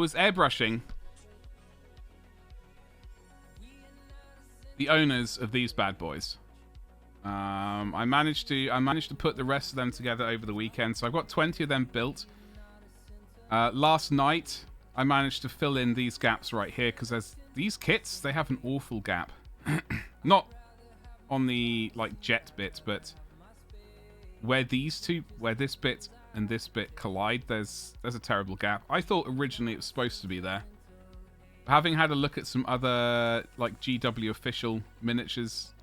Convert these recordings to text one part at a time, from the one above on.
was airbrushing the owners of these bad boys. I managed to put the rest of them together over the weekend, so I've got 20 of them built. Last night I managed to fill in these gaps right here, because there's these kits, they have an awful gap. Not on the like jet bit, but where this bit and this bit collide, there's a terrible gap. I thought originally it was supposed to be there. Having had a look at some other like GW official miniatures,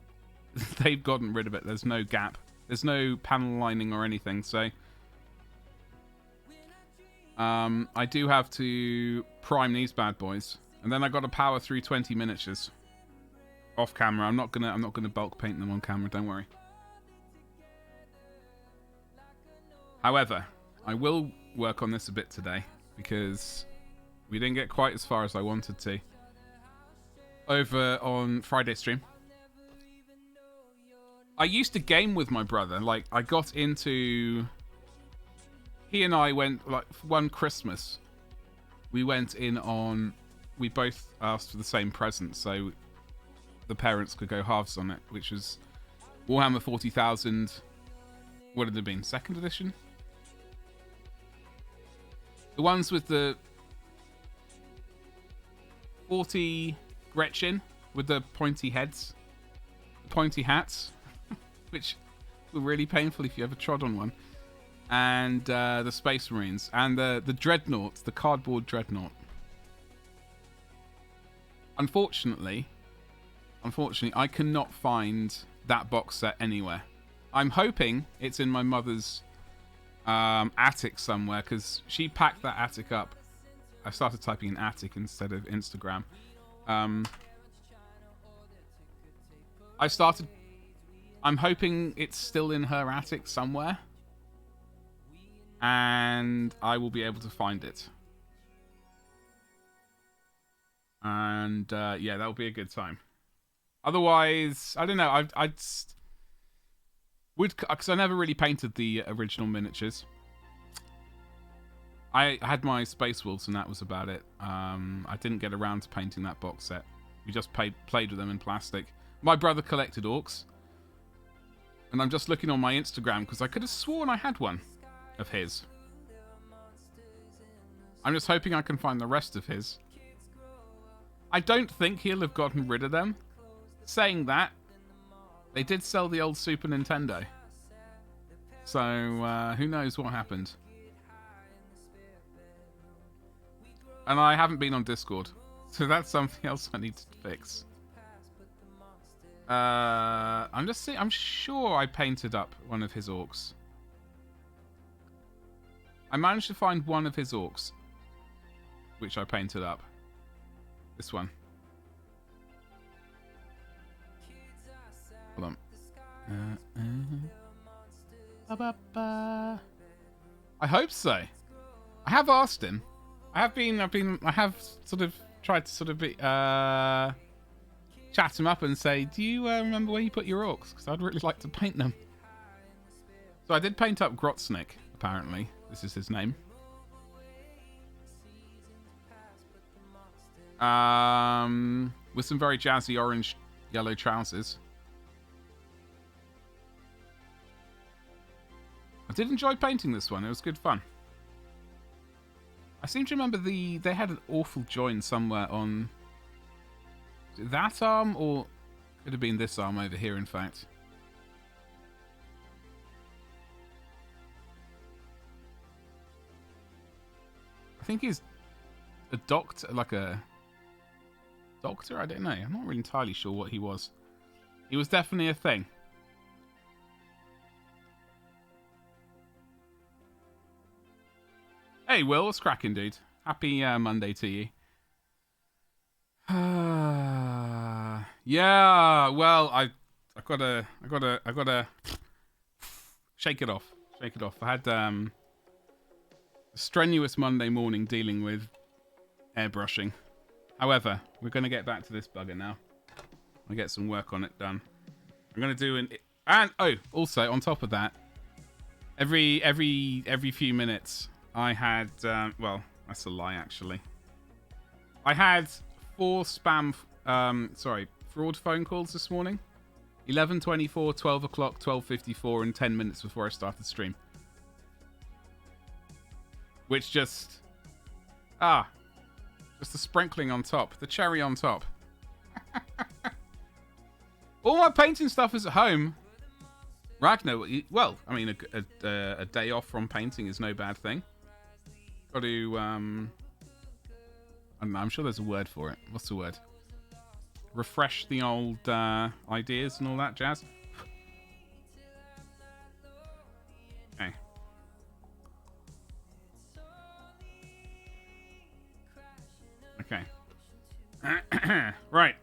they've gotten rid of it. There's no gap. There's no panel lining or anything, so I do have to prime these bad boys, and then I got to power through 20 miniatures off camera. I'm not gonna bulk paint them on camera. Don't worry. However, I will work on this a bit today because we didn't get quite as far as I wanted to over on Friday stream. I used to game with my brother. Like, I got into... He and I went, like, one Christmas, we went in on... We both asked for the same present, so the parents could go halves on it, which was Warhammer 40,000... What had it been? 2nd edition? The ones with the 40 Gretchen with the pointy heads, the pointy hats, which were really painful if you ever trod on one, and the Space Marines, and the Dreadnought, the cardboard Dreadnought. Unfortunately, I cannot find that box set anywhere. I'm hoping it's in my mother's attic somewhere, because she packed that attic up. I started typing in attic instead of Instagram. I'm hoping it's still in her attic somewhere, and I will be able to find it. And yeah, that'll be a good time. Otherwise, I don't know. Because I never really painted the original miniatures. I had my Space Wolves and that was about it. I didn't get around to painting that box set. We just played with them in plastic. My brother collected orcs. And I'm just looking on my Instagram because I could have sworn I had one of his. I'm just hoping I can find the rest of his. I don't think he'll have gotten rid of them. Saying that, they did sell the old Super Nintendo. So, who knows what happened. And I haven't been on Discord. So that's something else I need to fix. I'm sure I painted up one of his orcs. I managed to find one of his orcs, which I painted up. This one. Hold on. I hope so. I have asked him. I have sort of tried to sort of be, chat him up and say, do you remember where you put your orcs? Because I'd really like to paint them. So I did paint up Grotznik, apparently. This is his name. With some very jazzy orange, yellow trousers. I did enjoy painting this one. It was good fun. I seem to remember they had an awful join somewhere on that arm, or could have been this arm over here, in fact. I think he's a doctor, like a doctor? I don't know. I'm not really entirely sure what he was. He was definitely a thing. Hey, Will, what's cracking, dude? Happy Monday to you. Yeah, well, I gotta shake it off. Shake it off. I had a strenuous Monday morning dealing with airbrushing. However, we're gonna get back to this bugger now. I'll get some work on it done. I'm gonna do also on top of that, every few minutes I had well, that's a lie actually. I had 4 fraud phone calls this morning. 11:24, 12 o'clock, 12:54, and 10 minutes before I started stream. Which just... just the sprinkling on top. The cherry on top. All my painting stuff is at home. Ragnar, well, I mean, a day off from painting is no bad thing. Got to, I don't know, I'm sure there's a word for it. What's the word? Refresh the old ideas and all that jazz. Okay. Okay. Right.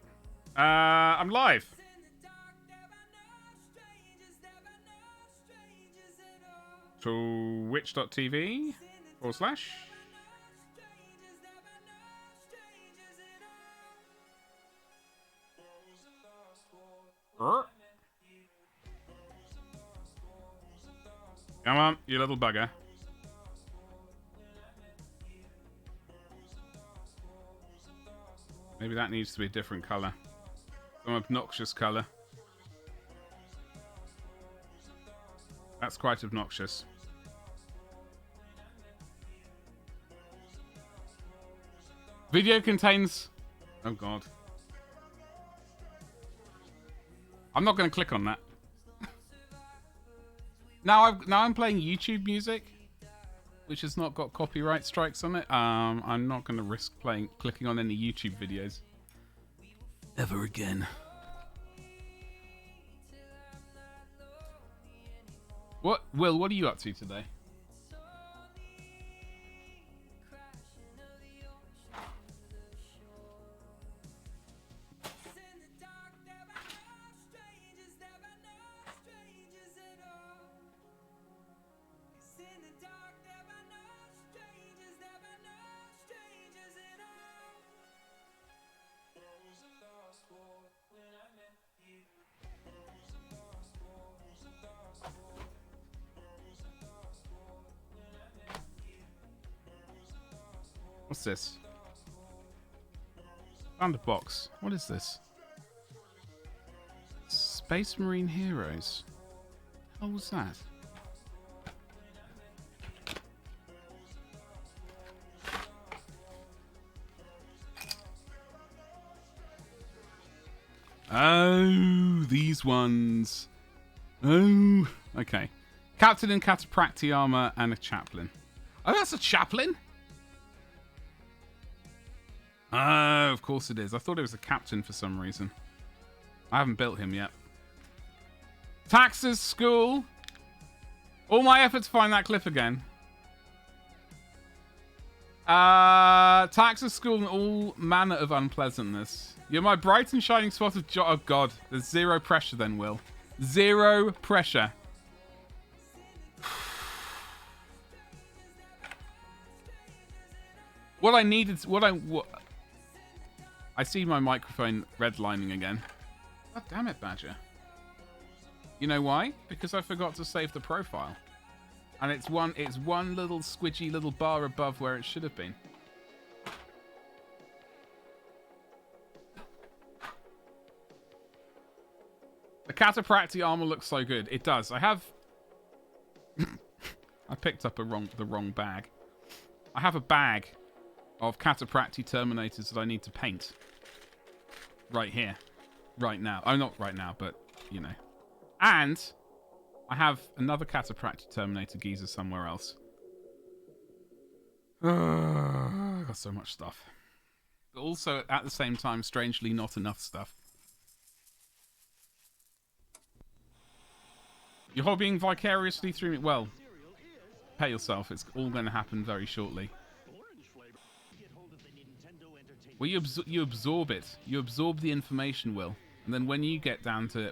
I'm live. Twitch.tv/. Come on, you little bugger. Maybe that needs to be a different colour. Some obnoxious colour. That's quite obnoxious. Video contains... Oh, God. I'm not going to click on that. Now I'm playing YouTube music, which has not got copyright strikes on it. I'm not going to risk clicking on any YouTube videos ever again. Will, what are you up to today? What's this? Found a box. What is this? Space Marine Heroes. How was that? Oh, these ones. Oh, okay. Captain in Catapracti armor and a chaplain. Oh, that's a chaplain? Oh, of course it is. I thought it was a captain for some reason. I haven't built him yet. Taxes, school. All my effort to find that clip again. Taxes, school, and all manner of unpleasantness. You're my bright and shining spot of joy. Oh, God. There's zero pressure then, Will. Zero pressure. What I needed... I see my microphone redlining again. God damn it, Badger. You know why? Because I forgot to save the profile. And it's one little squidgy little bar above where it should have been. The Catapracti armor looks so good. It does. I have... I picked up the wrong bag. I have a bag of Catapracti Terminators that I need to paint. Right here. Right now. Oh, not right now, but, you know. And I have another Catapracti Terminator geezer somewhere else. I got so much stuff. But also, at the same time, strangely, not enough stuff. You're hobbying vicariously through me. Well, pay yourself. It's all going to happen very shortly. Well, you absorb it. You absorb the information, Will, and then when you get down to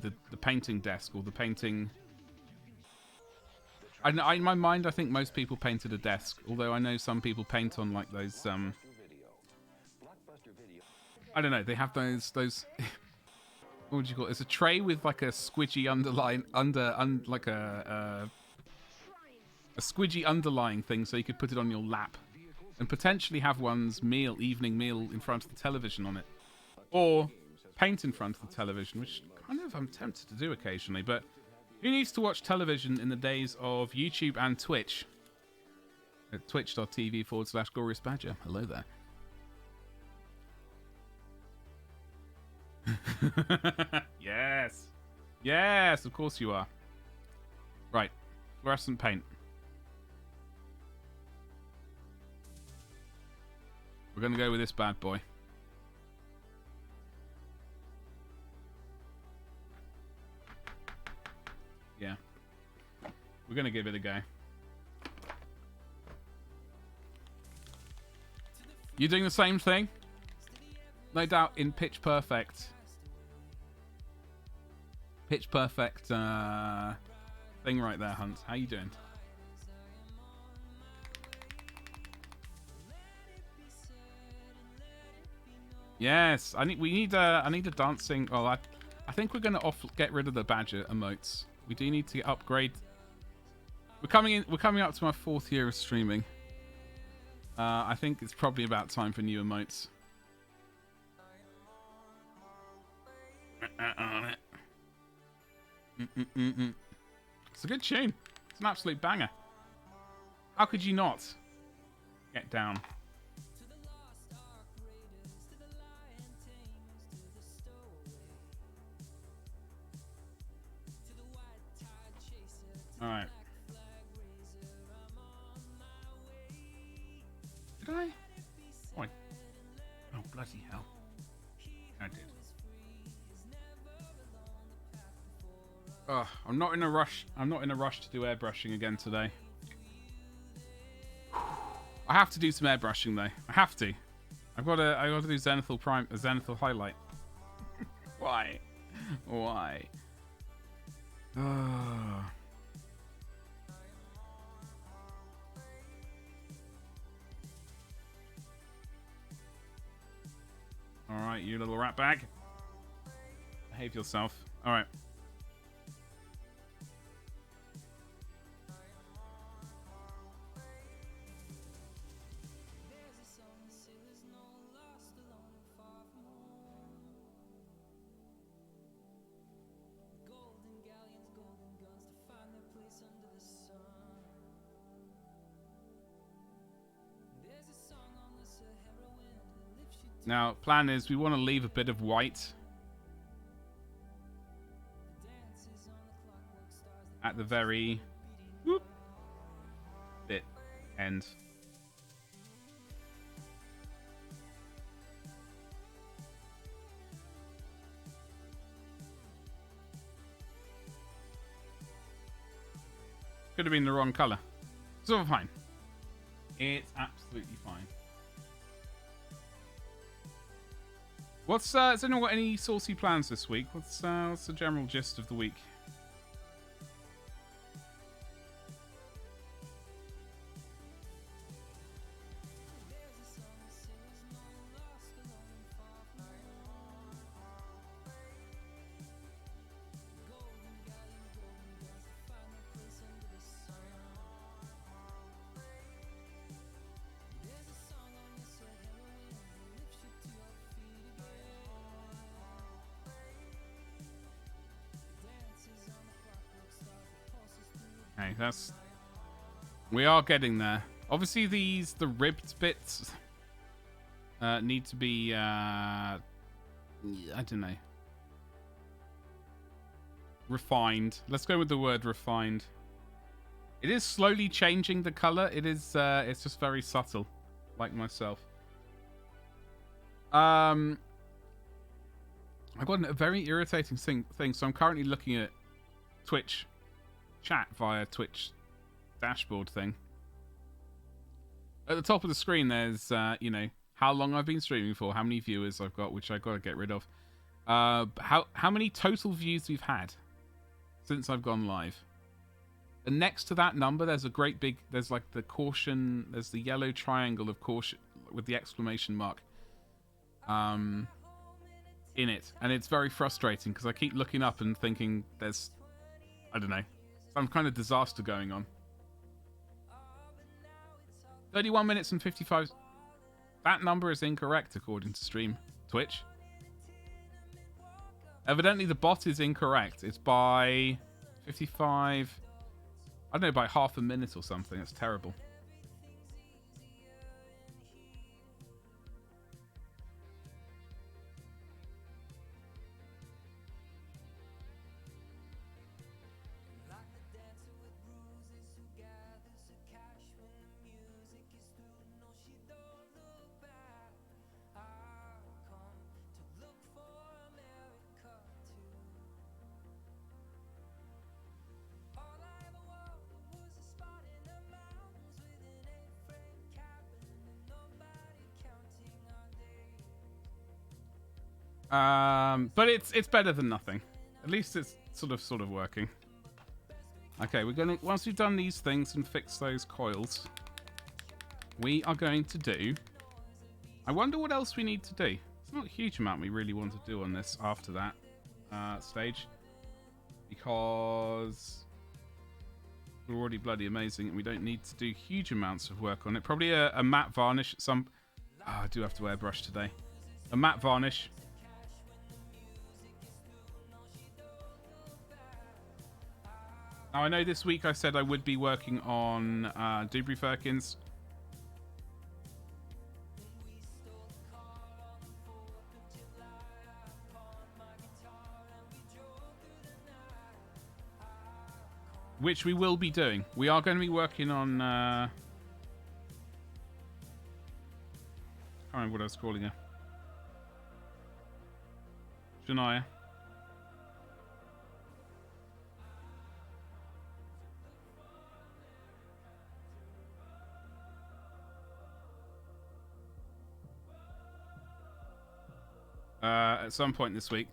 the painting desk or the painting, in my mind, I think most people paint at a desk. Although I know some people paint on like those I don't know. They have those. What would you call it? It's a tray with like a squidgy like a squidgy underlying thing, so you could put it on your lap. and potentially have one's evening meal in front of the television on it. Or paint in front of the television, which kind of I'm tempted to do occasionally, but who needs to watch television in the days of YouTube and Twitch? At twitch.tv/gloriousbadger. Hello there. Yes. Yes, of course you are. Right. Fluorescent paint. We're going to go with this bad boy. Yeah. We're going to give it a go. You doing the same thing? No doubt in Pitch Perfect. Pitch Perfect thing right there, Hunt. How you doing? Yes, I need a dancing. Well, I think we're gonna get rid of the badger emotes. We do need to upgrade. We're coming up to my 4th year of streaming. I think it's probably about time for new emotes. It's a good tune. It's an absolute banger. How could you not? Get down. Alright. Did I? Oh, oh, bloody hell. I did. Ugh, I'm not in a rush. I'm not in a rush to do airbrushing again today. I have to do some airbrushing though. I have to. I gotta do Zenithal highlight. Why? Why? Alright, you little rat bag. Behave yourself. Alright. Now, plan is we want to leave a bit of white at the very bit end. Could have been the wrong color. It's all fine. It's absolutely fine. Has anyone got any saucy plans this week? What's the general gist of the week? Okay, we are getting there. Obviously, the ribbed bits need to be I don't know, refined. Let's go with the word refined. It is slowly changing the color. It is it's just very subtle, like myself. I've got a very irritating thing. So I'm currently looking at Twitch chat via Twitch dashboard thing. At the top of the screen, there's you know, how long I've been streaming for, how many viewers I've got, which I've got to get rid of. How many total views we've had since I've gone live. And next to that number, there's a great big, there's like the caution, there's the yellow triangle of caution with the exclamation mark in it. And it's very frustrating because I keep looking up and thinking there's, I don't know, some kind of disaster going on. 31 minutes and 55... That number is incorrect according to stream Twitch. Evidently the bot is incorrect. It's by 55... I don't know, by half a minute or something. That's terrible. But it's better than nothing. At least it's sort of working. Okay, we're gonna, once we've done these things and fixed those coils, we are going to do, I wonder what else we need to do. It's not a huge amount we really want to do on this after that stage, because we're already bloody amazing and we don't need to do huge amounts of work on it. Probably a matte varnish. I do have to airbrush today. A matte varnish. Now, I know this week I said I would be working on Dubry Firkins. Which we will be doing. We are going to be working on... I can't remember what I was calling her. Shania. At some point this week.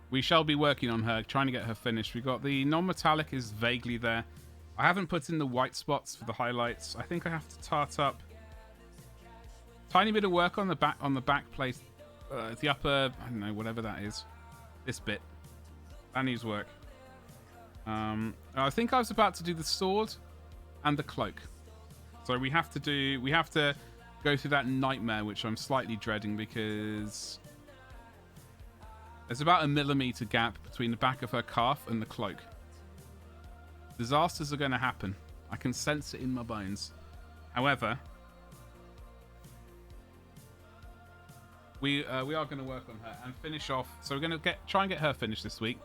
We shall be working on her, trying to get her finished. We got the non-metallic is vaguely there. I haven't put in the white spots for the highlights. I think I have to tart up tiny bit of work on the back plate, the upper, I don't know, whatever that is. This bit that needs work. I think I was about to do the sword and the cloak, so we have to go through that nightmare, which I'm slightly dreading because there's about a millimeter gap between the back of her calf and the cloak. Disasters are going to happen. I can sense it in my bones. However, we are going to work on her and finish off. So we're going to try and get her finished this week.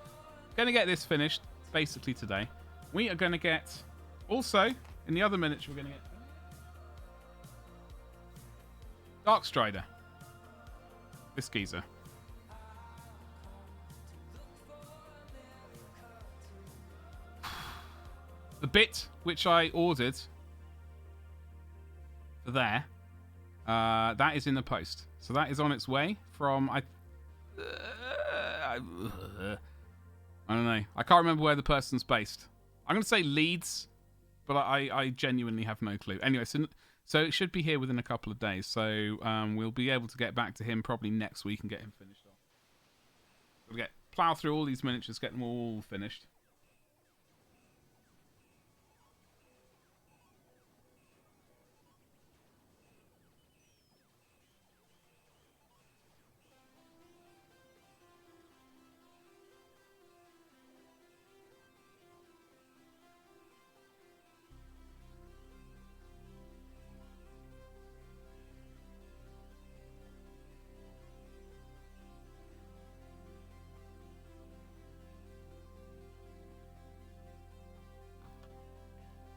Going to get this finished basically today. We are going to get also in the other miniature we're going to get Darkstrider. This geezer. The bit which I ordered there, that is in the post. So that is on its way from... I don't know. I can't remember where the person's based. I'm going to say Leeds, but I genuinely have no clue. Anyway, so it should be here within a couple of days. So we'll be able to get back to him probably next week and get him finished off. We'll plow through all these miniatures, get them all finished.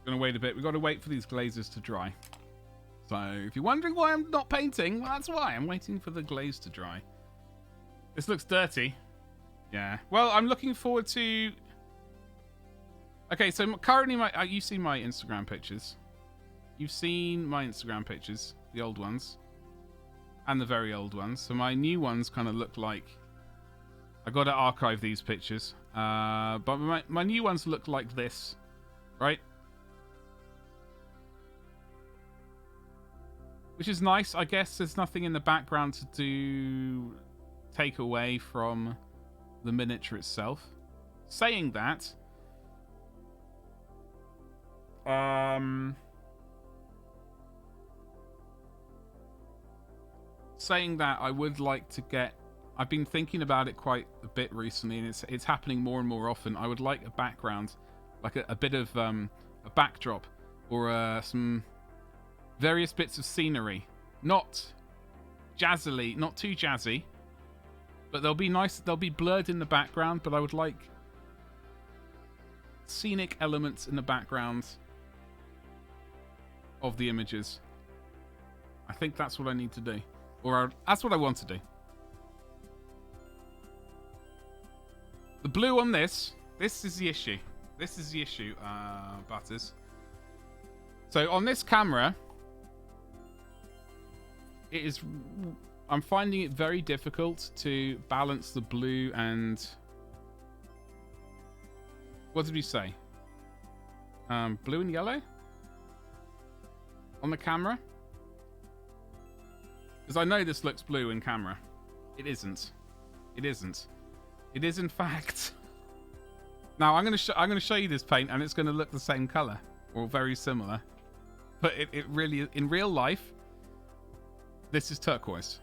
Gonna wait a bit. We've got to wait for these glazes to dry. So if you're wondering why I'm not painting, well, that's why. I'm waiting for the glaze to dry. This looks dirty. Yeah. Well, I'm looking forward to... Okay, so currently you've seen my Instagram pictures. You've seen my Instagram pictures, the old ones. And the very old ones. So my new ones kind of look like... I got to archive these pictures. But my new ones look like this. Right? Which is nice. I guess there's nothing in the background to take away from the miniature itself. Saying that, Saying that, I would like to get... I've been thinking about it quite a bit recently, and it's happening more and more often. I would like a background, like a bit of a backdrop, or some various bits of scenery. Not jazzily, not too jazzy, but they'll be nice. They'll be blurred in the background, but I would like scenic elements in the background of the images. I think that's what I need to do. That's what I want to do. The blue on this is the issue. This is the issue, Butters. So on this camera, I'm finding it very difficult to balance the blue and... What did we say? Blue and yellow? On the camera? Because I know this looks blue in camera. It isn't. It isn't. It is in fact. Now I'm going to show you this paint, and it's going to look the same color or very similar. But it really, in real life, this is turquoise,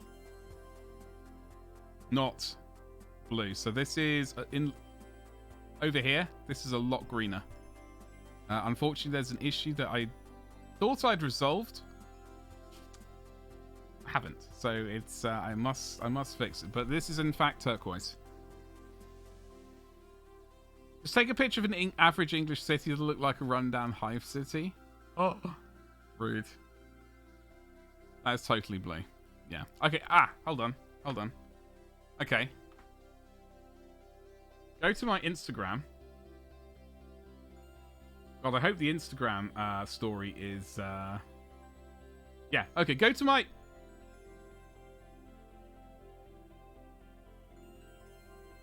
not blue. So this is over here. This is a lot greener. Unfortunately, there's an issue that I thought I'd resolved. Haven't, so it's I must fix it. But this is in fact turquoise. Just take a picture of an average English city that'll look like a rundown hive city. Oh, rude. That's totally blue. Yeah. Okay. Hold on. Okay. Go to my Instagram. God, I hope the Instagram story is yeah. Okay. Go to my.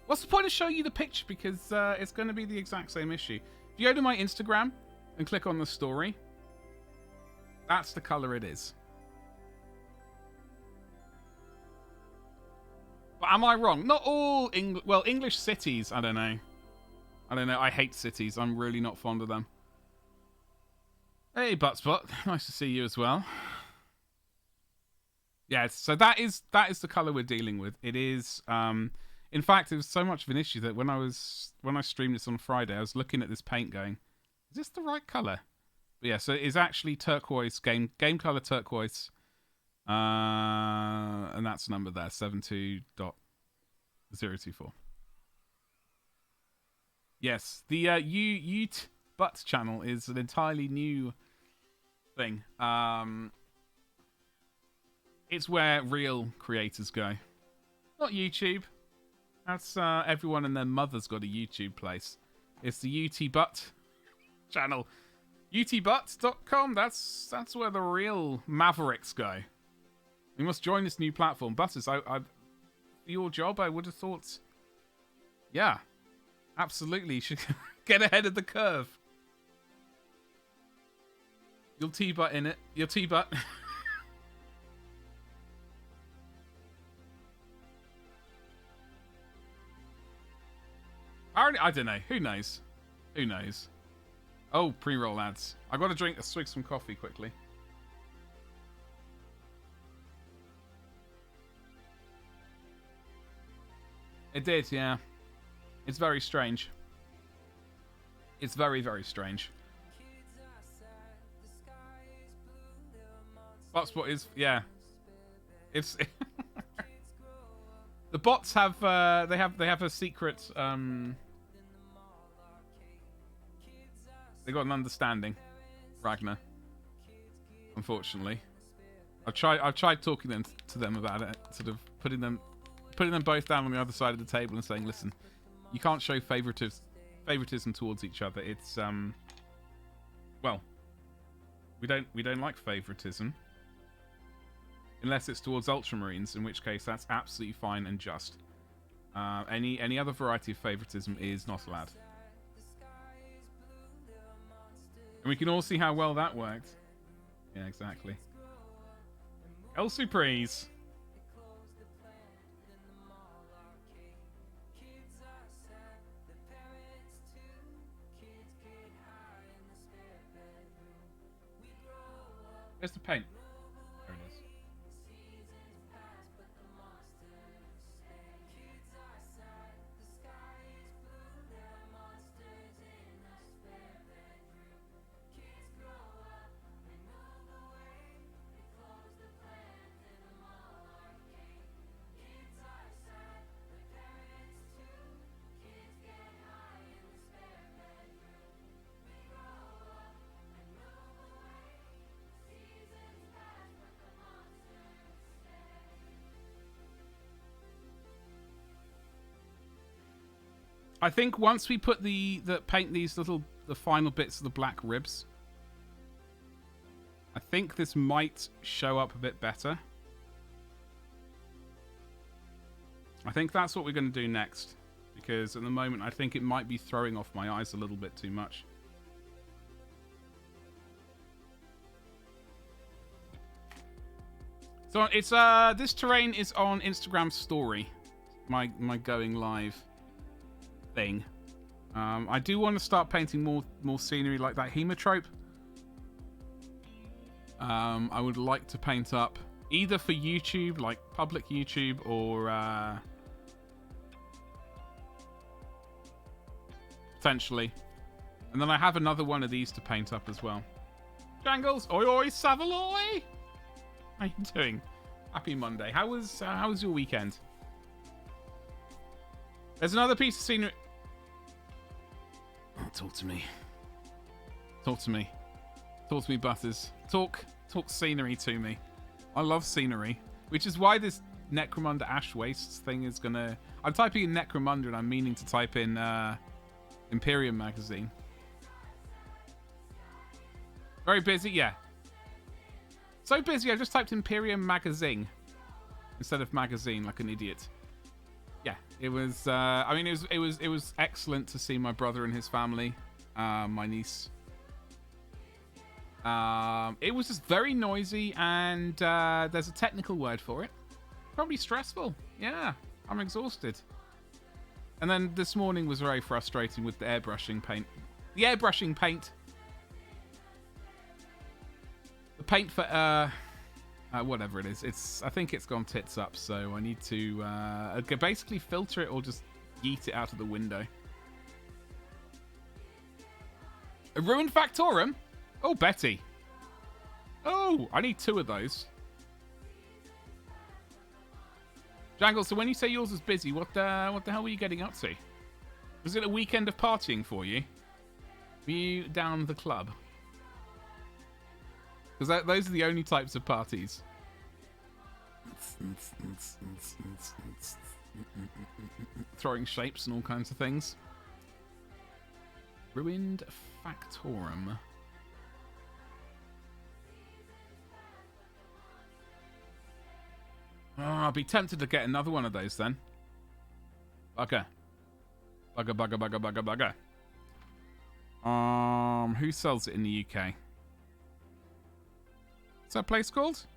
What's the point of showing you the picture? Because it's going to be the exact same issue. If you go to my Instagram and click on the story, that's the color it is. But am I wrong? Not all English cities. I don't know. I hate cities. I'm really not fond of them. Hey, Buttspot. Nice to see you as well. Yeah. So that is the color we're dealing with. It is. In fact, it was so much of an issue that when I streamed this on Friday, I was looking at this paint going, is this the right color? But yeah, so it is actually turquoise, game color turquoise. And that's the number there, 72.024. Yes, the Butt channel is an entirely new thing. It's where real creators go. Not YouTube. That's everyone and their mother's got a YouTube place. It's the UT Butt channel. utbutt.com. That's where the real mavericks go. You must join this new platform. Butters, for your job, I would have thought, yeah, absolutely, you should get ahead of the curve. You'll T-butt in it. You'll T-butt. I don't know. Who knows? Who knows? Oh, pre-roll ads. I got to swig some coffee quickly. It did, yeah. It's very strange. It's very, very strange. Botspot is, yeah. It's the bots have they have a secret they got an understanding, Ragnar. Unfortunately, I've tried talking to them about it, sort of putting them both down on the other side of the table and saying, listen, you can't show favoritism towards each other. It's well, we don't like favoritism unless it's towards Ultramarines, in which case that's absolutely fine and just. Any other variety of favoritism is not allowed. And we can all see how well that worked. Yeah, exactly. El Surprise. Where's the paint? There it is. I think once we put the paint the final bits of the black ribs, I think this might show up a bit better. I think that's what we're going to do next, because at the moment I think it might be throwing off my eyes a little bit too much. So it's this terrain is on Instagram story, my going live thing. I do want to start painting more scenery like that hemotrope. I would like to paint up either for YouTube, like public YouTube, or potentially. And then I have another one of these to paint up as well. Jangles, oi oi Savaloy! How you doing? Happy Monday. How was your weekend? There's another piece of scenery. Oh, talk to me. Talk to me. Talk to me, Butters. Talk scenery to me. I love scenery, which is why this Necromunda Ash Wastes thing is gonna... I'm typing in Necromunda and I'm meaning to type in Imperium magazine. Very busy, yeah. So busy, I just typed Imperium magazine instead of magazine like an idiot. Yeah, it was. I mean, it was excellent to see my brother and his family, my niece. It was just very noisy, and there's a technical word for it. Probably stressful. Yeah, I'm exhausted. And then this morning was very frustrating with the airbrushing paint. The airbrushing paint. The paint for whatever it is. I think it's gone tits up, so I need to basically filter it or just yeet it out of the window. A ruined Factorum? Oh, Betty. Oh, I need 2 of those. Jangle, so when you say yours is busy, what the hell were you getting up to? Was it a weekend of partying for you? Were you down the club? Because those are the only types of parties. Throwing shapes and all kinds of things. Ruined Factorum. Oh, I'll be tempted to get another one of those then. Bugger. Bugger. Who sells it in the UK? What's that place called?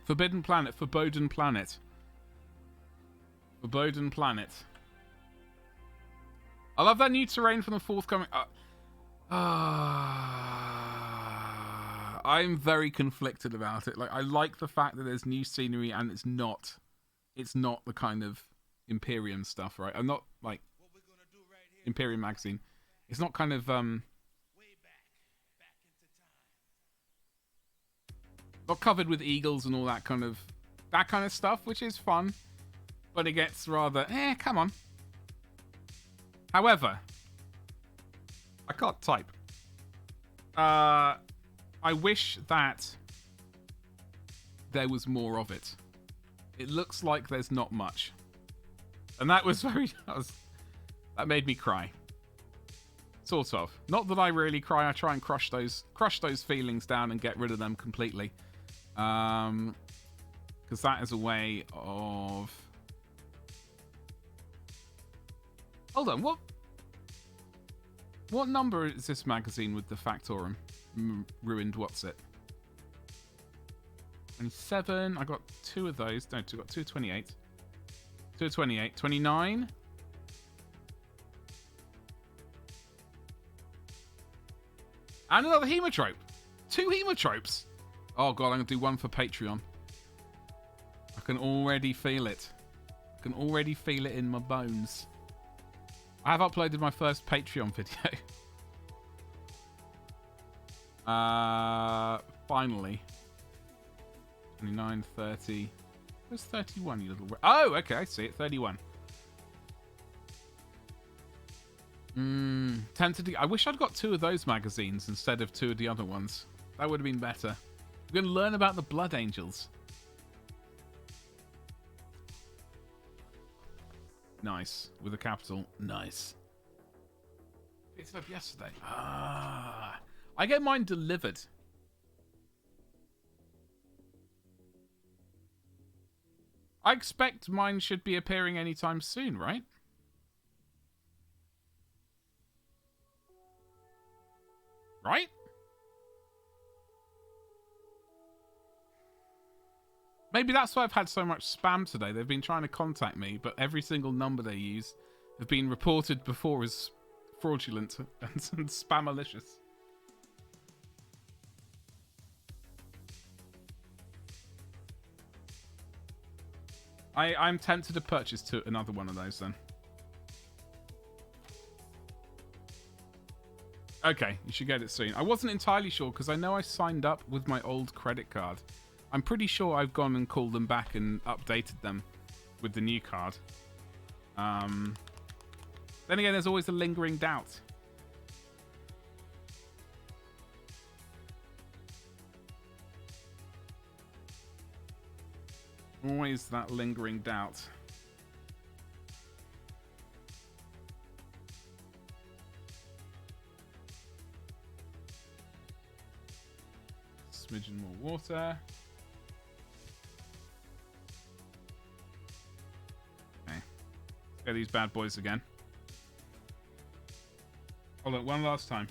Forbidden Planet. Forbodden Planet. Forbodden Planet. I love that new terrain from the forthcoming... I'm very conflicted about it. Like, I like the fact that there's new scenery and it's not the kind of Imperium stuff, right? I'm not, like, Imperium magazine. It's not kind of, not covered with eagles and all that kind of stuff, which is fun. But it gets rather, come on. However, I can't type. I wish that there was more of it. It looks like there's not much. And that was that made me cry. Sort of. Not that I really cry, I try and crush those feelings down and get rid of them completely. Because that is a way of... Hold on, what number is this magazine with the Factorum? Ruined, what's it? 27. I got 2 of those. No, I got 2 of 28. 2 of 28. 29. And another hemotrope. 2 hemotropes. Oh god, I'm gonna do one for Patreon. I can already feel it. I can already feel it in my bones. I have uploaded my first Patreon video. Finally. 29, 30. Where's 31, you little... Oh, okay, I see it. 31. Tempted to... I wish I'd got 2 of those magazines instead of 2 of the other ones. That would have been better. We're going to learn about the Blood Angels. Nice. With a capital. Nice. Picked it up yesterday. Ah. I get mine delivered. I expect mine should be appearing anytime soon, right? Right? Maybe that's why I've had so much spam today. They've been trying to contact me, but every single number they use have been reported before as fraudulent and spam-malicious. I'm tempted to purchase another one of those then. Okay, you should get it soon. I wasn't entirely sure because I know I signed up with my old credit card. I'm pretty sure I've gone and called them back and updated them with the new card. Then again, there's always a lingering doubt. Always that lingering doubt. Smidgen more water. Okay. Let's get these bad boys again. Hold on, one last time.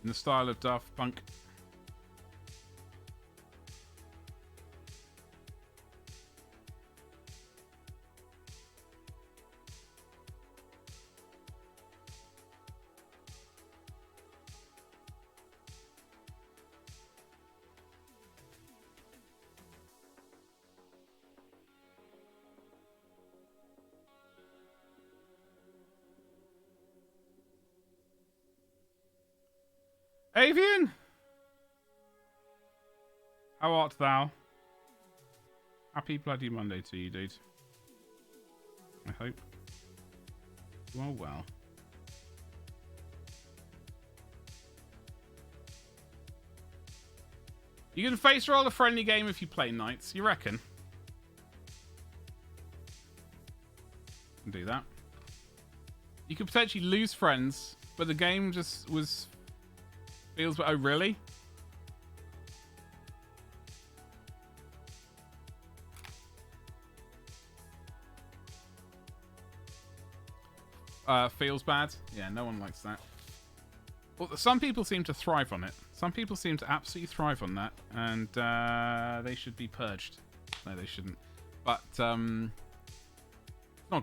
In the style of Daft Punk. Avian! How art thou? Happy bloody Monday to you, dude. I hope you are well. You can face roll a friendly game if you play Knights, you reckon? Can do that. You could potentially lose friends, but the game just feels... Oh, really? Feels bad? Yeah, no one likes that. Well, some people seem to thrive on it. Some people seem to absolutely thrive on that, and they should be purged. No, they shouldn't. But, not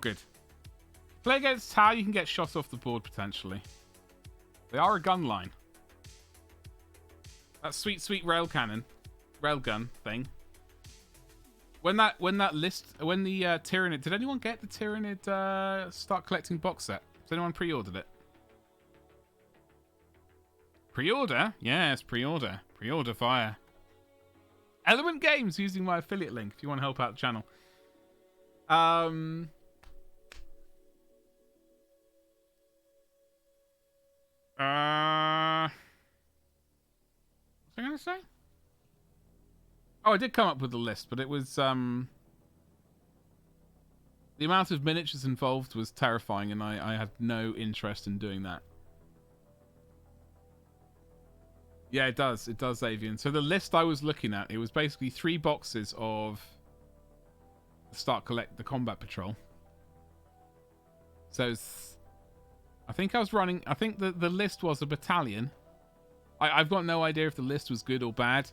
good. Play against Tau, you can get shot off the board, potentially. They are a gun line. That sweet, sweet railgun thing. When the Tyranid... Did anyone get the Tyranid Start Collecting box set? Has anyone pre-ordered it? Pre-order? Yes, pre-order. Pre-order via Element Games using my affiliate link if you want to help out the channel. What was I going to say? Oh, I did come up with a list, but it was... the amount of miniatures involved was terrifying, and I had no interest in doing that. Yeah, it does. It does, Avian. So the list I was looking at, it was basically 3 boxes of the Combat Patrol. So I think I was running... I think the list was a battalion. I've got no idea if the list was good or bad,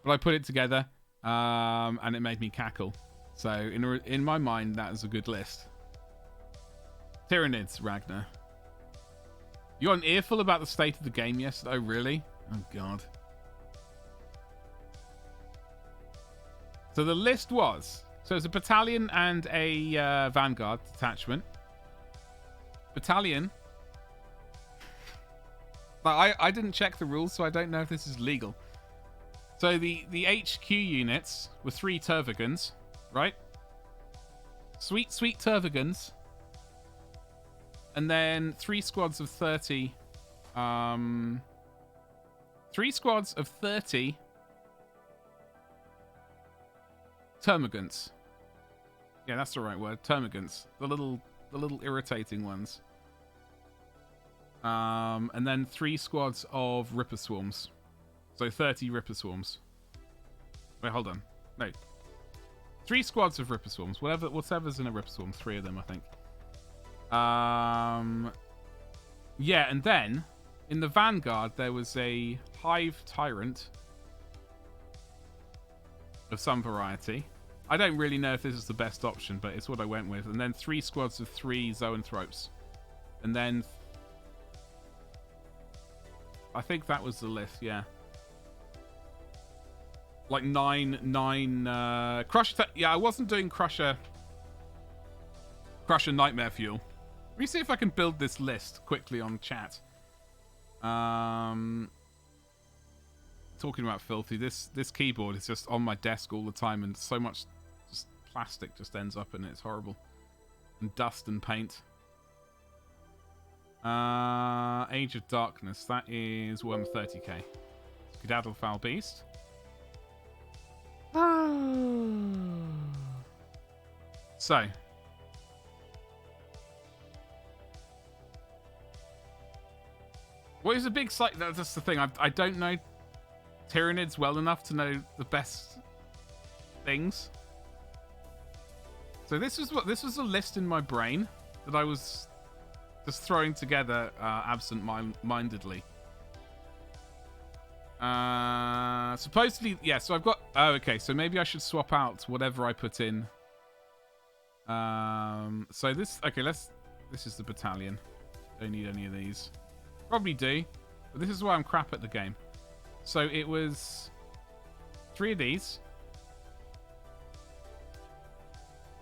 but I put it together, and it made me cackle. So in my mind, that is a good list. Tyranids, Ragnar. You got an earful about the state of the game yesterday? Oh, really? Oh, God. So the list was... So it's a battalion and a vanguard detachment. Battalion. But I didn't check the rules, so I don't know if this is legal. So the HQ units were 3 Tervigans, right? Sweet Tervigans. And then 3 squads of 30. 3 squads of 30 termagants. Yeah, that's the right word. Termagants. The little irritating ones. And then 3 squads of Ripper Swarms. So 30 Ripper Swarms. Wait, hold on. No. 3 squads of Ripper Swarms. Whatever's in a Ripper Swarm. 3 of them, I think. Yeah, and then in the Vanguard there was a Hive Tyrant of some variety. I don't really know if this is the best option, but it's what I went with. And then 3 squads of 3 Zoanthropes. And then I think that was the list, yeah. Like 9 Crusher. Yeah, I wasn't doing Crusher Nightmare Fuel. Let me see if I can build this list quickly on chat. Talking about filthy, this keyboard is just on my desk all the time, and so much just plastic just ends up in it. It's horrible. And dust and paint. Age of Darkness, that is worm 30k. Skedaddle Foul Beast. So what is a big site? That's the thing. I don't know Tyranids well enough to know the best things. So this was a list in my brain that I was just throwing together absent-mindedly. Supposedly, yeah. So I've got. Oh, okay. So maybe I should swap out whatever I put in. So this. Okay, this is the battalion. Don't need any of these. Probably do, but this is why I'm crap at the game. So it was 3 of these.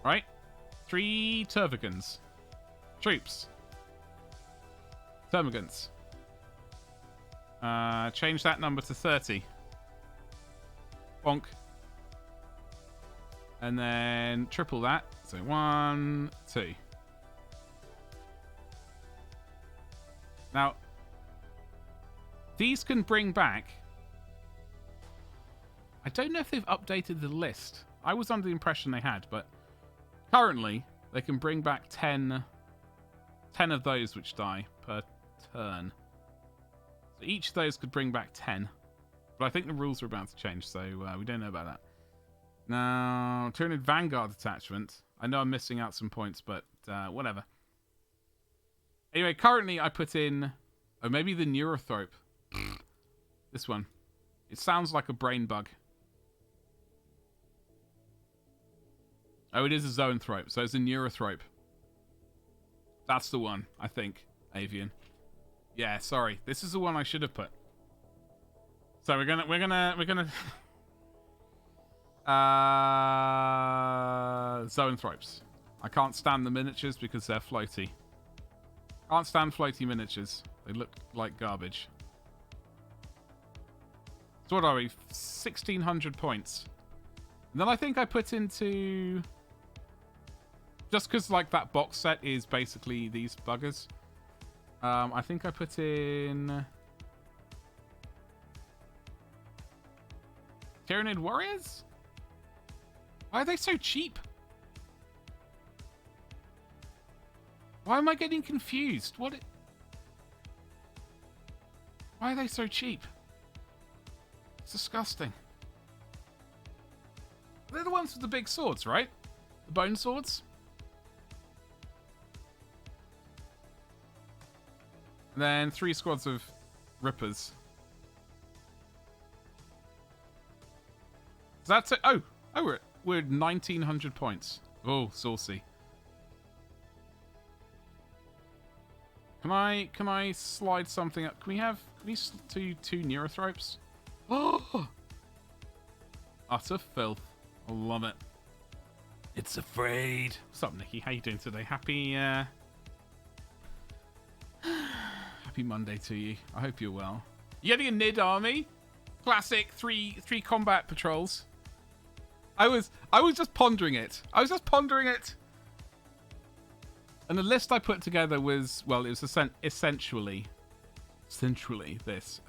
Right? 3 Tervigans. Troops. Termagants. Change that number to 30. Bonk. And then triple that. So 1, 2. Now, these can bring back... I don't know if they've updated the list. I was under the impression they had, but currently they can bring back 10 of those which die per turn. So each of those could bring back 10. But I think the rules are about to change, so we don't know about that. Now, Tyranid Vanguard attachment. I know I'm missing out some points, but whatever. Anyway, currently I put in... Oh, maybe the Neurothrope. This one. It sounds like a brain bug. Oh, it is a Zoanthrope, so it's a Neurothrope. That's the one, I think, Avian. Yeah, sorry. This is the one I should have put. So we're gonna Zoanthropes. I can't stand the miniatures because they're floaty. Can't stand floaty miniatures. They look like garbage. So what are we? 1,600 points. And then I think I put into... Just because like that box set is basically these buggers. I think I put in... Tyranid Warriors? Why are they so cheap? Why am I getting confused? Why are they so cheap? It's disgusting. They're the ones with the big swords, right? The bone swords? And then 3 squads of Rippers. That's it. Oh, We're at 1900 points. Oh, saucy. Can I slide something up? Can we do 2 Neurothropes? Oh! Utter filth. I love it. It's afraid. What's up, Nikki? How you doing today? Happy Happy Monday to you. I hope you're well. You getting a NID army? Classic three combat patrols. I was just pondering it. And the list I put together was, well, it was essentially this.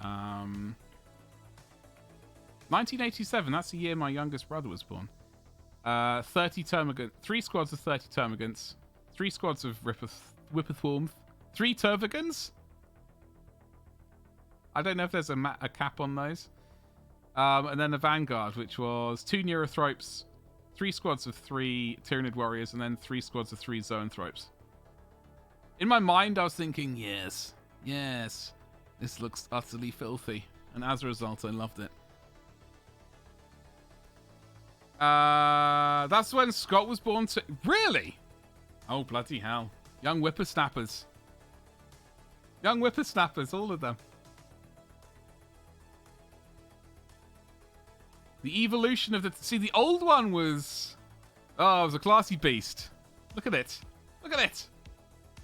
1987, that's the year my youngest brother was born. 30 termagants, 3 squads of 30 termagants, 3 squads of Whipperthorn, 3 tervagans? I don't know if there's a cap on those. And then the Vanguard, which was 2 Neurothropes, 3 squads of 3 Tyranid Warriors, and then 3 squads of 3 Zoanthropes. In my mind, I was thinking, yes, this looks utterly filthy. And as a result, I loved it. That's when Scott was born too. Really? Oh, bloody hell. Young whippersnappers. Young whippersnappers, all of them. The evolution of the... See, the old one was... Oh, it was a classy beast. Look at it. Look at it.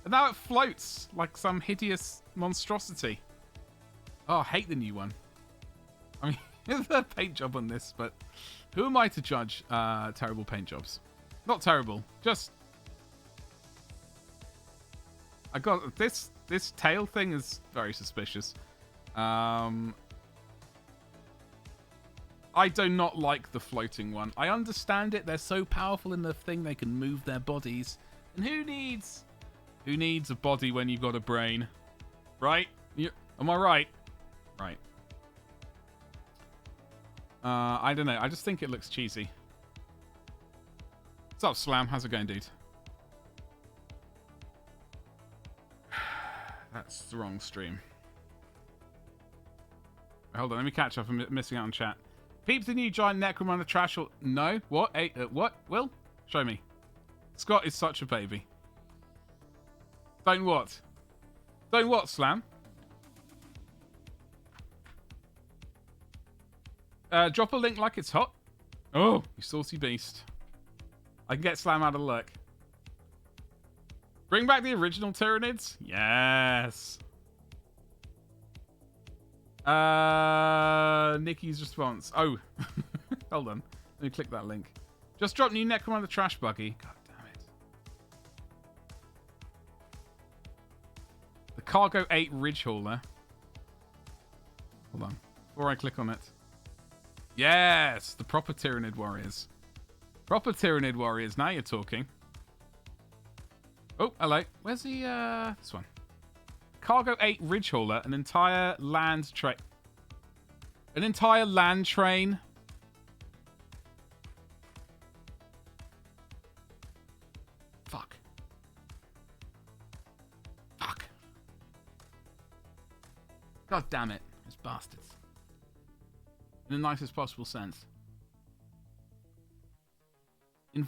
And now it floats like some hideous monstrosity. Oh, I hate the new one. I mean, the paint job on this, but... Who am I to judge terrible paint jobs? Not terrible, just... I got... This tail thing is very suspicious. I do not like the floating one. I understand it. They're so powerful in the thing they can move their bodies. And who needs a body when you've got a brain? Right? Am I right? Right. I don't know. I just think it looks cheesy. What's up, Slam? How's it going, dude? That's the wrong stream. Hold on, let me catch up. I'm missing out on chat. Peeps the new giant necromon trash or... No? What? What? Will? Show me. Scott is such a baby. Don't what? Don't what, Slam? Drop a link like it's hot. Oh, you saucy beast. I can get Slam out of luck. Bring back the original Tyranids? Yes. Nikki's response. Oh. Hold on. Let me click that link. Just drop new Necromon the trash buggy. God damn it. The Cargo 8 Ridge Hauler. Hold on. Before I click on it. Yes! The proper Tyranid Warriors. Proper Tyranid Warriors. Now you're talking. Oh, hello. Where's the, this one? Cargo 8 Ridge Hauler. An entire land train. An entire land train. Fuck. Fuck. God damn it. Those bastards. In the nicest possible sense. In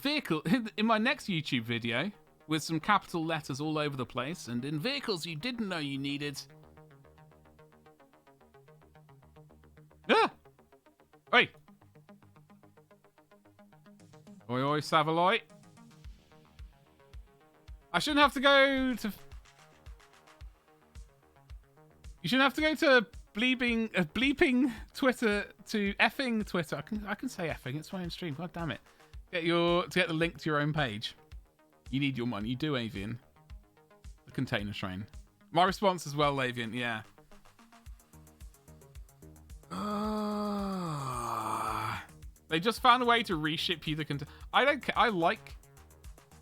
my next YouTube video, with some capital letters all over the place, and in vehicles you didn't know you needed. Ah! Oi! Oi, oi, Savaloy. I shouldn't have to go to... You shouldn't have to go to bleeping Twitter to effing Twitter. I can say effing. It's my own stream. God damn it. To get the link to your own page. You need your money. You do, Avian. The container train. My response as well, Avian. Yeah. They just found a way to reship you the container. I don't care.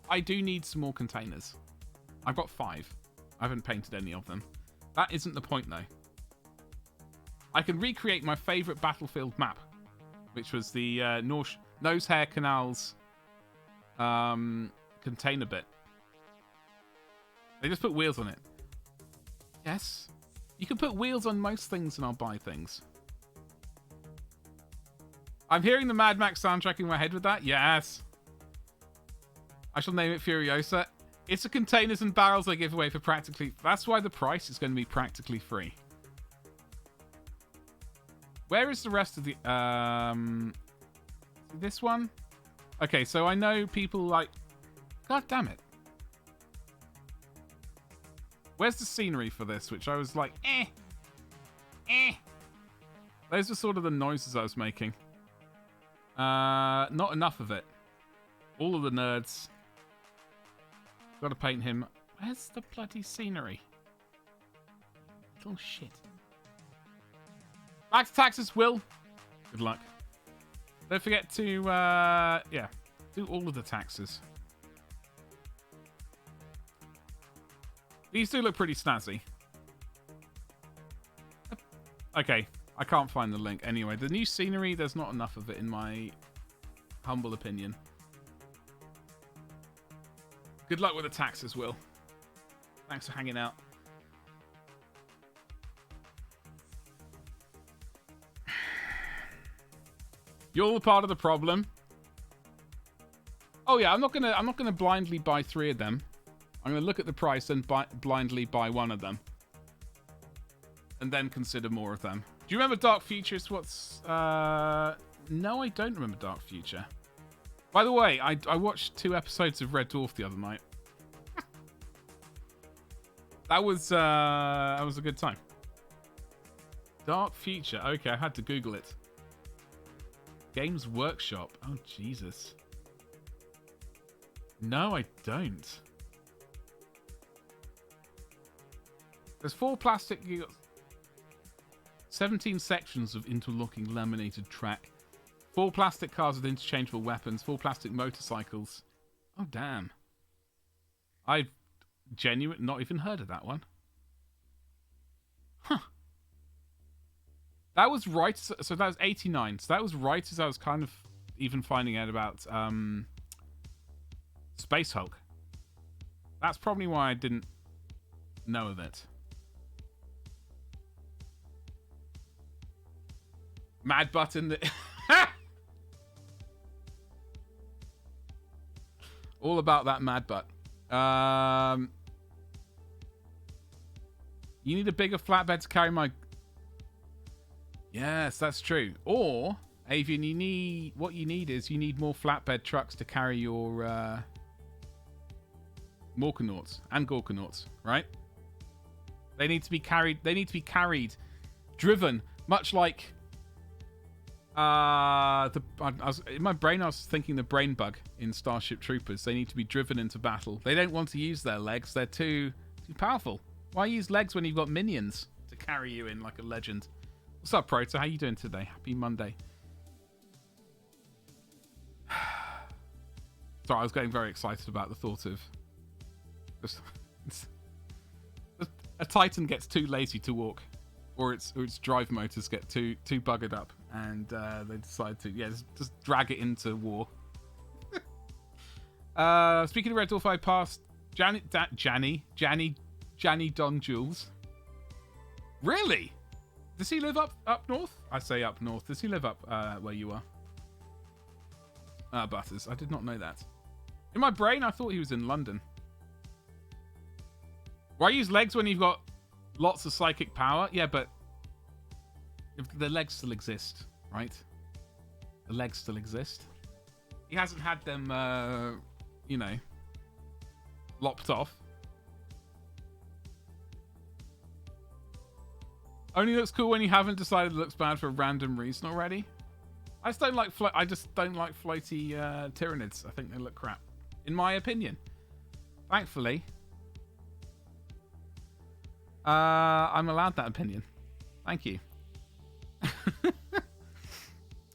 I do need some more containers. I've got 5. I haven't painted any of them. That isn't the point, though. I can recreate my favourite battlefield map, which was the Nosehair Canal's container bit. They just put wheels on it. Yes. You can put wheels on most things and I'll buy things. I'm hearing the Mad Max soundtrack in my head with that. Yes. I shall name it Furiosa. It's the containers and barrels I give away for practically... That's why the price is going to be practically free. Where is the rest of the... This one? Okay, so I know people like... God damn it. Where's the scenery for this? Which I was like, Those are sort of the noises I was making. Not enough of it. All of the nerds. Got to paint him. Where's the bloody scenery? Little shit. Back to taxes, Will. Good luck. Don't forget to, yeah, do all of the taxes. These do look pretty snazzy. Okay, I can't find the link. Anyway, the new scenery, there's not enough of it in my humble opinion. Good luck with the taxes, Will. Thanks for hanging out. You're part of the problem. Oh yeah, I'm not gonna blindly buy 3 of them. I'm gonna look at the price and blindly buy 1 of them, and then consider more of them. Do you remember Dark Futures? What's no, I don't remember Dark Future. By the way, I watched 2 episodes of Red Dwarf the other night. That was a good time. Dark Future. Okay, I had to Google it. Games Workshop. Oh, Jesus. No, I don't. There's 4 plastic... You got 17 sections of interlocking laminated track. 4 plastic cars with interchangeable weapons. 4 plastic motorcycles. Oh, damn. I've genuinely not even heard of that one. Huh. That was right. So that was 89. So that was right as I was kind of even finding out about Space Hulk. That's probably why I didn't know of it. Mad button that... All about that mad butt. You need a bigger flatbed to carry my... Yes, that's true. Or, Avian, you need... What you need is you need more flatbed trucks to carry your Morkanauts and Gorkanauts, right? They need to be carried... They need to be carried, driven, much like... in my brain, I was thinking the brain bug in Starship Troopers. They need to be driven into battle. They don't want to use their legs. They're too powerful. Why use legs when you've got minions to carry you in like a legend? What's up, Proto? How you doing today? Happy Monday. Sorry, I was getting very excited about the thought of just a Titan gets too lazy to walk, or its drive motors get too buggered up, and they decide to just drag it into war. Speaking of Red Dwarf, I passed Janny Don Jules. Really? Does he live up north? I say up north. Does he live up where you are? Butters. I did not know that. In my brain, I thought he was in London. Why use legs when you've got lots of psychic power? Yeah, but if the legs still exist, right? The legs still exist. He hasn't had them, lopped off. Only looks cool when you haven't decided it looks bad for a random reason already. I just don't like floaty Tyranids. I think they look crap, in my opinion. Thankfully, I'm allowed that opinion. Thank you.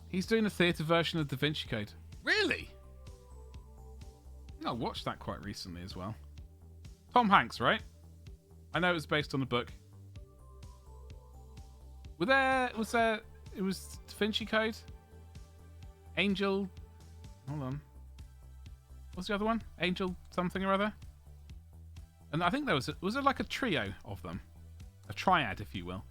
He's doing a theatre version of Da Vinci Code. Really? I watched that quite recently as well. Tom Hanks, right? I know it was based on a book. It was Da Vinci Code? Angel... Hold on. What's the other one? Angel something or other? And I think there was there like a trio of them? A triad, if you will.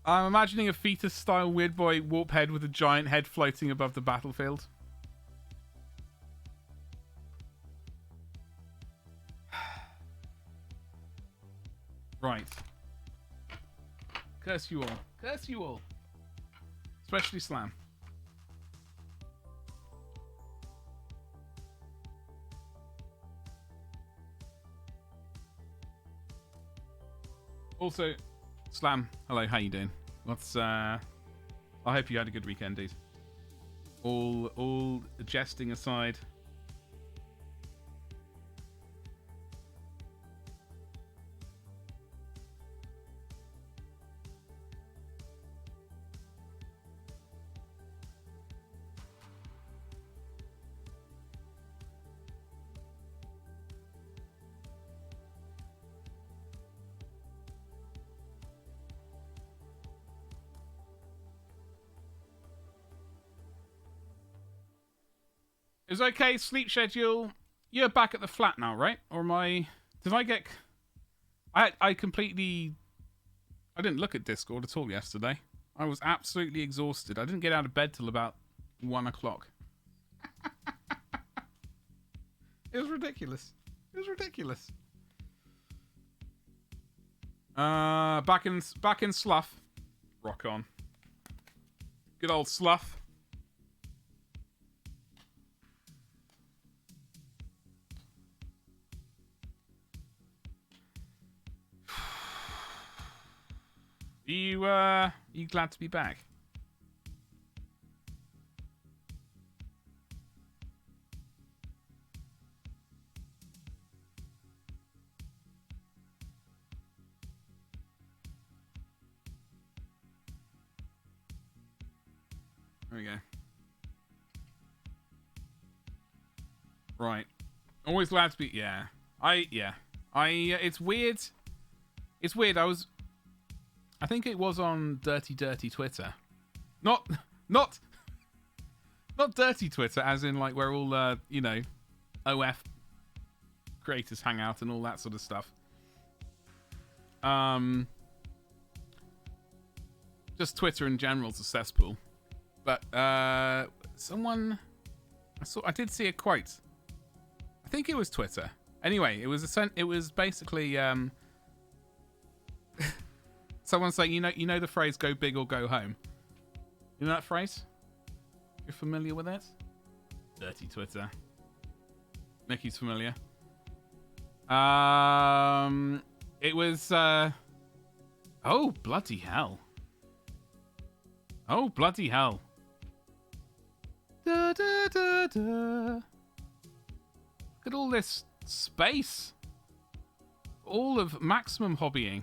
I'm imagining a fetus-style weird boy warp head with a giant head floating above the battlefield. Right. Curse you all. Curse you all. Especially Slam. Also, Slam, hello, how you doing? I hope you had a good weekend, dude. All jesting aside. It's okay, sleep schedule. You're back at the flat now, right? Or am I... Did I get... I completely... I didn't look at Discord at all yesterday. I was absolutely exhausted. I didn't get out of bed till about 1 o'clock. It was ridiculous. It was ridiculous. Back in Slough. Rock on. Good old Slough. You glad to be back? There we go. Right. Always glad to be... Yeah. It's weird. It's weird. I think it was on Dirty Twitter. Not dirty Twitter, as in like where all OF creators hang out and all that sort of stuff. Just Twitter in general's a cesspool. But someone I did see a quote. I think it was Twitter. Anyway, it was basically someone saying, you know the phrase "go big or go home." You know that phrase? You're familiar with it? Dirty Twitter. Mickey's familiar. It was oh bloody hell. Oh bloody hell. Da, da, da, da. Look at all this space. All of maximum hobbying.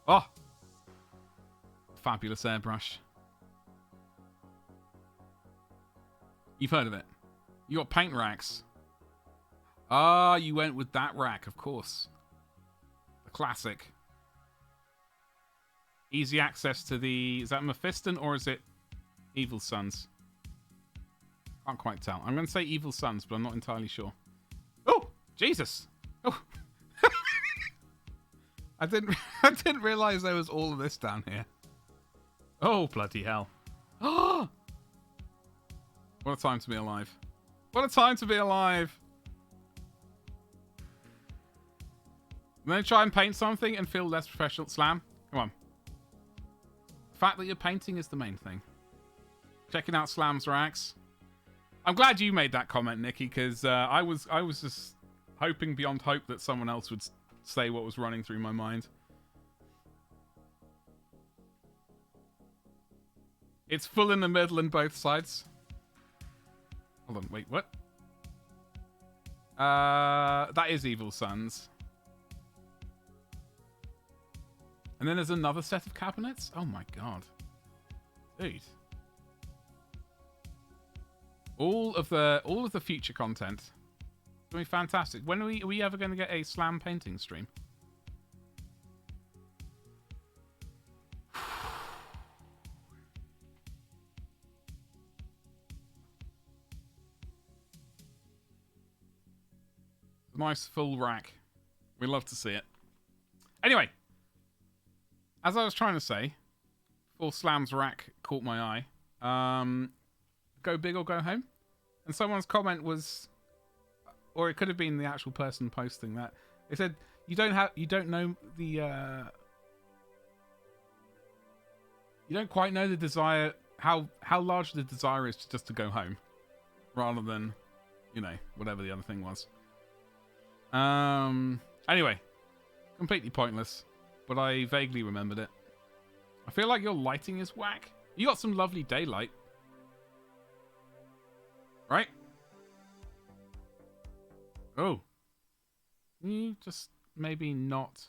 Oh! Fabulous airbrush. You've heard of it. You got paint racks. Ah, you went with that rack, of course. The classic. Easy access to the... Is that Mephiston or is it Evil Sons? Can't quite tell. I'm going to say Evil Sons, but I'm not entirely sure. Oh! Jesus! Oh! I didn't realise there was all of this down here. Oh, bloody hell. Oh! What a time to be alive. What a time to be alive! I'm going to try and paint something and feel less professional. Slam, come on. The fact that you're painting is the main thing. Checking out Slam's racks. I'm glad you made that comment, Nikki, because I was just hoping beyond hope that someone else would say what was running through my mind. It's full in the middle and both sides. Hold on, wait, what? That is Evil Sons. And then there's another set of cabinets? Oh my god. Dude. All of the future content. It's going to be fantastic. When are we ever going to get a Slam painting stream? Nice full rack. We love to see it. Anyway. as I was trying to say, Full Slam's rack caught my eye. Go big or go home. And someone's comment was, or it could have been the actual person posting that. They said you don't know the, you don't quite know the desire, how large the desire is just to go home, rather than, you know, whatever the other thing was. Anyway, completely pointless, but I vaguely remembered it. I feel like your lighting is whack. You got some lovely daylight. Right? Oh. Can you just maybe not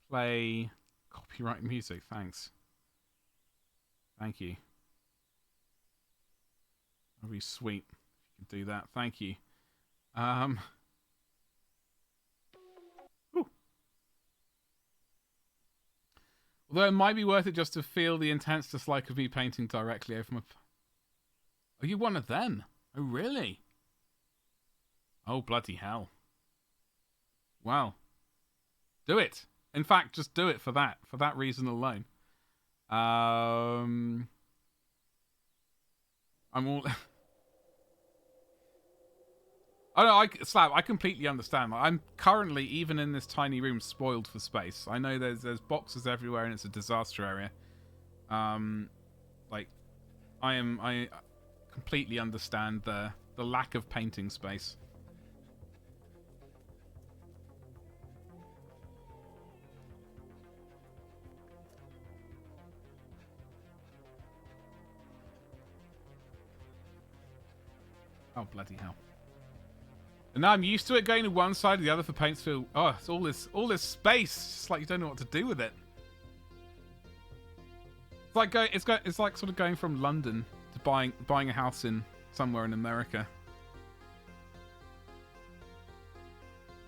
play copyright music? Thanks. Thank you. That'd be sweet if you could do that. Thank you. Ooh. Although it might be worth it just to feel the intense dislike of me painting directly over my... Are you one of them? Oh, really? Oh, bloody hell. Wow. Do it. In fact, just do it for that reason alone. I'm all... Oh no, Slab, I completely understand. I'm currently, even in this tiny room, spoiled for space. I know there's boxes everywhere and it's a disaster area. Like, I completely understand the lack of painting space. Oh, bloody hell. And now I'm used to it going to one side or the other for paints feel... Oh, it's all this space. It's just like you don't know what to do with it. It's like it's like sort of going from London to buying a house in somewhere in America.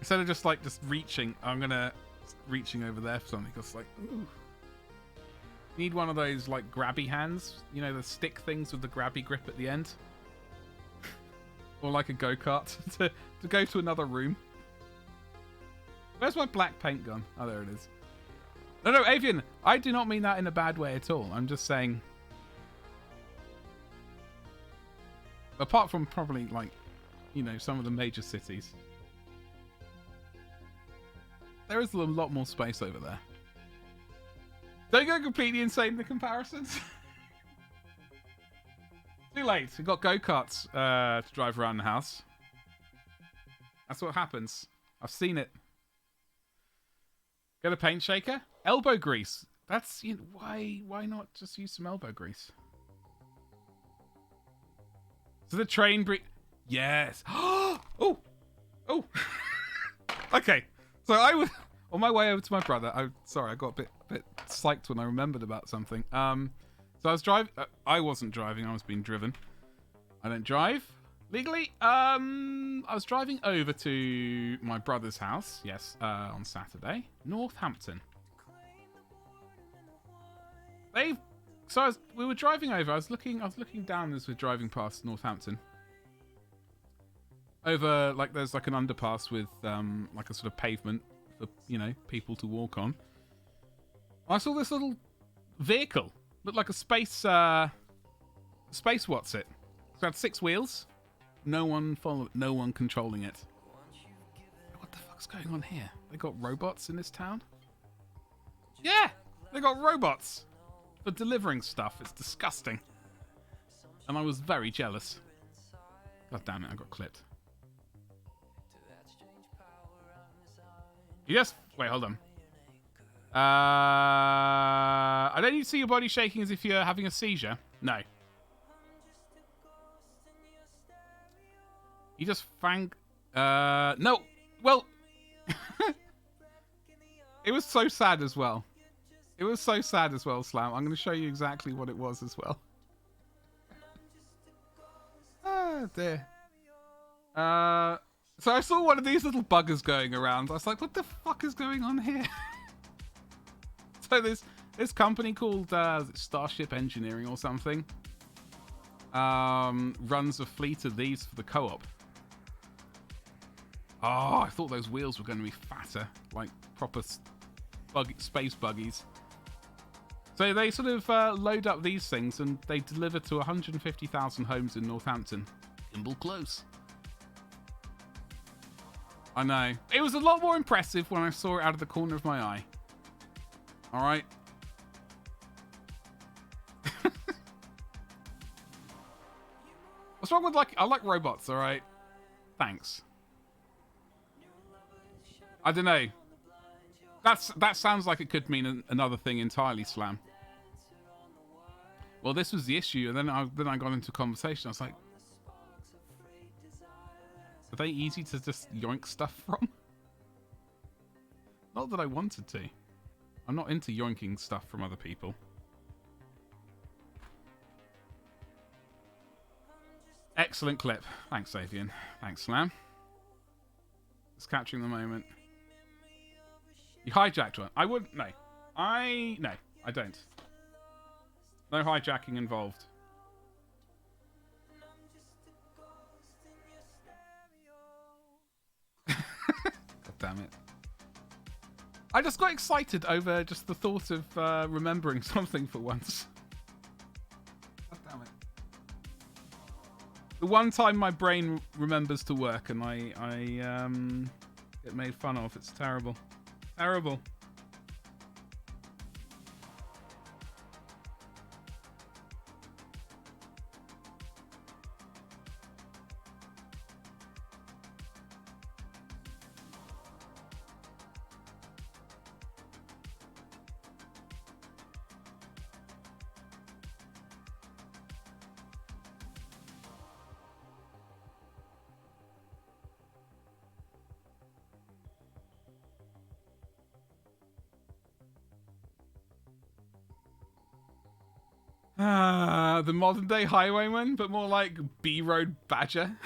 Instead of just reaching, reaching over there for something. It's like, ooh. Need one of those like grabby hands, you know, the stick things with the grabby grip at the end. Or like a go-kart to go to another room. Where's my black paint gone? Oh, there it is. No, Avian, I do not mean that in a bad way at all. I'm just saying... Apart from probably, like, you know, some of the major cities. There is a lot more space over there. Don't go completely insane in the comparisons. Too late. We've got go-karts to drive around the house. That's what happens. I've seen it. Get a paint shaker? Elbow grease. That's, you know, why not just use some elbow grease? So the train yes. Oh. Okay. So I was on my way over to my brother. I got a bit psyched when I remembered about something. So I was driving. I wasn't driving. I was being driven. I don't drive legally. I was driving over to my brother's house. Yes, on Saturday, Northampton. We were driving over. I was looking down as we're driving past Northampton. Over there's like an underpass with like a sort of pavement for, you know, people to walk on. I saw this little vehicle. Looked like a space what's it? It's got 6 wheels. No one controlling it. What the fuck's going on here? They got robots in this town? Yeah! They got robots for delivering stuff. It's disgusting. And I was very jealous. God damn it, I got clipped. Wait, hold on. I don't need to see your body shaking as if you're having a seizure. No. You just no. Well, it was so sad as well. It was so sad as well, Slam. I'm going to show you exactly what it was as well. Oh, dear. So I saw one of these little buggers going around. I was like, what the fuck is going on here? So this company called Starship Engineering or something runs a fleet of these for the co-op. Oh, I thought those wheels were going to be fatter, like proper space buggies. So they sort of load up these things and they deliver to 150,000 homes in Northampton. Gimbal close. I know. It was a lot more impressive when I saw it out of the corner of my eye. Alright. What's wrong with I like robots, alright? Thanks. I don't know. That sounds like it could mean another thing entirely, Slam. Well, this was the issue, and then I got into a conversation. I was like, are they easy to just yoink stuff from? Not that I wanted to. I'm not into yoinking stuff from other people. Excellent clip. Thanks, Avian. Thanks, Slam. Just catching the moment. You hijacked one. I wouldn't. No. No, I don't. No hijacking involved. God damn it. I just got excited over just the thought of remembering something for once. God damn it. The one time my brain remembers to work and I get made fun of. It's terrible. Terrible. The modern day highwayman, but more like B-road badger.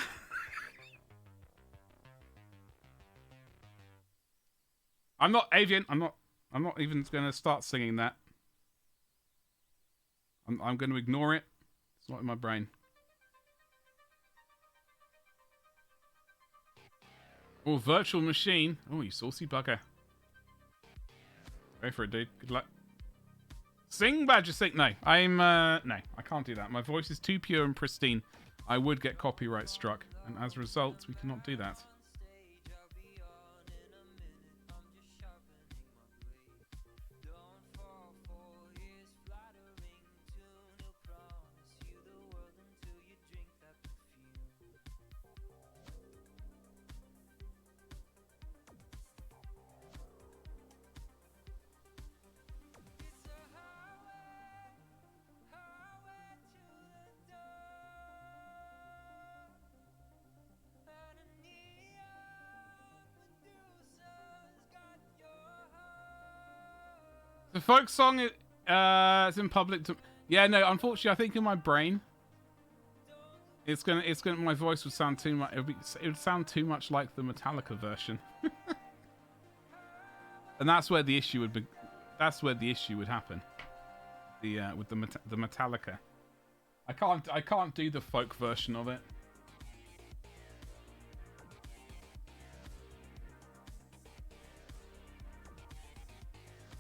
I'm not Avian. I'm not even going to start singing that. I'm going to ignore it. It's not in my brain. Oh, virtual machine. Oh, you saucy bugger. Go for it, dude. Good luck. Sing, Badger, sing. No, no, I can't do that. My voice is too pure and pristine. I would get copyright struck, and as a result, we cannot do that. The folk song is in public. Yeah, no. Unfortunately, I think in my brain, my voice would sound too much. It would sound too much like the Metallica version, and that's where the issue would be. That's where the issue would happen. With the Metallica. I can't do the folk version of it.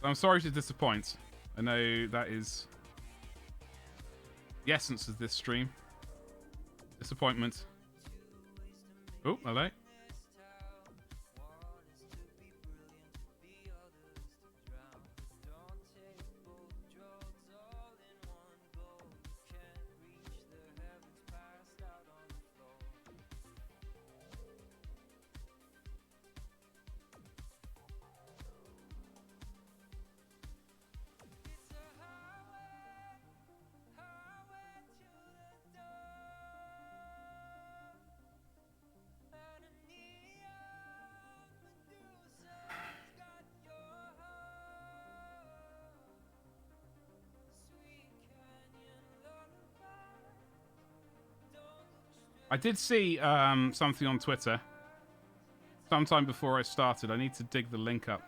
I'm sorry to disappoint. I know that is the essence of this stream. Disappointment. Oh, hello. I did see something on Twitter sometime before I started. I need to dig the link up.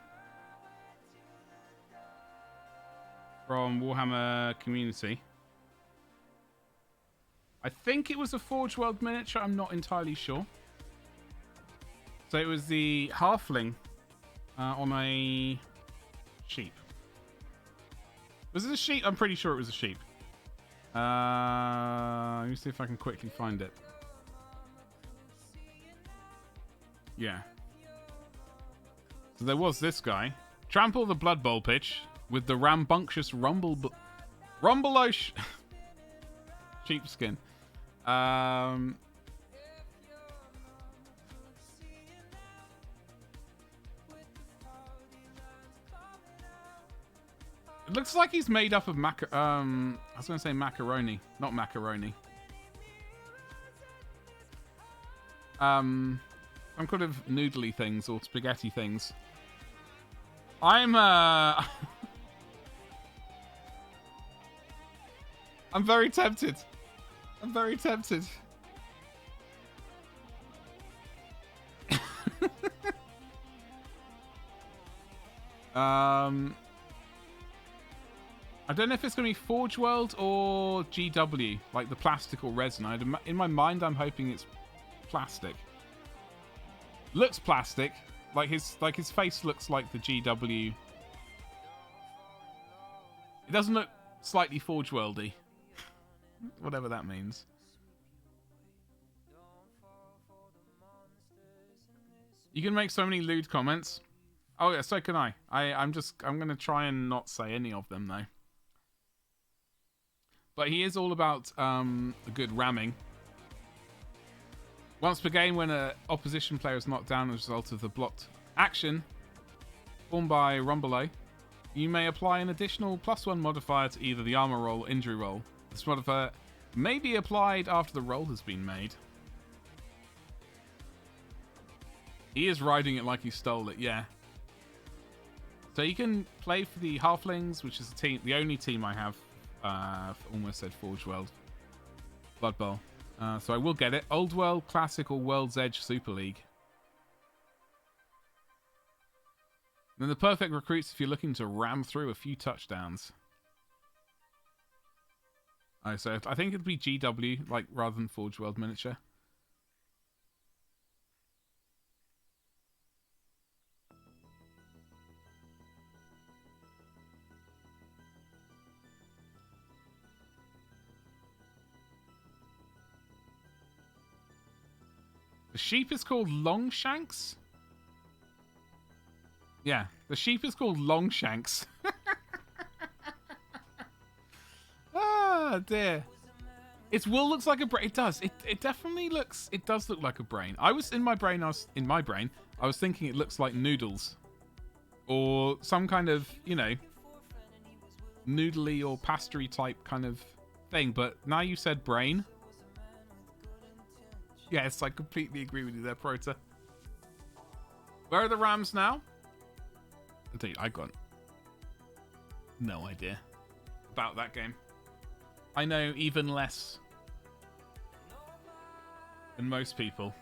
From Warhammer Community. I think it was a Forge World miniature. I'm not entirely sure. So it was the halfling on a Sheep. Was it a sheep? I'm pretty sure it was a sheep. Let me see if I can quickly find it. Yeah. So there was this guy. Trample the Blood Bowl pitch with the rambunctious sheepskin. It looks like he's made up of I was going to say macaroni, not macaroni. Some kind of noodly things or spaghetti things. I'm very tempted. I'm very tempted. I don't know if it's going to be Forge World or GW, like the plastic or resin. In my mind, I'm hoping it's plastic. Looks plastic, like his face looks like the GW. It doesn't look slightly Forge Worldy, whatever that means. You can make so many lewd comments. Oh yeah, so can I. I'm going to try and not say any of them though. But he is all about a good ramming. Once per game, when an opposition player is knocked down as a result of the blocked action formed by Rumbelow, you may apply an additional +1 modifier to either the armor roll or injury roll. This modifier may be applied after the roll has been made. He is riding it like he stole it, yeah. So you can play for the Halflings, which is the only team I have. Almost said Forge World. Blood Bowl. So I will get it. Old World, Classic, or World's Edge Super League. Then the perfect recruits if you're looking to ram through a few touchdowns. Oh, so I think it'd be GW, like rather than Forge World Miniature. The sheep is called Longshanks? Yeah, the sheep is called Longshanks. Ah, dear. Its wool looks like a brain. It does. It definitely looks. It does look like a brain. I was thinking it looks like noodles, or some kind of, you know, noodly or pastry type kind of thing. But now you said brain. Yes, I completely agree with you there, Prota. Where are the Rams now? Dude, I got no idea about that game. I know even less than most people.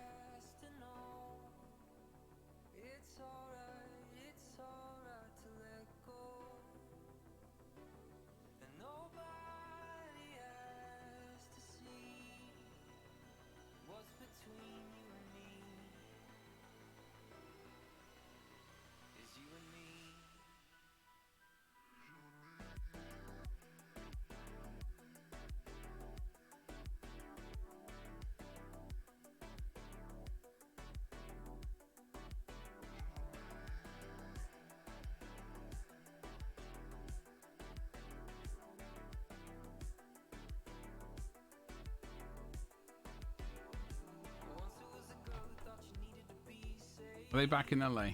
Are they back in LA?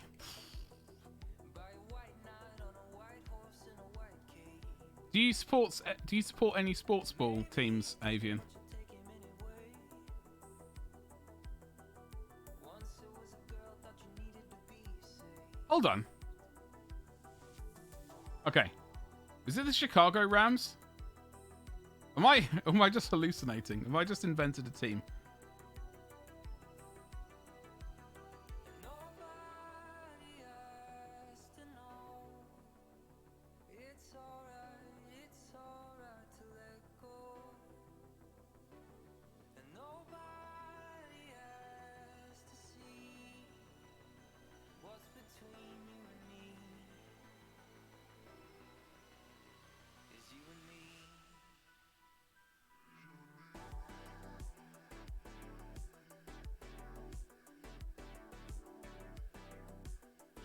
Do you support any sports ball teams, Avian? Hold on. Okay. Is it the Chicago Rams? Am I just hallucinating? Have I just invented a team?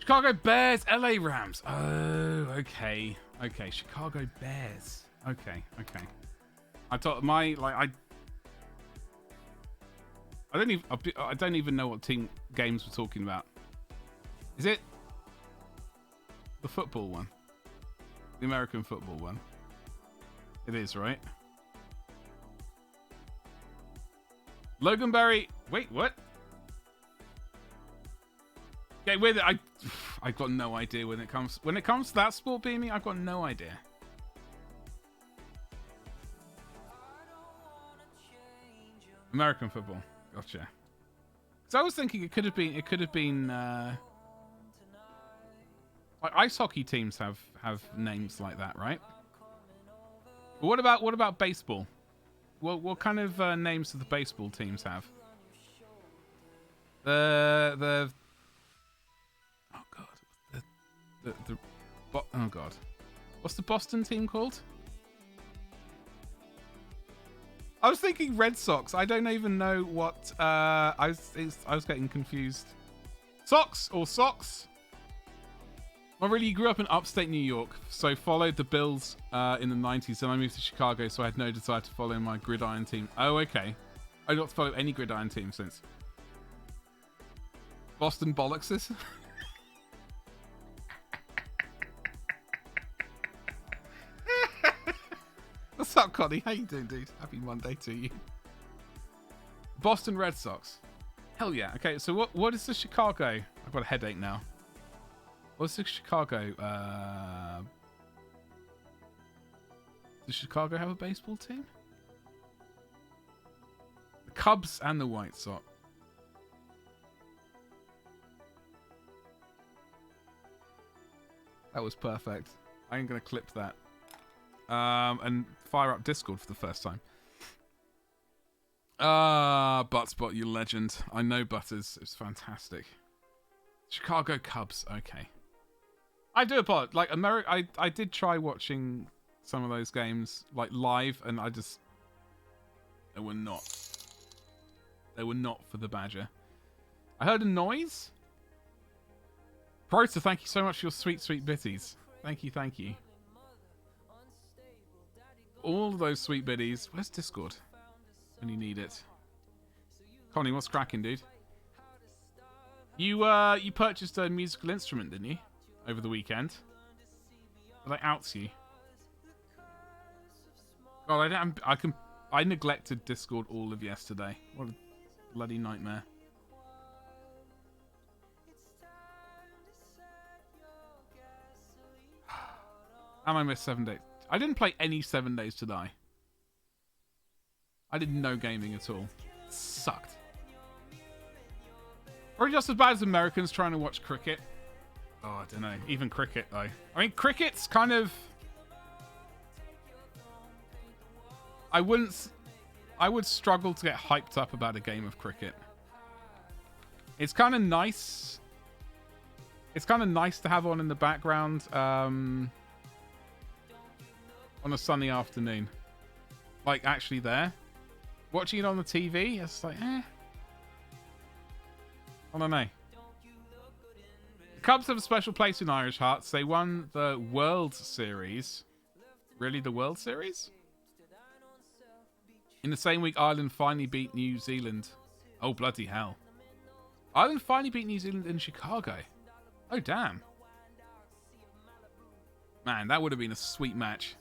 Chicago Bears, LA Rams. Oh, okay. Okay, Chicago Bears. Okay, okay. I thought I don't even know what team games we're talking about. Is it the football one? The American football one? It is, right? Loganberry. Wait, what? Okay, with it, I've got no idea when it comes to that sport, Beamy. I've got no idea. American football. Gotcha. So I was thinking it could have been like ice hockey teams have names like that, right? But what about baseball? What kind of names do the baseball teams have? Oh god, what's the Boston team called? I was thinking Red Sox. I don't even know what. I was getting confused. Sox or Sox? Well, really, you grew up in upstate New York, so followed the Bills in the 90s. Then I moved to Chicago, so I had no desire to follow my gridiron team. Oh, okay. I don't follow any gridiron team since. Boston Bollockses? What's up, Connie? How you doing, dude? Happy Monday to you. Boston Red Sox. Hell yeah. Okay, so what is the Chicago? I've got a headache now. What's the Chicago? Does Chicago have a baseball team? The Cubs and the White Sox. That was perfect. I'm going to clip that. And fire up Discord for the first time. Buttspot, you legend. I know Butters. It's fantastic. Chicago Cubs. Okay. I do apologize. Like, I did try watching some of those games, like, live, and I just... They were not. They were not for the Badger. I heard a noise. Prota, thank you so much for your sweet, sweet bitties. Thank you, thank you. All of those sweet biddies. Where's Discord? When you need it. Connie, what's cracking, dude? You purchased a musical instrument, didn't you? Over the weekend. Did I out you? God, I neglected Discord all of yesterday. What a bloody nightmare. And I missed 7 days. I didn't play any 7 Days to Die. I did no gaming at all. It sucked. Probably just as bad as Americans trying to watch cricket. Oh, I don't know. Even cricket, though. I mean, cricket's kind of... I would struggle to get hyped up about a game of cricket. It's kind of nice. It's kind of nice to have on in the background on a sunny afternoon. Like, actually there. Watching it on the TV, it's like, eh. I don't know. The Cubs have a special place in Irish hearts. They won the World Series. Really, the World Series? In the same week, Ireland finally beat New Zealand. Oh, bloody hell. Ireland finally beat New Zealand in Chicago. Oh, damn. Man, that would have been a sweet match.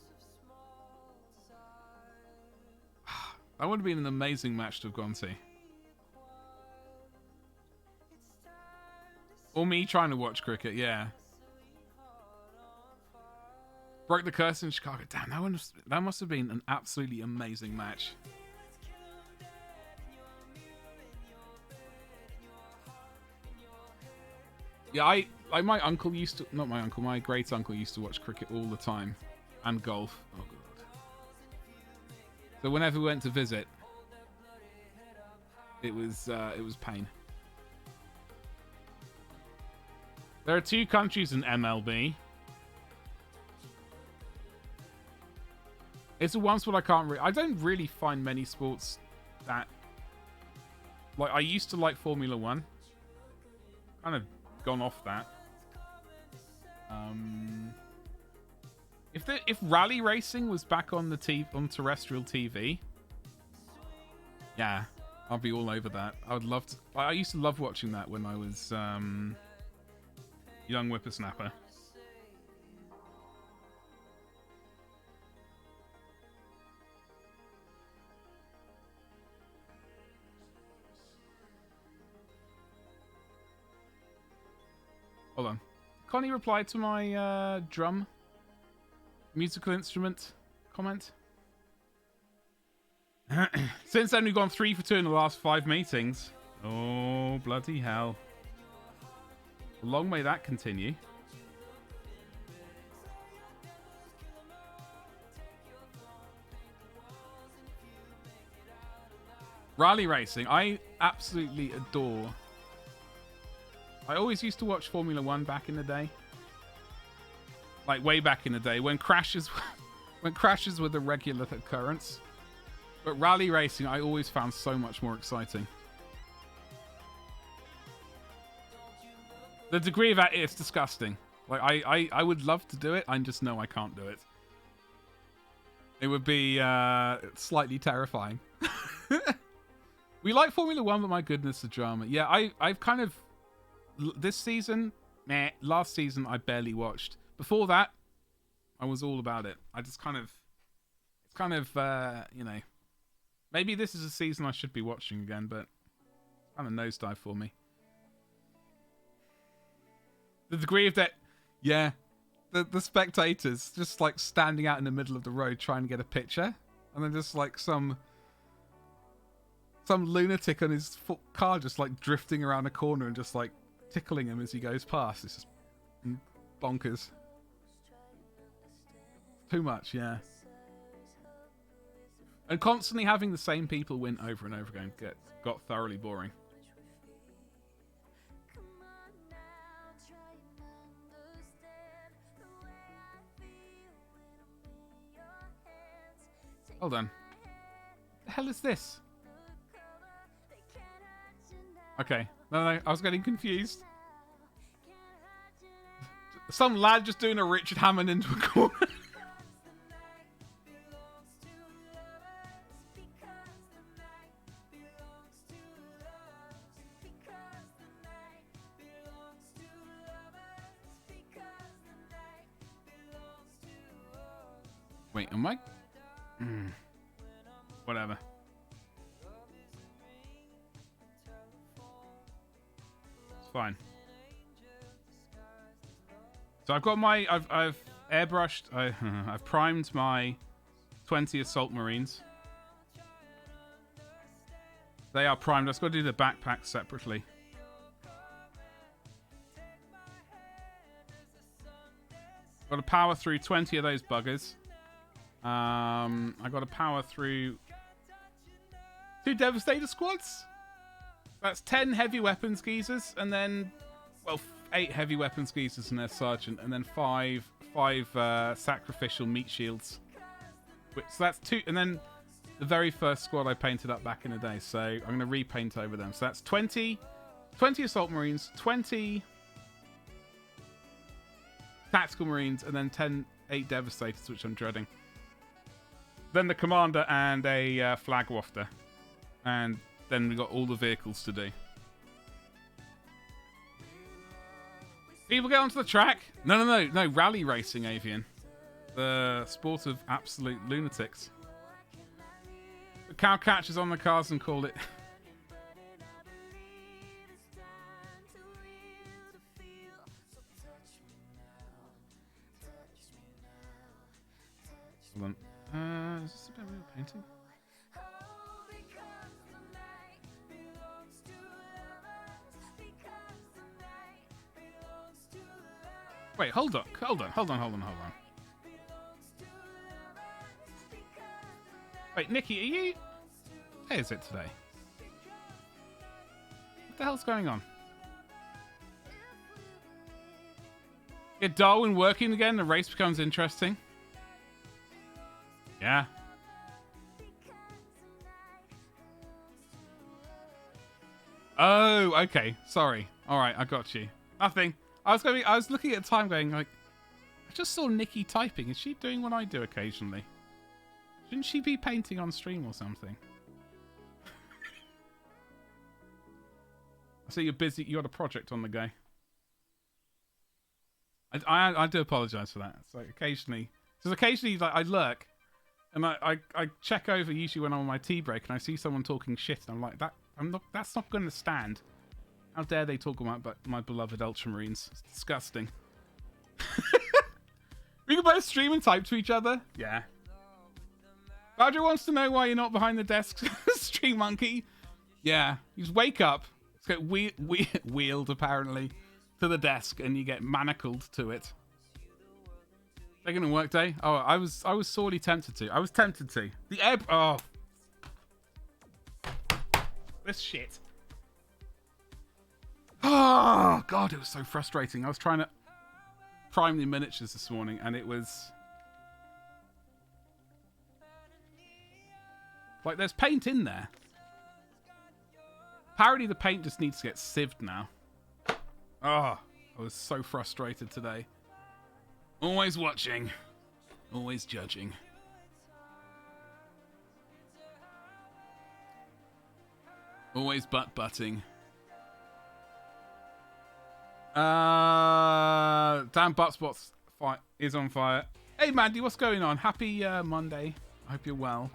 That would have been an amazing match to have gone to. Or me trying to watch cricket, yeah. Broke the curse in Chicago. Damn, that must have been an absolutely amazing match. Yeah, like my uncle used to, not my uncle, my great uncle used to watch cricket all the time, and golf. Oh god. So whenever we went to visit, it was pain. There are 2 countries in MLB. It's the one sport I can't I don't really find many sports that... Like, I used to like Formula 1. Kind of gone off that. If rally racing was back on the on terrestrial TV, yeah, I'll be all over that. I would love to. I used to love watching that when I was young whippersnapper. Hold on. Connie replied to my drum musical instrument comment. Since then, we've gone 3 for 2 in the last 5 meetings. Oh, bloody hell. Long may that continue. Rally racing, I absolutely adore. I always used to watch Formula 1 back in the day. Like way back in the day when crashes were the regular occurrence. But rally racing I always found so much more exciting. The degree of that is disgusting. Like I would love to do it, I just know I can't do it. It would be slightly terrifying. We like Formula 1, but my goodness, the drama. Yeah, I've kind of this season, last season I barely watched. Before that, I was all about it. I just kind of, you know, maybe this is a season I should be watching again, but it's kind of nosedive for me. The degree of that, yeah, the spectators just like standing out in the middle of the road trying to get a picture, and then just like some lunatic on his car just like drifting around a corner and just like tickling him as he goes past. It's just bonkers. Too much, yeah. And constantly having the same people win over and over again got thoroughly boring. Hold on. The hell is this? Okay. No, I was getting confused. Some lad just doing a Richard Hammond into a corner. Wait, am I? Whatever. It's fine. So I've got my, I've airbrushed, I've primed my 20 Assault Marines. They are primed. I've got to do the backpack separately. Got to power through 20 of those buggers. I got to power through 2 Devastator squads. That's 10 heavy weapons geezers, and then, well, 8 heavy weapons geezers and their sergeant, and then 5 sacrificial meat shields. So that's 2, and then the very first squad I painted up back in the day. So I'm going to repaint over them. So that's 20 Assault Marines, 20 Tactical Marines, and then 8 Devastators, which I'm dreading. Then the Commander and a Flag Wafter. And then we got all the vehicles to do. People get onto the track? No. Rally racing, Avian. The sport of absolute lunatics. The cow catches on the cars and called it... Hold on. Is this a bit of real painting? Wait, hold on. Wait, Nikki, are you... Hey, is it today? What the hell's going on? Get Darwin working again, the race becomes interesting. Yeah. Oh, okay. Sorry. All right, I got you. Nothing. I was looking at the time going like, I just saw Nikki typing. Is she doing what I do occasionally? Shouldn't she be painting on stream or something? I see you're busy. You got a project on the go. I do apologise for that. So occasionally, like I lurk, and I check over usually when I'm on my tea break, and I see someone talking shit, and I'm like, that's not going to stand. How dare they talk about my beloved Ultramarines? It's disgusting. We can both stream and type to each other. Yeah. Badger wants to know why you're not behind the desk, Stream Monkey. Yeah, you just wake up. It's get wheeled apparently to the desk, and you get manacled to it. Taking a work day? Oh, I was sorely tempted to. I was tempted to. The air. Oh, this shit. Oh god, it was so frustrating. I was trying to prime the miniatures this morning, and it was like there's paint in there. Apparently the paint just needs to get sieved now. Oh, I was so frustrated today. Always watching. Always judging. Always butt-butting. Dan Buttspots is on fire. Hey, Mandy, what's going on? Happy Monday. I hope you're well.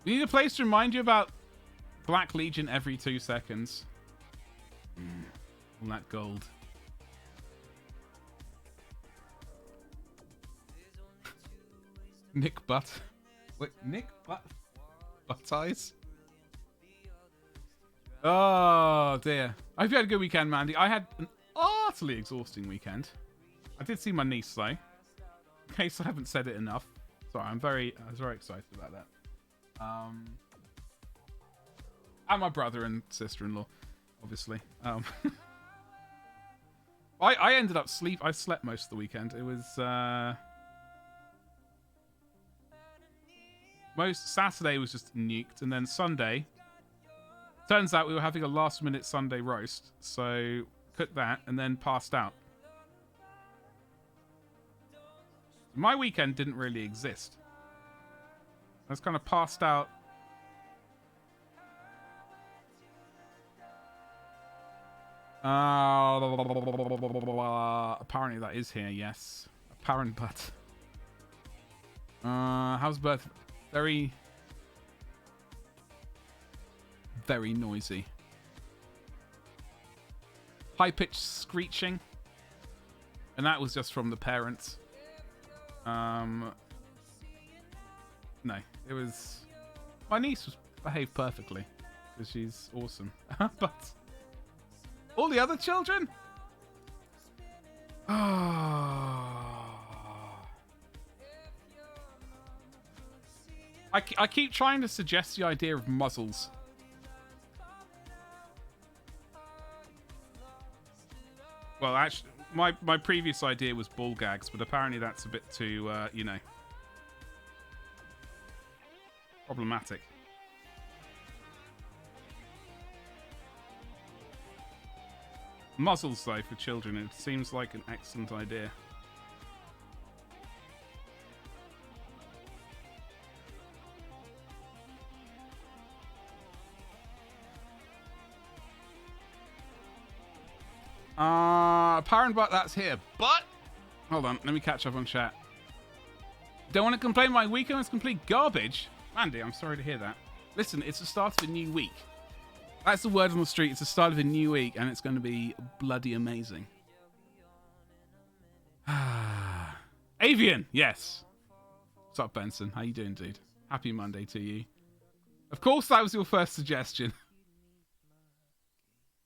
We need a place to remind you about Black Legion every 2 seconds. All that gold. Nick Butt. Wait, Nick Butt? Butt eyes? Oh, dear. I hope you had a good weekend, Mandy. I had an utterly exhausting weekend. I did see my niece, though. In case I haven't said it enough. Sorry, I was very excited about that. And my brother and sister-in-law, obviously. I ended up I slept most of the weekend. It was most Saturday was just nuked, and then Sunday. Turns out we were having a last-minute Sunday roast, so cooked that and then passed out. My weekend didn't really exist. I was kind of passed out. Apparently that is here, yes. Apparent but. How's birth? Very noisy. High-pitched screeching. And that was just from the parents. No, it was... My niece behaved perfectly. Because she's awesome. But... all the other children? I keep trying to suggest the idea of muzzles. Well, actually, my previous idea was ball gags, but apparently that's a bit too, you know, problematic. Muzzles, though, for children, it seems like an excellent idea. Apparent but that's here, but hold on, let me catch up on chat. Don't want to complain my weekend was complete garbage. Andy, I'm sorry to hear that. Listen, it's the start of a new week. That's the word on the street. It's the start of a new week, and it's going to be bloody amazing. Avian, yes. What's up, Benson? How you doing, dude? Happy Monday to you. Of course, that was your first suggestion.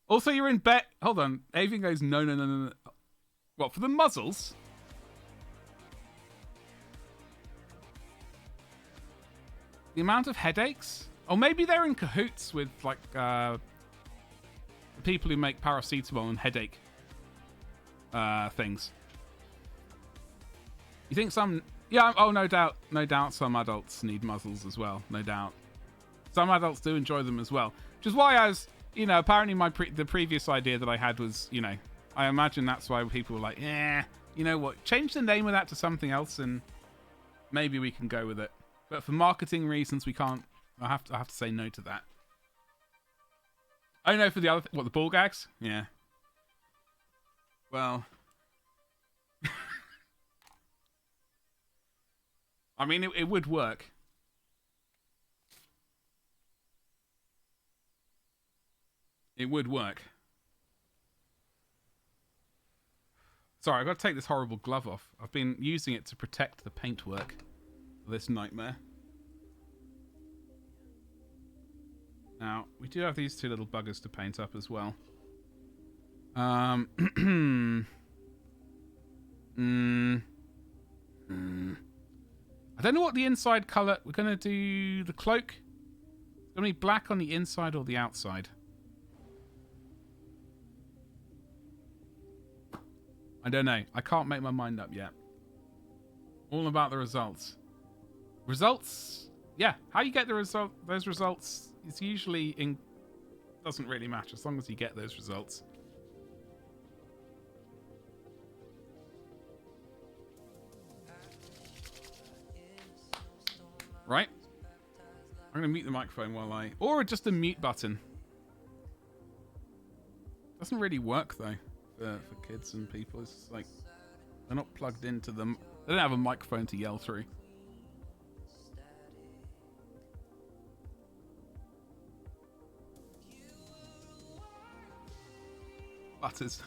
Also, you're in bed. Hold on. Avian goes, no. What, for the muzzles? The amount of headaches? Or maybe they're in cahoots with, like, the people who make paracetamol and headache things. You think some... yeah, oh, no doubt some adults need muzzles as well. No doubt. Some adults do enjoy them as well. Which is why I was... you know, apparently the previous idea that I had was, you know, I imagine that's why people were like, You know what? Change the name of that to something else, and maybe we can go with it. But for marketing reasons, we can't. I have to say no to that. Oh no, for the other, what, the ball gags? Yeah. Well, I mean, it would work. It would work. Sorry, I've got to take this horrible glove off. I've been using it to protect the paintwork for this nightmare. Now, we do have these two little buggers to paint up as well. I don't know what the inside colour... We're going to do the cloak. It's going to be black on the inside or the outside. I don't know. I can't make my mind up yet. All about the results. Results? Yeah. How you get the result? Those results is usually in... Doesn't really matter as long as you get those results. Right. I'm going to mute the microphone while I... Or just a mute button. Doesn't really work though. For kids and people, it's like they're not plugged into them. They don't have a microphone to yell through. Butters.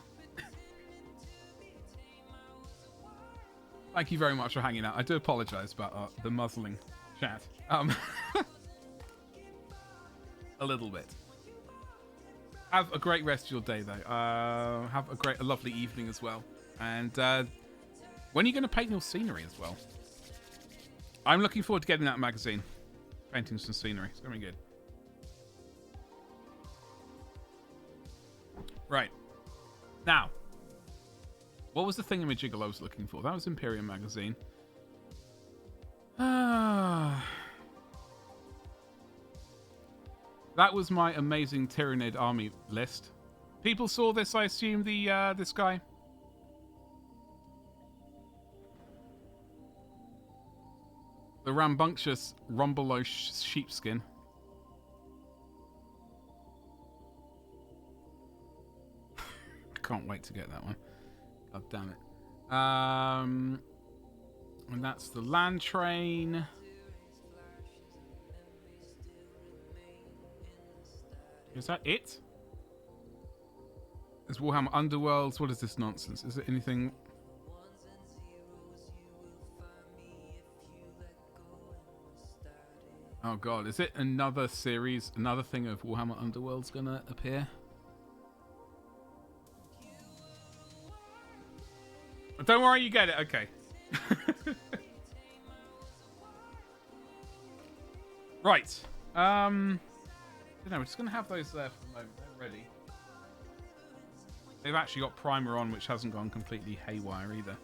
Thank you very much for hanging out. I do apologise about the muzzling chat. A little bit. Have a great rest of your day, though. Have a lovely evening as well. And when are you going to paint your scenery as well? I'm looking forward to getting that magazine. Painting some scenery. It's going to be good. Right. Now, what was the thingamajiggle I was looking for? That was Imperium magazine. That was my amazing Tyranid army list. People saw this, I assume, this guy. The rambunctious Rumbelosh sheepskin. Can't wait to get that one. God damn it. And that's the land train. Is that it? Is Warhammer Underworlds? What is this nonsense? Is it anything? Oh god, is it another series, another thing of Warhammer Underworld's gonna appear? But don't worry, you get it. Okay. Right. No, we're just going to have those there for the moment. They're ready. They've actually got primer on, which hasn't gone completely haywire either.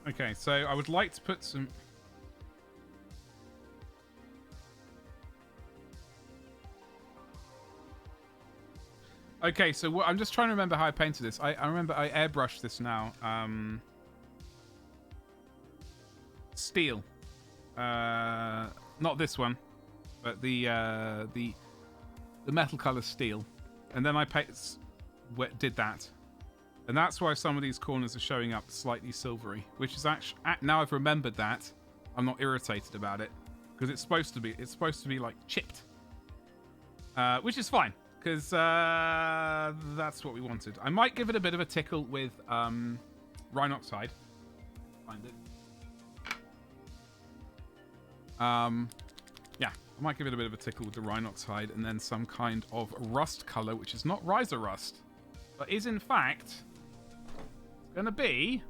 Okay, so I would like to put some... Okay, so I'm just trying to remember how I painted this. I remember I airbrushed this now. Steel. Not this one, but the metal color steel. And then I did that. And that's why some of these corners are showing up slightly silvery, which is actually, now I've remembered that, I'm not irritated about it, because it's supposed to be like chipped, which is fine, because that's what we wanted. I might give it a bit of a tickle with Rhinoxide. Find it. Yeah, I might give it a bit of a tickle with the Rhinoxide, and then some kind of rust color, which is not Riser Rust, but is in fact gonna be...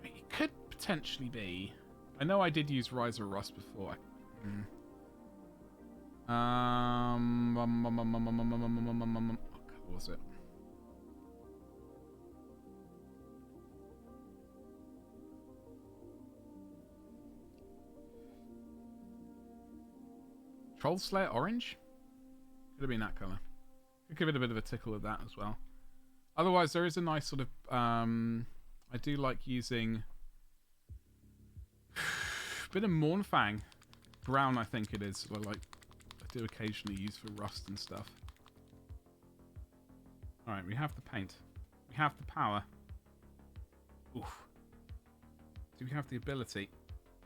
It could potentially be... I know I did use Riser Rust before. What was it? Troll Slayer orange? Could have been that colour. Could give it a bit of a tickle with that as well. Otherwise, there is a nice sort of... I do like using... a bit of Mornfang. Brown, I think it is. Well, like, I do occasionally use for rust and stuff. Alright, we have the paint. We have the power. Oof. Do we have the ability?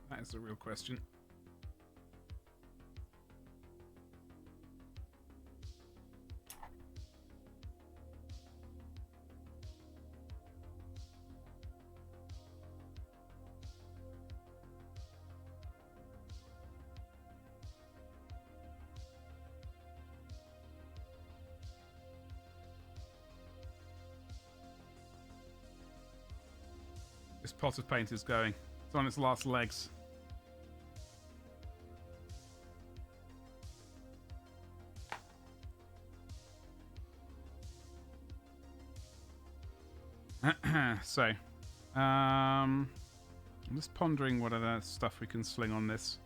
That is the real question. This pot of paint is going. It's on its last legs. So, I'm just pondering what other stuff we can sling on this.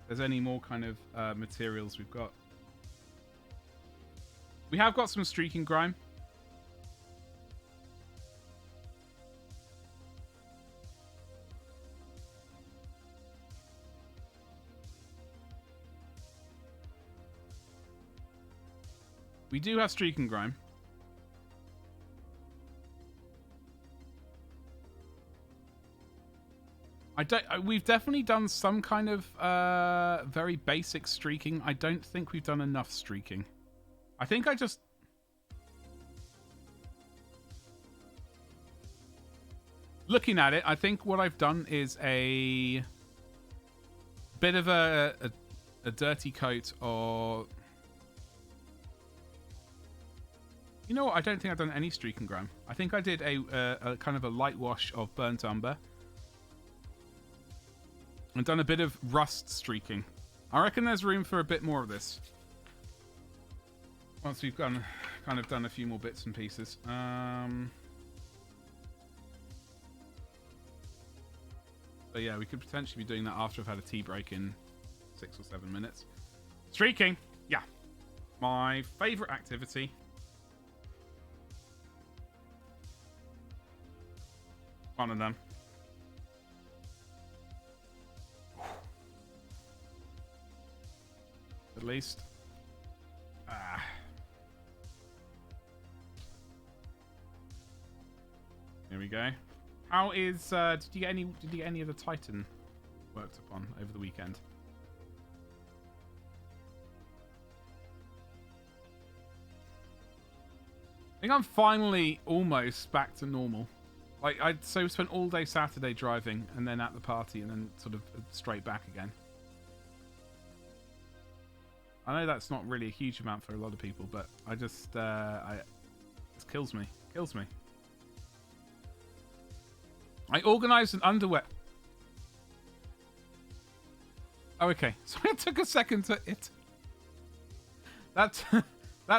If there's any more kind of materials we've got. We have got some streaking grime. We do have streaking grime. We've definitely done some kind of very basic streaking. I don't think we've done enough streaking. I think I just... Looking at it, I think what I've done is a bit of a dirty coat or... You know what? I don't think I've done any streaking grime. I think I did a kind of a light wash of burnt umber. And done a bit of rust streaking. I reckon there's room for a bit more of this. Once we've kind of done a few more bits and pieces. But yeah, we could potentially be doing that after I've had a tea break in 6 or 7 minutes. Streaking! Yeah. My favourite activity. One of them. At least. Here we go. How is did you get any of the Titan worked upon over the weekend? I think I'm finally almost back to normal. Like I spent all day Saturday driving and then at the party and then sort of straight back again. I know that's not really a huge amount for a lot of people, but I just it kills me. Kills me. I organised an underwear. Oh, okay. So it took a second to it. That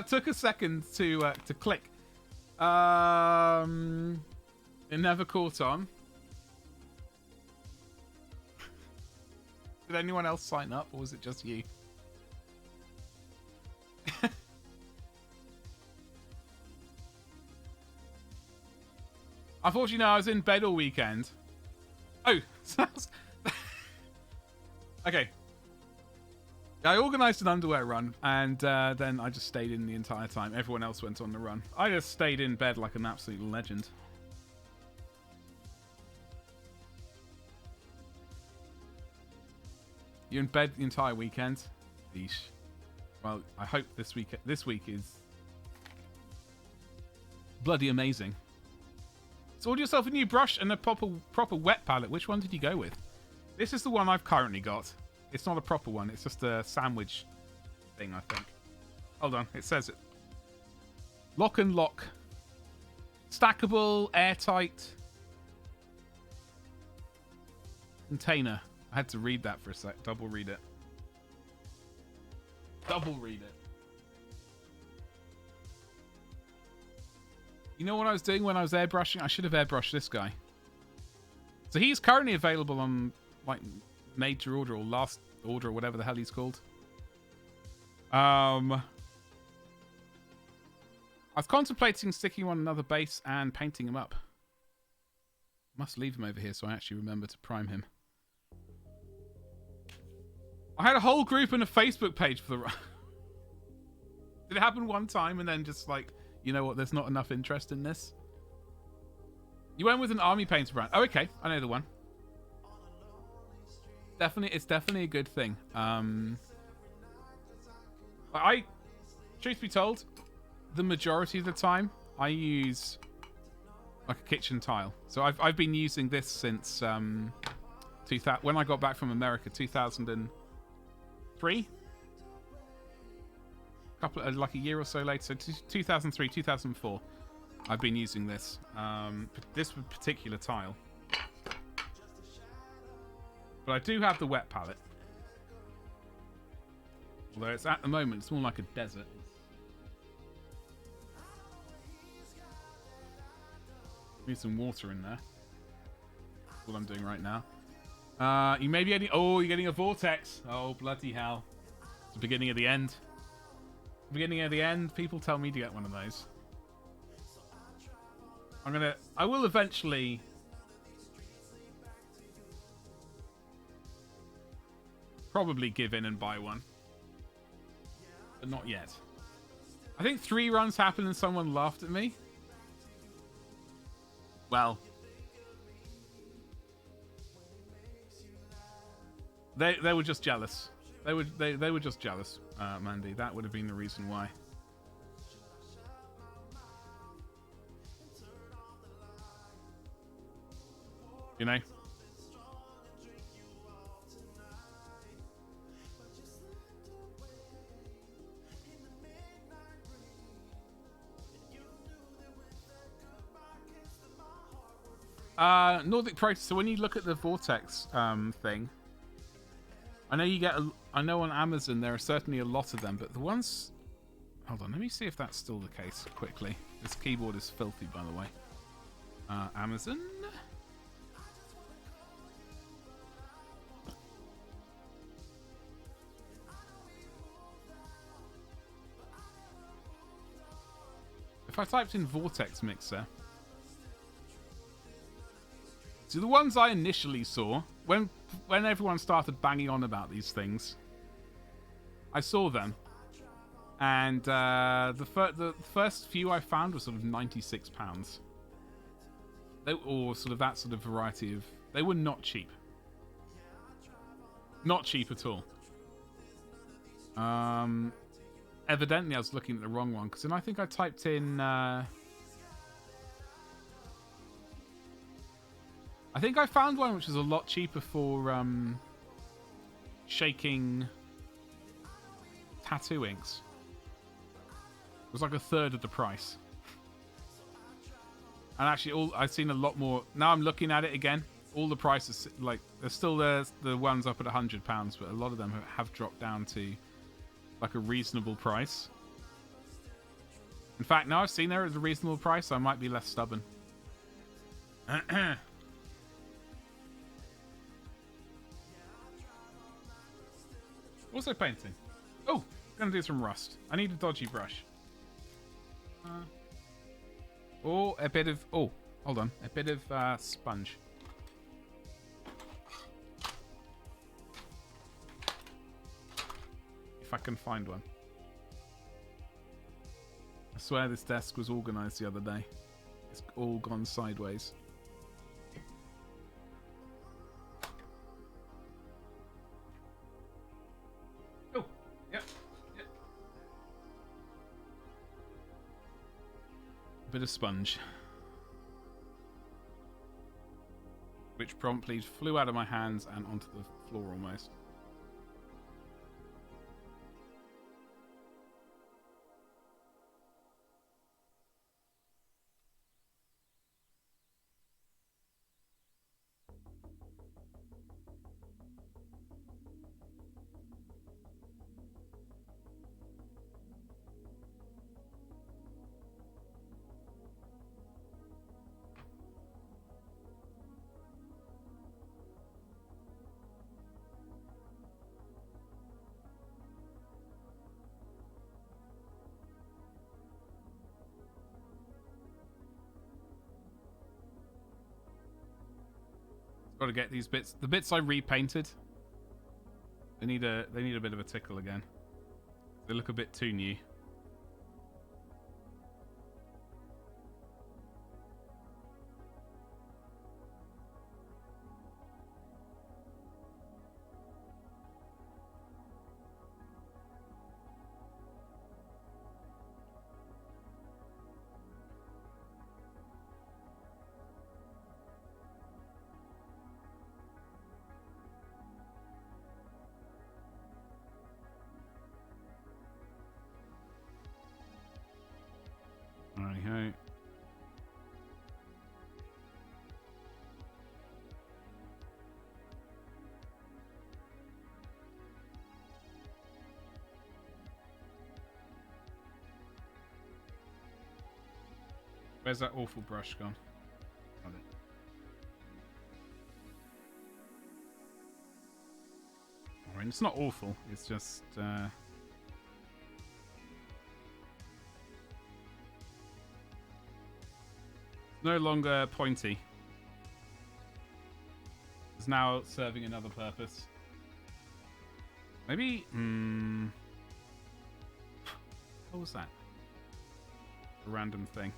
took a second to click. It never caught on. Did anyone else sign up, or was it just you? Unfortunately, no, I was in bed all weekend. Oh, okay. I organised an underwear run, and then I just stayed in the entire time. Everyone else went on the run. I just stayed in bed like an absolute legend. You're in bed the entire weekend? Yeesh. Well, I hope this week is bloody amazing. So order yourself a new brush and a proper wet palette. Which one did you go with? This is the one I've currently got. It's not a proper one. It's just a sandwich thing, I think. Hold on. It says it. Lock and lock. Stackable, airtight. Container. I had to read that for a sec. Double read it. Double read it. You know what I was doing when I was airbrushing? I should have airbrushed this guy. So he's currently available on like made to order or last order or whatever the hell he's called. I was contemplating sticking on another base and painting him up. Must leave him over here so I actually remember to prime him. I had a whole group and a Facebook page for the run. Did it happen one time and then just like, you know what, there's not enough interest in this? You went with an army painter brand. Oh, okay. I know the one. It's definitely a good thing. Truth be told, the majority of the time, I use like a kitchen tile. So I've been using this since 2000, when I got back from America, 2003. Like a year or so later, so 2003, 2004. I've been using this, this particular tile. But I do have the wet palette. Although it's at the moment, it's more like a desert. Need some water in there. That's what I'm doing right now. You may be getting... Oh, you're getting a vortex. Oh, bloody hell. It's the beginning of the end. Beginning of the end. People tell me to get one of those. I will eventually... probably give in and buy one. But not yet. I think 3 runs happened and someone laughed at me. Well... They were just jealous. They were just jealous, Mandy. That would have been the reason why. You know? Nordic Price. So when you look at the Vortex thing, I know you get. I know on Amazon there are certainly a lot of them, but the ones. Hold on, let me see if that's still the case quickly. This keyboard is filthy, by the way. Amazon. If I typed in Vortex Mixer. So the ones I initially saw, when everyone started banging on about these things, I saw them. And the first few I found were sort of £96. Or sort of that sort of variety of... They were not cheap. Not cheap at all. Evidently I was looking at the wrong one, because then I think I typed in... I think I found one which was a lot cheaper for shaking tattoo inks. It was like a third of the price. And actually, I've seen a lot more. Now I'm looking at it again. All the prices, like, there's still the ones up at £100, but a lot of them have dropped down to like a reasonable price. In fact, now I've seen there at a reasonable price, I might be less stubborn. Also painting. Oh, gonna do some rust. I need a dodgy brush. Or a bit of... Oh, hold on. A bit of sponge. If I can find one. I swear this desk was organised the other day. It's all gone sideways. Bit of sponge, which promptly flew out of my hands and onto the floor almost. Got to get these bits. The bits I repainted. They need a bit of a tickle again. They look a bit too new. Righty-ho. Where's that awful brush gone? Got it. I mean, it's not awful. It's just... no longer pointy. It's now serving another purpose. Maybe... what was that? A random thing.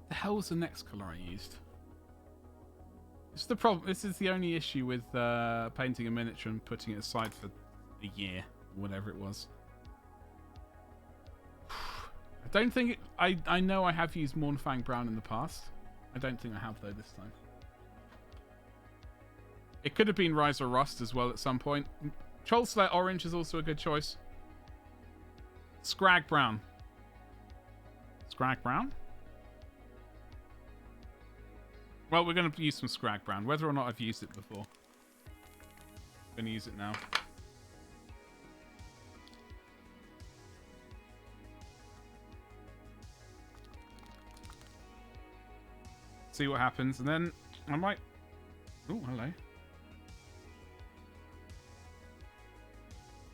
The hell was the next colour I used? This is the problem. This is the only issue with painting a miniature and putting it aside for a year, or whatever it was. I don't think it... I know I have used Mornfang Brown in the past. I don't think I have, though, this time. It could have been Rise or Rust as well at some point. Trollslayer Orange is also a good choice. Scrag Brown. Scrag Brown? Well, we're going to use some Scrag Brown, whether or not I've used it before. I'm going to use it now. See what happens, and then I might... Oh, hello.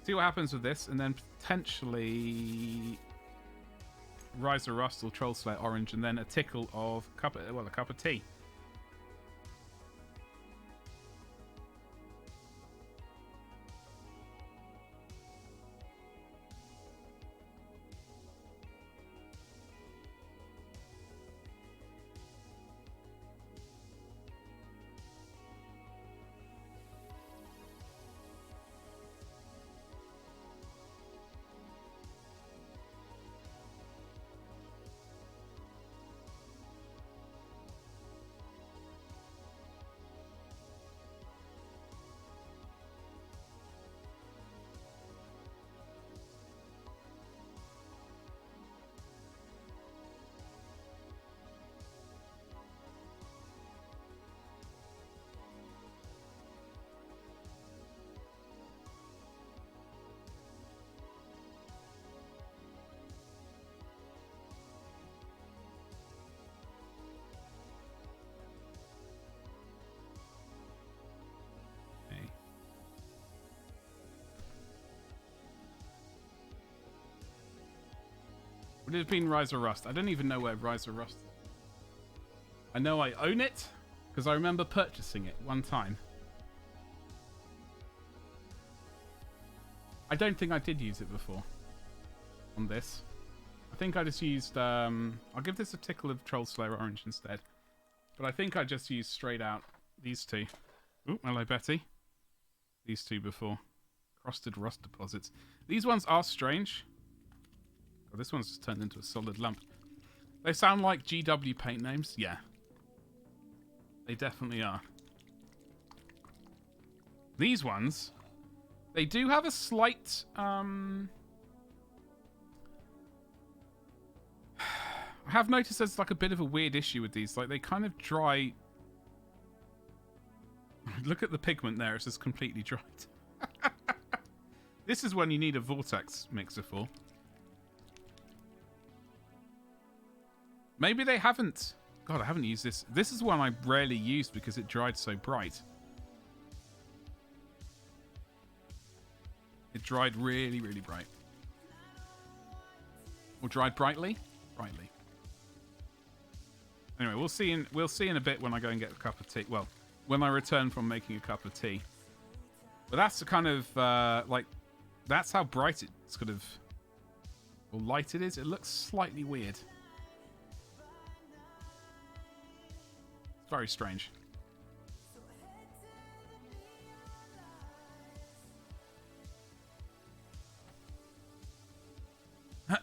See what happens with this, and then potentially Rise of Rust or Trollslayer Orange, and then a tickle of a cup of tea. Would it have been Rise of Rust? I don't even know where Rise of Rust is. I know I own it, because I remember purchasing it one time. I don't think I did use it before on this. I think I just used... I'll give this a tickle of Troll Slayer Orange instead. But I think I just used straight out these two. Oh, hello, Betty. These two before. Crusted rust deposits. These ones are strange. Oh, this one's just turned into a solid lump. They sound like GW paint names. Yeah. They definitely are. These ones, they do have a slight... I have noticed there's like a bit of a weird issue with these. Like, they kind of dry... Look at the pigment there. It's just completely dried. This is one you need a vortex mixer for. Maybe they haven't... God, I haven't used this. This is one I rarely used because it dried so bright. It dried really, really bright. Or dried brightly? Brightly. Anyway, we'll see in a bit when I go and get a cup of tea. Well, when I return from making a cup of tea. But that's the kind of, like, that's how bright it's kind of, or light it is. It looks slightly weird. It's very strange.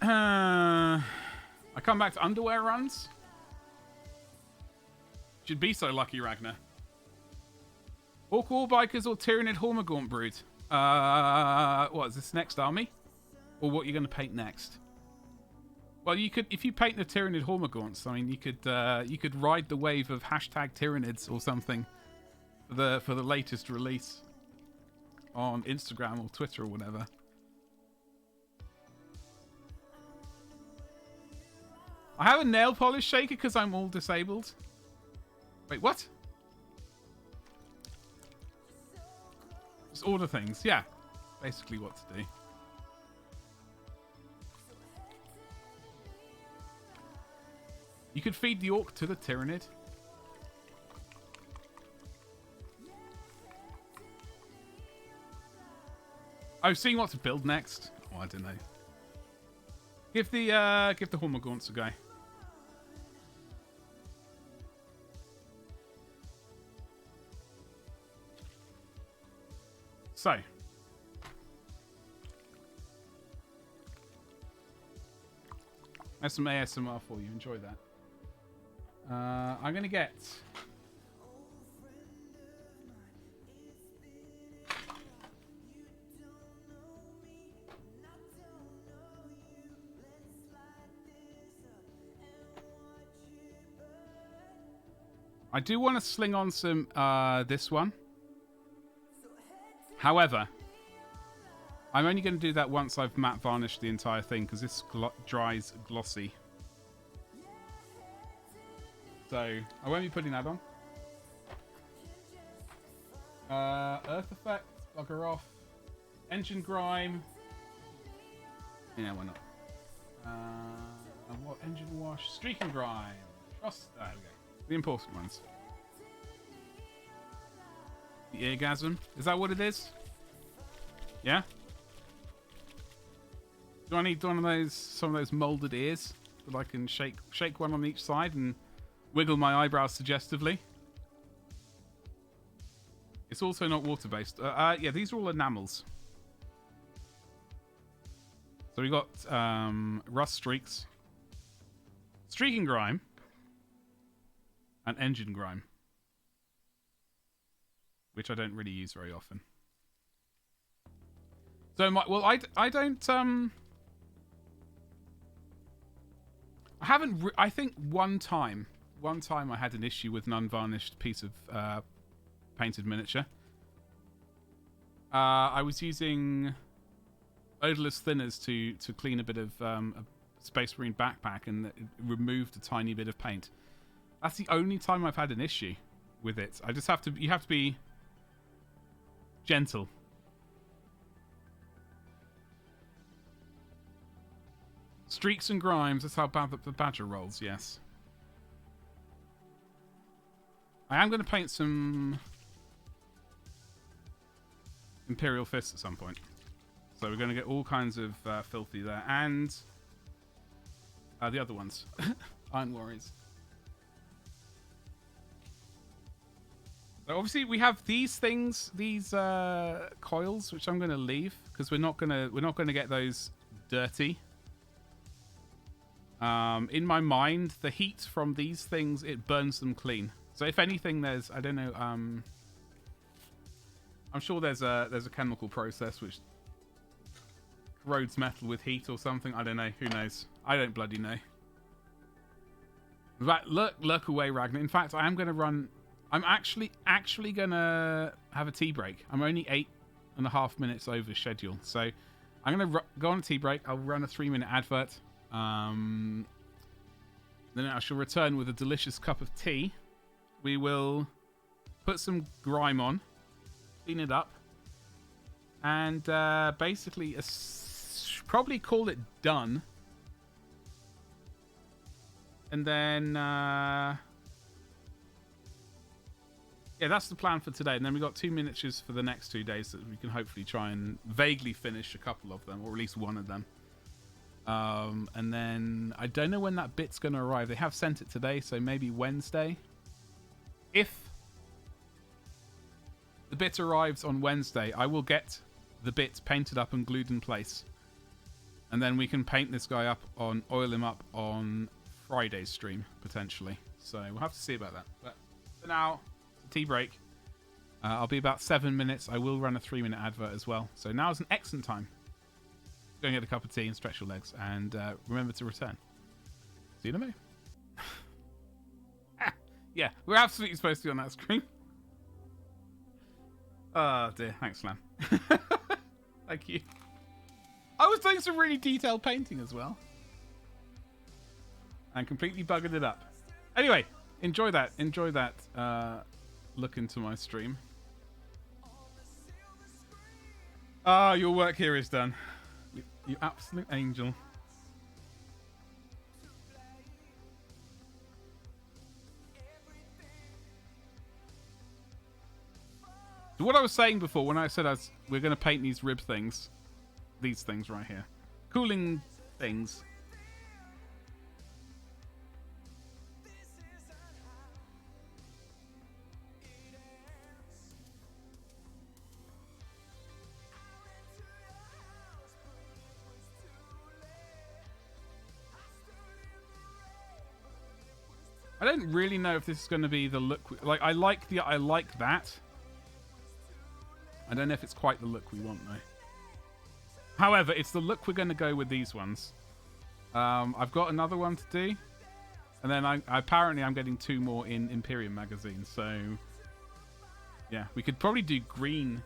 I come back to underwear runs? Should be so lucky, Ragnar. Orc War Bikers or Tyranid Hormagaunt Brood? What is this next army? Or what you're going to paint next? Well, you could, if you paint the Tyranid Hormagaunts, I mean, you could ride the wave of hashtag Tyranids or something for the latest release on Instagram or Twitter or whatever. I have a nail polish shaker because I'm all disabled. Wait, what? Just order things. Yeah. Basically what to do. You could feed the orc to the Tyranid. Oh, seeing what to build next? Oh, I don't know. Give the Hormagaunts a go. So. There's some ASMR for you. Enjoy that. I'm going to get... I do want to sling on some, this one. However, I'm only going to do that once I've matte varnished the entire thing, because this dries glossy. So, I won't be putting that on. Earth Effect, bugger off. Engine Grime. Yeah, why not? What? Engine Wash. Streaking Grime. Trust. There we go. The important ones. The Eargasm. Is that what it is? Yeah? Do I need one of those, some of those molded ears that I can shake one on each side and wiggle my eyebrows suggestively? It's also not water-based. Yeah, these are all enamels. So we got Rust Streaks, Streaking Grime, and Engine Grime, which I don't really use very often. So I don't I haven't I think one time I had an issue with an unvarnished piece of painted miniature. I was using odorless thinners to clean a bit of a Space Marine backpack, and it removed a tiny bit of paint. That's the only time I've had an issue with it. I just have to... You have to be gentle. Streaks and grimes. That's how bad the badger rolls, yes. I am going to paint some Imperial Fists at some point. So we're going to get all kinds of filthy there. And the other ones. Iron Warriors. So obviously we have these things, these coils, which I'm going to leave because we're not going to get those dirty. In my mind, the heat from these things, it burns them clean. So if anything, there's, I don't know, I'm sure there's a chemical process which corrodes metal with heat or something. I don't know. Who knows? I don't bloody know. But look away, Ragnar. In fact, I am going to run. I'm actually going to have a tea break. I'm only 8.5 minutes over schedule. So I'm going to go on a tea break. I'll run a 3-minute advert. Then I shall return with a delicious cup of tea. We will put some grime on, clean it up, and basically probably call it done. And then, yeah, that's the plan for today. And then we've got 2 miniatures for the next 2 days that we can hopefully try and vaguely finish a couple of them, or at least one of them. And then I don't know when that bit's going to arrive. They have sent it today, so maybe Wednesday. If the bit arrives on Wednesday, I will get the bit painted up and glued in place. And then we can paint this guy up oil him up on Friday's stream, potentially. So we'll have to see about that. But for now, tea break. I'll be about 7 minutes. I will run a 3-minute advert as well. So now is an excellent time. Go and get a cup of tea and stretch your legs. And remember to return. See you in a minute. Yeah, we're absolutely supposed to be on that screen. Oh dear, thanks, Slam. Thank you. I was doing some really detailed painting as well. And completely buggered it up. Anyway, enjoy that. Enjoy that look into my stream. Ah, your work here is done. You absolute angel. What I was saying before when I said we're going to paint these rib things. These things right here. Cooling things. I don't really know if this is going to be the look. I like that. I don't know if it's quite the look we want though. However, it's the look we're going to go with these ones. I've got another one to do, and then apparently I'm getting 2 more in Imperium magazine. So yeah, we could probably do green.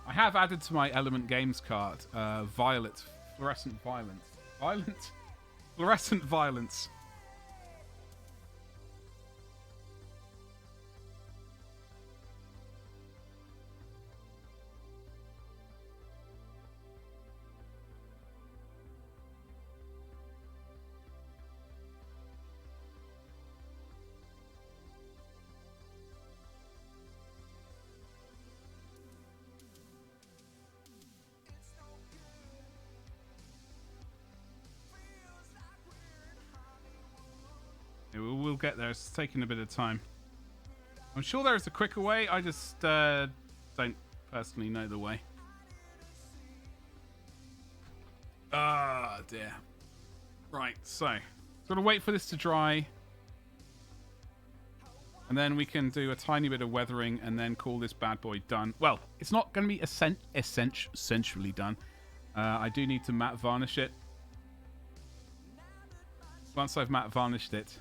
I have added to my Element Games cart violet, fluorescent violence, fluorescent violence. We'll get there. It's taking a bit of time. I'm sure there is a quicker way. I just don't personally know the way. Ah, dear. Right, so gotta wait for this to dry, and then we can do a tiny bit of weathering, and then call this bad boy done. Well, it's not going to be essentially done. I do need to matte varnish it. Once I've matte varnished it,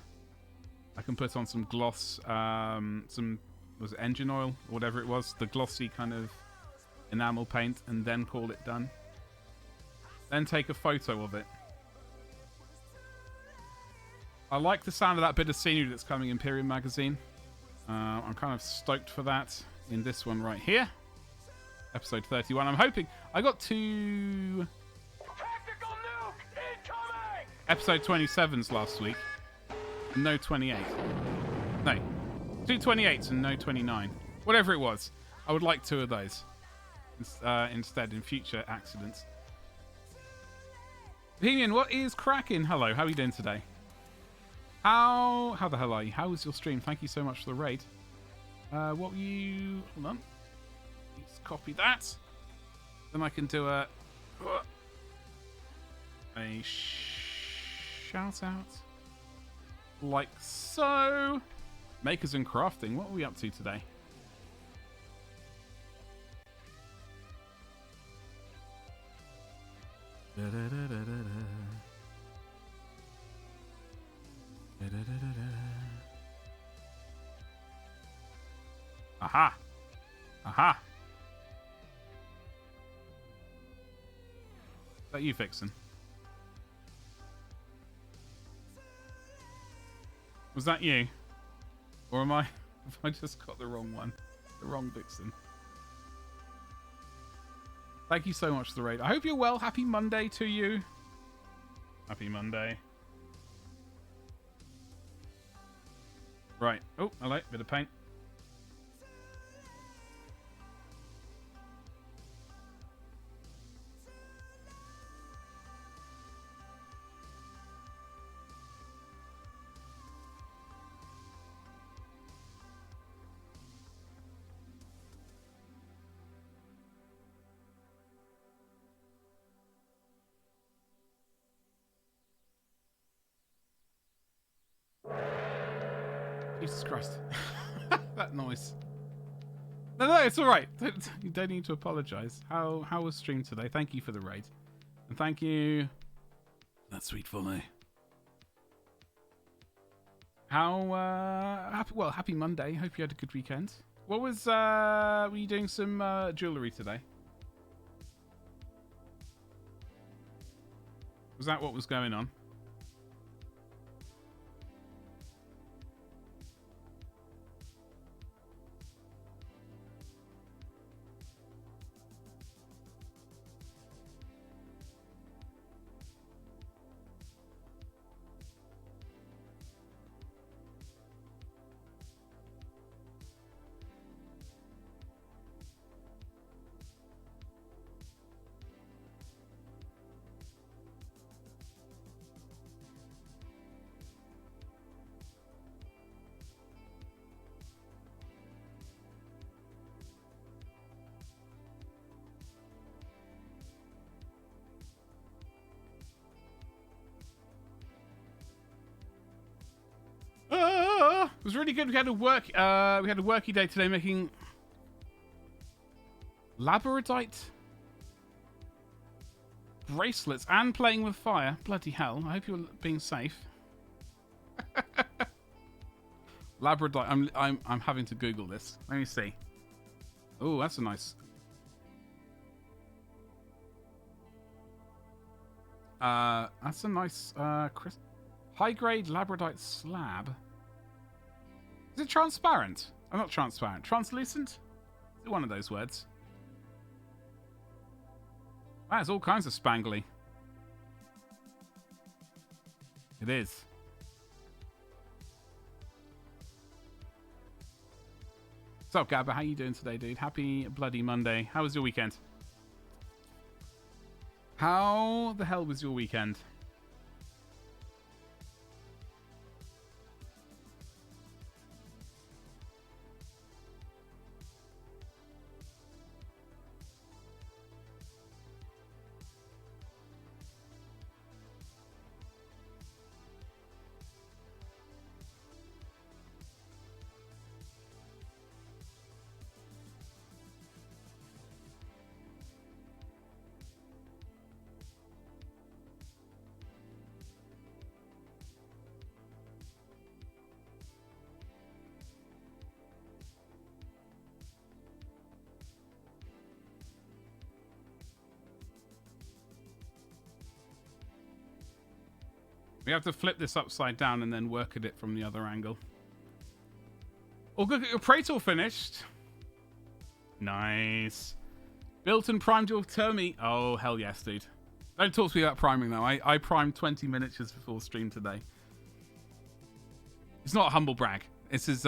I can put on some gloss, was it engine oil or whatever it was, the glossy kind of enamel paint, and then call it done. Then take a photo of it. I like the sound of that bit of scenery that's coming in Imperium magazine. I'm kind of stoked for that in this one right here. Episode 31. I'm hoping I got 2... Episode 27's last week. No 28. No. 2 28s and no 29. Whatever it was. I would like 2 of those. Instead in future accidents. Bohemian, what is cracking? Hello, how are you doing today? How the hell are you? How was your stream? Thank you so much for the raid. What were you... Hold on. Let's copy that. Then I can do a shout out. Like so. Makers and crafting. What are we up to today? Aha! Aha! Is that you, Vixen? Was that you? Or am I... Have I just got the wrong one? The wrong Vixen. Thank you so much for the raid. I hope you're well. Happy Monday to you. Happy Monday. Right. Oh, hello. Bit of paint. Jesus Christ. That noise. No, it's alright. You don't need to apologise. How was stream today? Thank you for the raid. And thank you... That's sweet for me. Happy Monday. Hope you had a good weekend. What was, were you doing some jewellery today? Was that what was going on? It was really good. We had a worky day today making labradorite bracelets and playing with fire. Bloody hell! I hope you're being safe. Labradorite. I'm having to Google this. Let me see. Oh, that's a nice. That's a nice high grade labradorite slab. Is it transparent? Oh, not transparent. Translucent? Is it one of those words? That's all kinds of spangly. It is. What's up, Gabba? How you doing today, dude? Happy bloody Monday. How was your weekend? How the hell was your weekend? We have to flip this upside down and then work at it from the other angle. All good. Your Praetor finished. Nice. Built and primed your Termi. Oh, hell yes, dude. Don't talk to me about priming, though. I primed 20 miniatures before stream today. It's not a humble brag. This is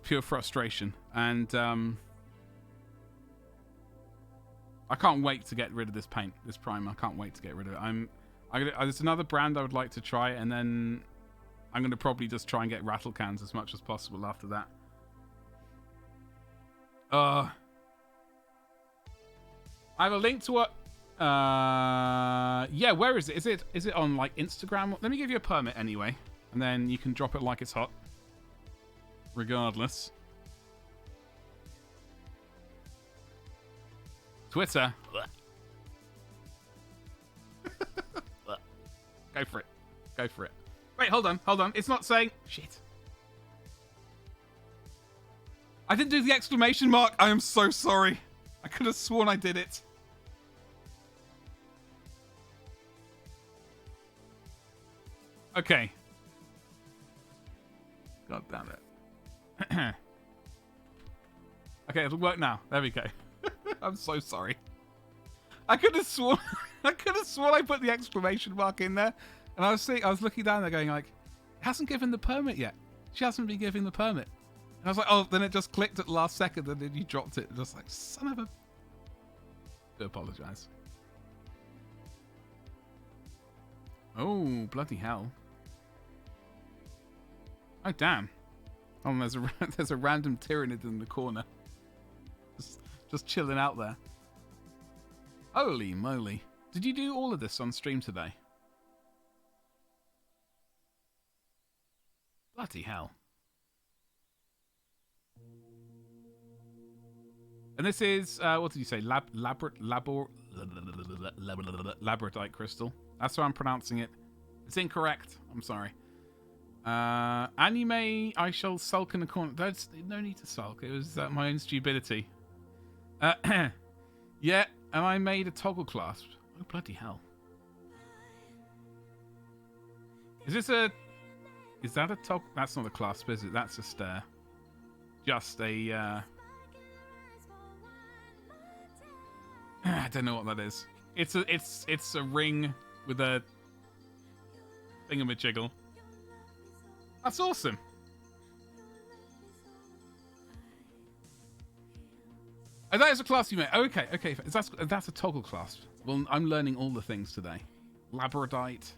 pure frustration. And I can't wait to get rid of this paint, this primer. I can't wait to get rid of it. There's another brand I would like to try, and then I'm going to probably just try and get rattle cans as much as possible after that. I have a link to what... yeah, where is it? Is it on, like, Instagram? Let me give you a permit anyway, and then you can drop it like it's hot. Regardless. Twitter. Go for it. Go for it. Wait, hold on. Hold on. It's not saying... Shit. I didn't do the exclamation mark. I am so sorry. I could have sworn I did it. Okay. God damn it. Okay, it'll work now. There we go. I'm so sorry. I could have sworn I put the exclamation mark in there, and I was looking down there going like, it hasn't given the permit yet. She hasn't been giving the permit. And I was like, oh, then it just clicked at the last second, and then you dropped it. Just like, son of a... I do apologise. Oh, bloody hell. Oh, damn. Oh, there's a random Tyrannid in the corner. Just chilling out there. Holy moly. Did you do all of this on stream today? Bloody hell. And this is, what did you say? Labradite crystal. That's how I'm pronouncing it. It's incorrect. I'm sorry. Anime, I shall sulk in the corner. There's no need to sulk. It was my own stupidity. Yeah, and I made a toggle clasp. Oh, bloody hell. Is that a toggle? That's not a clasp, is it? That's a stair. Just a, I don't know what that is. It's a ring with a thingamajiggle. That's awesome. Oh, that is a clasp you made. Oh, okay. That's a toggle clasp. Well, I'm learning all the things today. Labradite.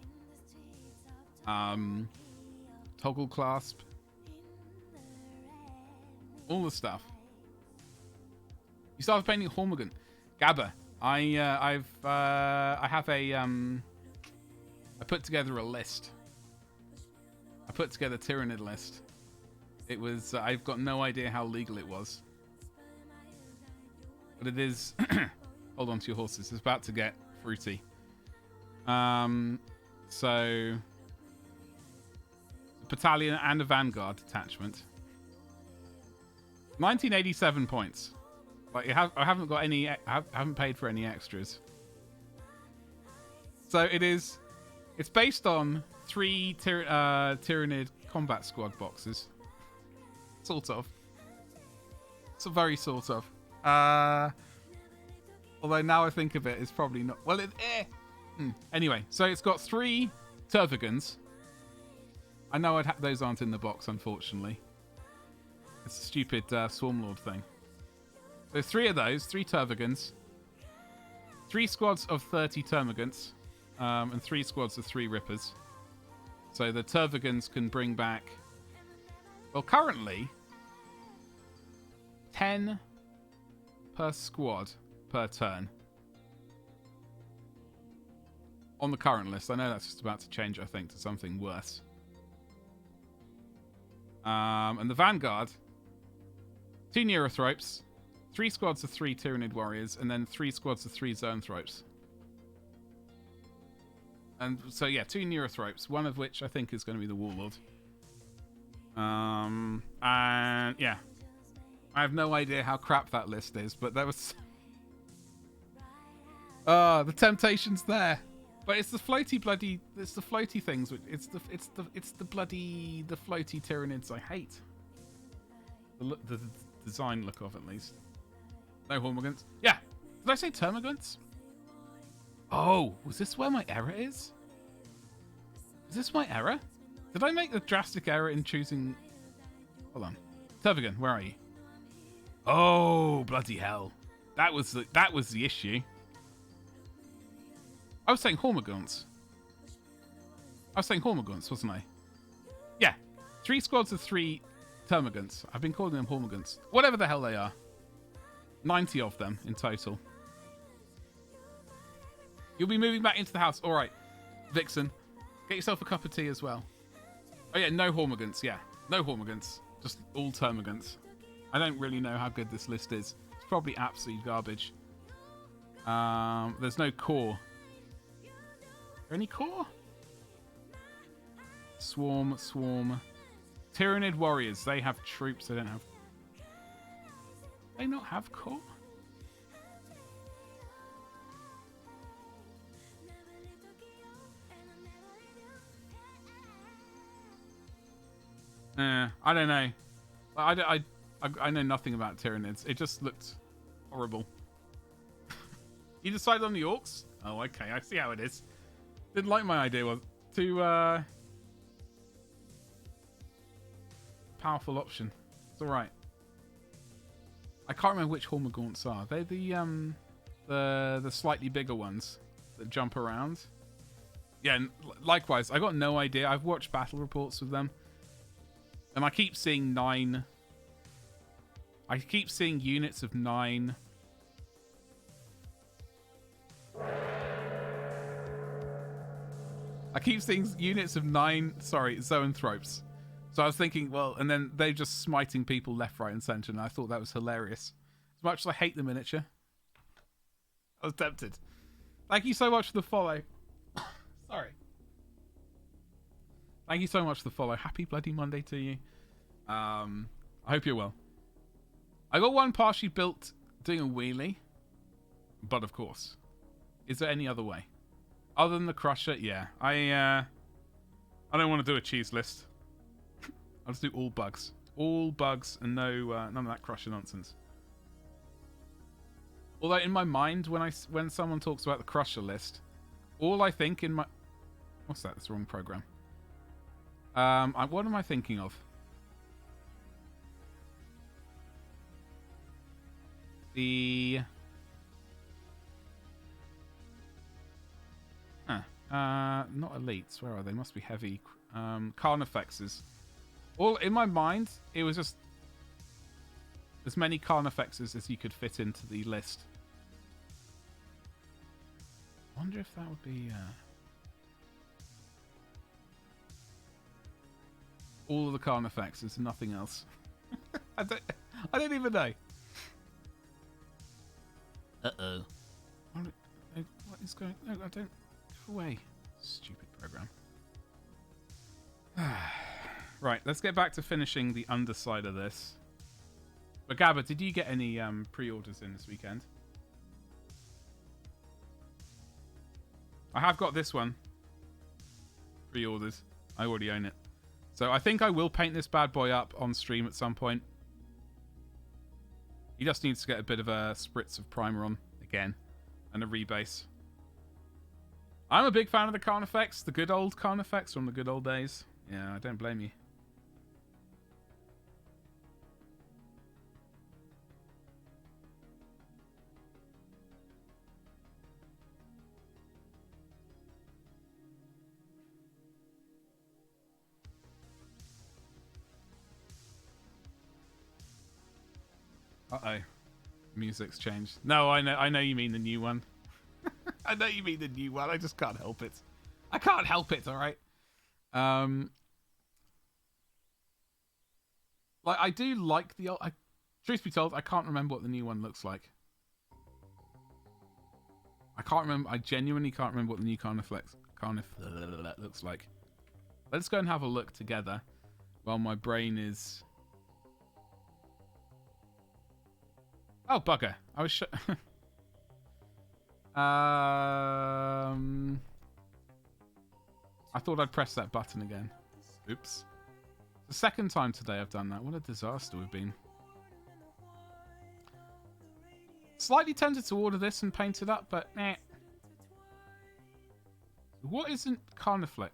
Toggle clasp. All the stuff. You started painting Hormigant. Gabba. I put together a list. I put together a Tyrannid list. It was, I've got no idea how legal it was. But it is, hold on to your horses, it's about to get fruity. So, a battalion and a vanguard detachment. 1987 points. Like, I haven't got any, I haven't paid for any extras. So it's based on 3 Tyrannid combat squad boxes. Sort of. It's a very sort of. Although now I think of it, it's probably not. Well, anyway, so it's got 3 Tervigans. I know those aren't in the box, unfortunately. It's a stupid Swarmlord thing. So 3 of those, 3 Tervigans, 3 squads of 30 Termagants, and 3 squads of 3 Rippers. So the Tervigans can bring back, well, currently 10 per squad per turn. On the current list. I know that's just about to change, I think, to something worse. And the Vanguard, 2 Neurothropes, 3 squads of 3 Tyrannid Warriors, and then 3 squads of 3 Zoanthropes. And so, yeah, 2 Neurothropes, one of which I think is going to be the Warlord. And, yeah. I have no idea how crap that list is, but that was... the temptation's there. But it's the floaty bloody... It's the floaty things. It's the floaty Tyrannids I hate. The design look of, at least. No Hormigants. Yeah. Did I say Termagants? Oh, was this where my error is? Is this my error? Did I make a drastic error in choosing... Hold on. Tervigan, where are you? Oh, bloody hell. That was the issue. I was saying Hormagaunts. Wasn't I? Yeah. 3 squads of 3 Termagants. I've been calling them Hormagaunts. Whatever the hell they are. 90 of them in total. You'll be moving back into the house. All right. Vixen, get yourself a cup of tea as well. Oh, yeah, no Hormagaunts. Yeah, no Hormagaunts. Just all Termagants. I don't really know how good this list is. It's probably absolute garbage. There's no core. Is there any core? Swarm. Tyrannid warriors. They have troops. They don't have... They not have core? I don't know. I know nothing about Tyrannids. It just looked horrible. You decided on the orcs? Oh, okay. I see how it is. Didn't like my idea was to powerful option. It's all right. I can't remember which Hormagaunts are. They're the slightly bigger ones that jump around. Yeah, and likewise. I got no idea. I've watched battle reports with them. And I keep seeing 9. I keep seeing units of 9. I keep seeing units of 9, zoanthropes. So I was thinking, well, and then they're just smiting people left, right, and centre, and I thought that was hilarious. As much as I hate the miniature. I was tempted. Thank you so much for the follow. Sorry. Thank you so much for the follow. Happy bloody Monday to you. I hope you're well. I got one partially built doing a wheelie. But of course. Is there any other way? Other than the crusher? Yeah. I don't want to do a cheese list. I'll just do all bugs. All bugs and no none of that crusher nonsense. Although in my mind, when someone talks about the crusher list, all I think in my... What's that? That's the wrong program. What am I thinking of? The... not elites. Where are they? Must be heavy. Carnifexes. All in my mind, it was just as many Carnifexes as you could fit into the list. I wonder if that would be... all of the Carnifexes and nothing else. I don't even know. Uh-oh. What is going... No, I don't... Go away. Stupid program. Right, let's get back to finishing the underside of this. But Gabba, did you get any pre-orders in this weekend? I have got this one. Pre-orders. I already own it. So I think I will paint this bad boy up on stream at some point. He just needs to get a bit of a spritz of primer on again. And a rebase. I'm a big fan of the Carnifex. The good old Carnifex from the good old days. Yeah, I don't blame you. Uh-oh. Music's changed. No, I know you mean the new one. I know you mean the new one. I just can't help it. I can't help it, alright? Like, I do like the old... truth be told, I can't remember what the new one looks like. I can't remember... I genuinely can't remember what the new Carnifex looks like. Let's go and have a look together while my brain is... Oh, bugger. I was... I thought I'd press that button again. Oops. The second time today I've done that. What a disaster we've been. Slightly tempted to order this and paint it up, but eh. What isn't Carniflex?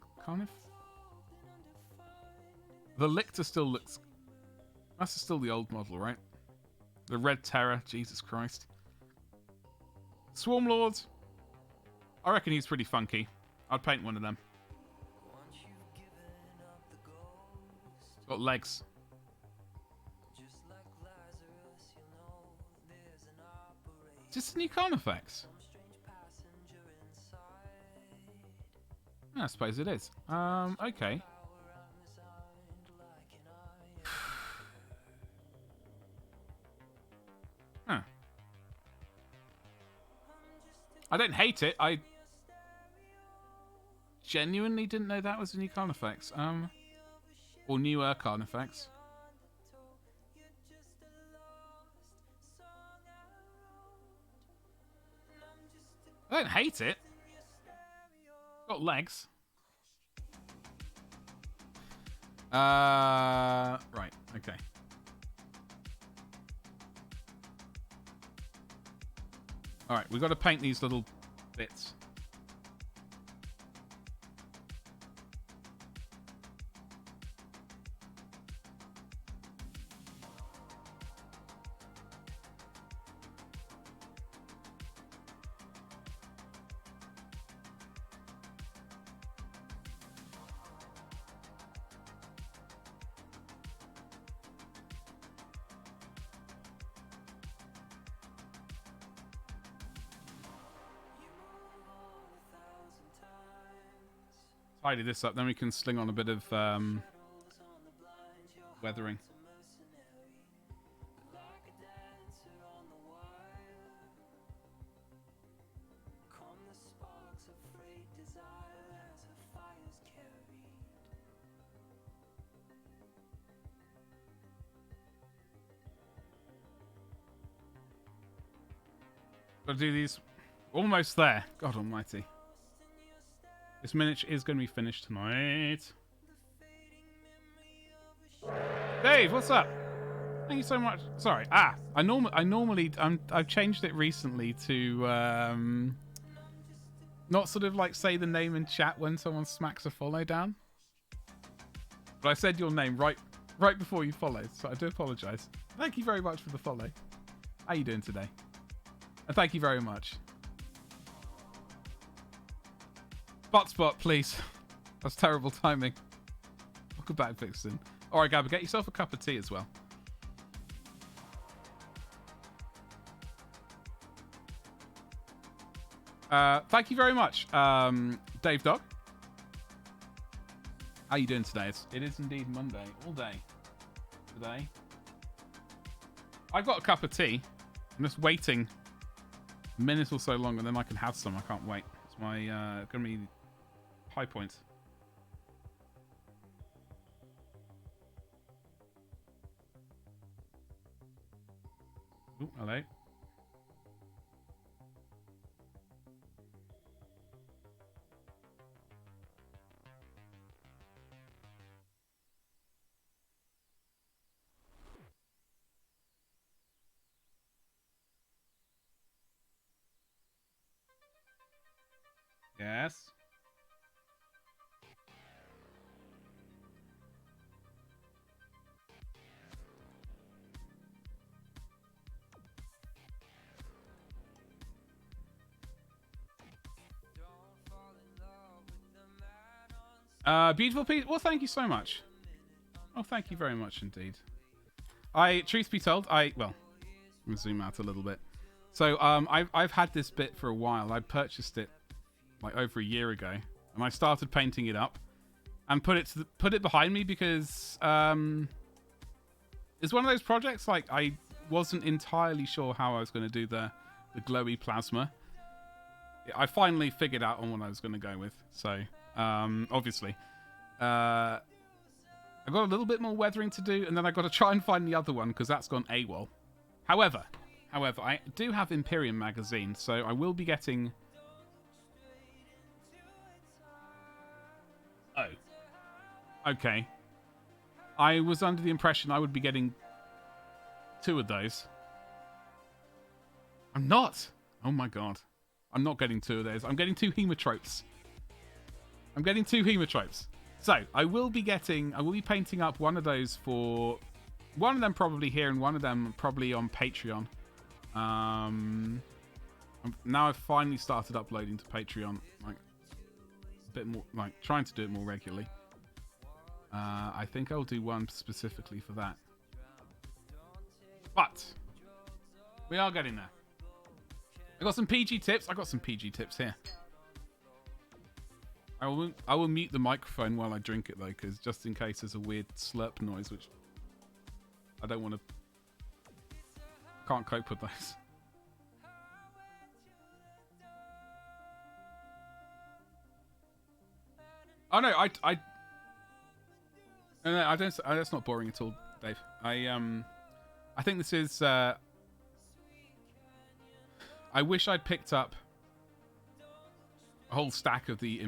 The Lictor still looks... That's still the old model, right? The Red Terror. Jesus Christ. Swarm Lords. I reckon he's pretty funky. I'd paint one of them. It's got legs. Is this the new Carnifex? I suppose it is. Okay. Huh. I don't hate it. I genuinely didn't know that was a new Carnifex. Or newer Carnifex. I don't hate it. Got legs. Right, okay. Alright, we've got to paint these little bits. Tidy this up, then we can sling on a bit of weathering. Gotta do these. Almost there. God almighty. This miniature is going to be finished tonight. Dave, what's up? Thank you so much. Sorry. I've changed it recently to not sort of like say the name in chat when someone smacks a follow down. But I said your name right before you followed, so I do apologise. Thank you very much for the follow. How you doing today? And thank you very much. Spot, please. That's terrible timing. Welcome back, Vixen. Alright, Gabba, get yourself a cup of tea as well. Thank you very much, Dave Dog. How you doing today? It is indeed Monday. All day today. I've got a cup of tea. I'm just waiting a minute or so longer, and then I can have some. I can't wait. It's my gonna be high point. Ooh, hello. Yes. Beautiful piece. Well, thank you so much. Oh, thank you very much indeed. Truth be told, well, let me zoom out a little bit. So, I've had this bit for a while. I purchased it like over a year ago, and I started painting it up and put it behind me because it's one of those projects like I wasn't entirely sure how I was going to do the glowy plasma. I finally figured out on what I was going to go with. So, obviously, I've got a little bit more weathering to do, and then I've got to try and find the other one because that's gone AWOL. However, I do have Imperium magazine, so I will be getting... Oh. Okay. I was under the impression I would be getting 2 of those. I'm not! Oh my god. I'm not getting 2 of those. I'm getting 2 hemotropes. I'm getting 2 hemotropes. So, I will be painting up one of those for... One of them probably here and one of them probably on Patreon. Now I've finally started uploading to Patreon. Like, a bit more... Like, trying to do it more regularly. I think I'll do one specifically for that. But... We are getting there. I got some PG tips. I got some PG tips here. I will mute the microphone while I drink it though, because just in case there's a weird slurp noise, which I don't want to. Can't cope with those. Oh no, no, I don't. That's not boring at all, Dave. I think this is. I wish I'd picked up a whole stack of the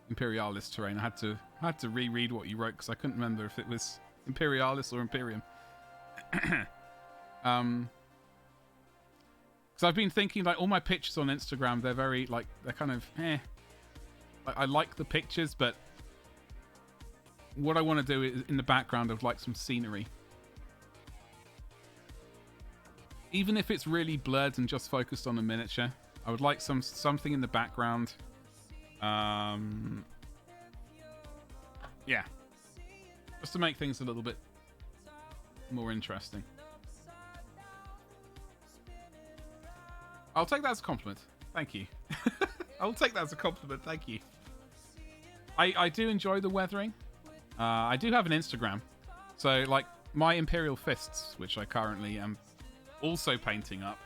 Imperialis terrain. I had to reread what you wrote because I couldn't remember if it was Imperialis or Imperium. Because I've been thinking, like, all my pictures on Instagram, they're very, like, they're kind of, Like, I like the pictures, but what I want to do is, in the background, of like some scenery. Even if it's really blurred and just focused on a miniature, I would like something in the background. Yeah. Just to make things a little bit more interesting. I'll take that as a compliment. Thank you. I'll take that as a compliment. Thank you. I do enjoy the weathering. I do have an Instagram. So, like, my Imperial Fists, which I currently am also painting up.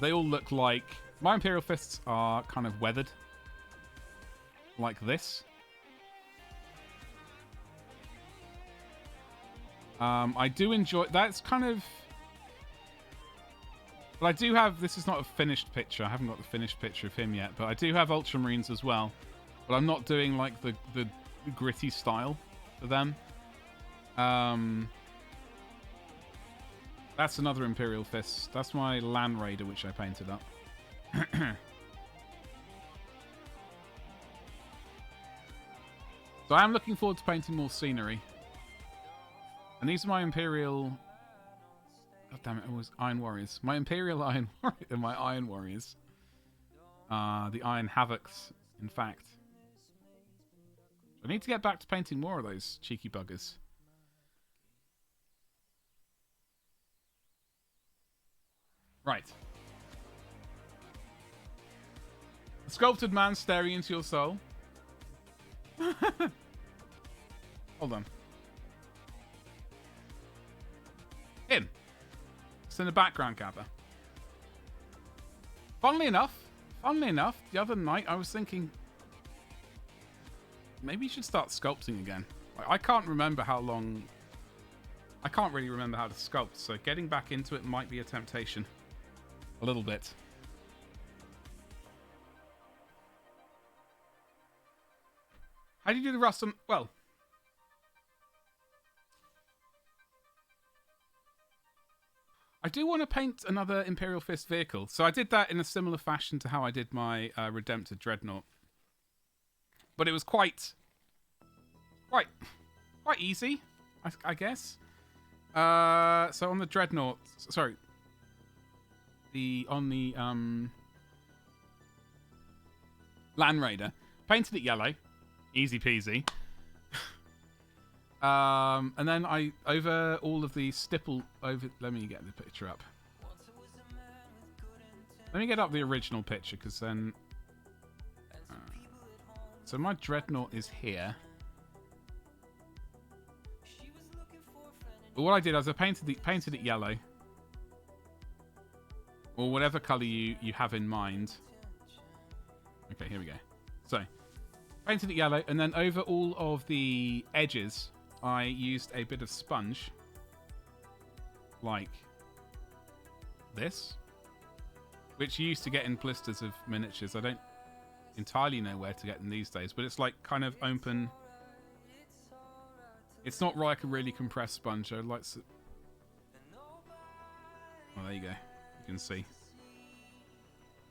They all look like... My Imperial Fists are kind of weathered. Like this. I do enjoy... That's kind of... But I do have... This is not a finished picture. I haven't got the finished picture of him yet. But I do have Ultramarines as well. But I'm not doing, like, the gritty style for them. That's another Imperial Fist. That's my Land Raider, which I painted up. So I am looking forward to painting more scenery. And these are my Imperial... God damn it, it was Iron Warriors. My Imperial Iron Warriors and my Iron Warriors. The Iron Havocs, in fact. I need to get back to painting more of those cheeky buggers. Right. A sculpted man staring into your soul. Hold on. Him. It's in the background, Gabba. Funnily enough, the other night I was thinking maybe you should start sculpting again. Like, I can't remember how long... I can't really remember how to sculpt, so getting back into it might be a temptation. A little bit. How do you do the rust on... Well... I do want to paint another Imperial Fist vehicle. So I did that in a similar fashion to how I did my Redemptor Dreadnought. But it was quite easy, I guess. So on the Dreadnought... Sorry. On the Land Raider. Painted it yellow. Easy peasy. And then I, over all of the stipple, let me get the picture up. Let me get up the original picture, because then... so my Dreadnought is here. But what I did was I painted it yellow. Or whatever colour you have in mind. Okay, here we go. So, painted it yellow, and then over all of the edges... I used a bit of sponge, like this, which you used to get in blisters of miniatures. I don't entirely know where to get them these days, but it's like kind of open. It's not like a really compressed sponge. I'd like to... Oh, there you go. You can see.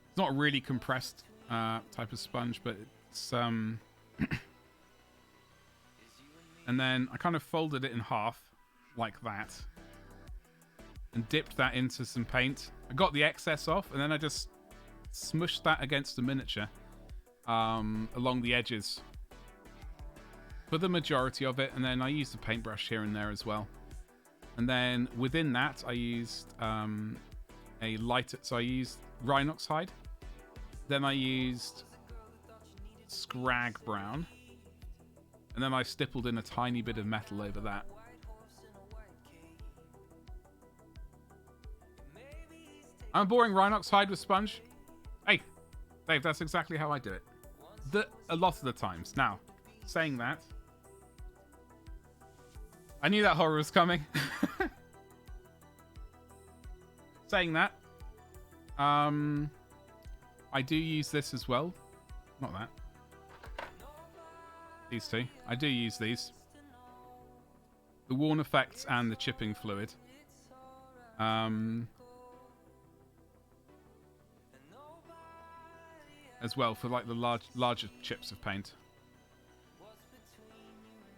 It's not a really compressed type of sponge, but it's and then I kind of folded it in half like that and dipped that into some paint. I got the excess off, and then I just smushed that against the miniature along the edges for the majority of it, and then I used a paintbrush here and there as well. And then within that, I used a lighter, so I used Rhinox hide. Then I used Scrag brown, and then I stippled in a tiny bit of metal over that. I'm boring Rhinox hide with sponge. Hey, Dave, that's exactly how I do it. A lot of the times. Now, saying that, I knew that horror was coming. Saying that, I do use this as well. Not that. These two. I do use these. The worn effects and the chipping fluid. As well for like the larger chips of paint.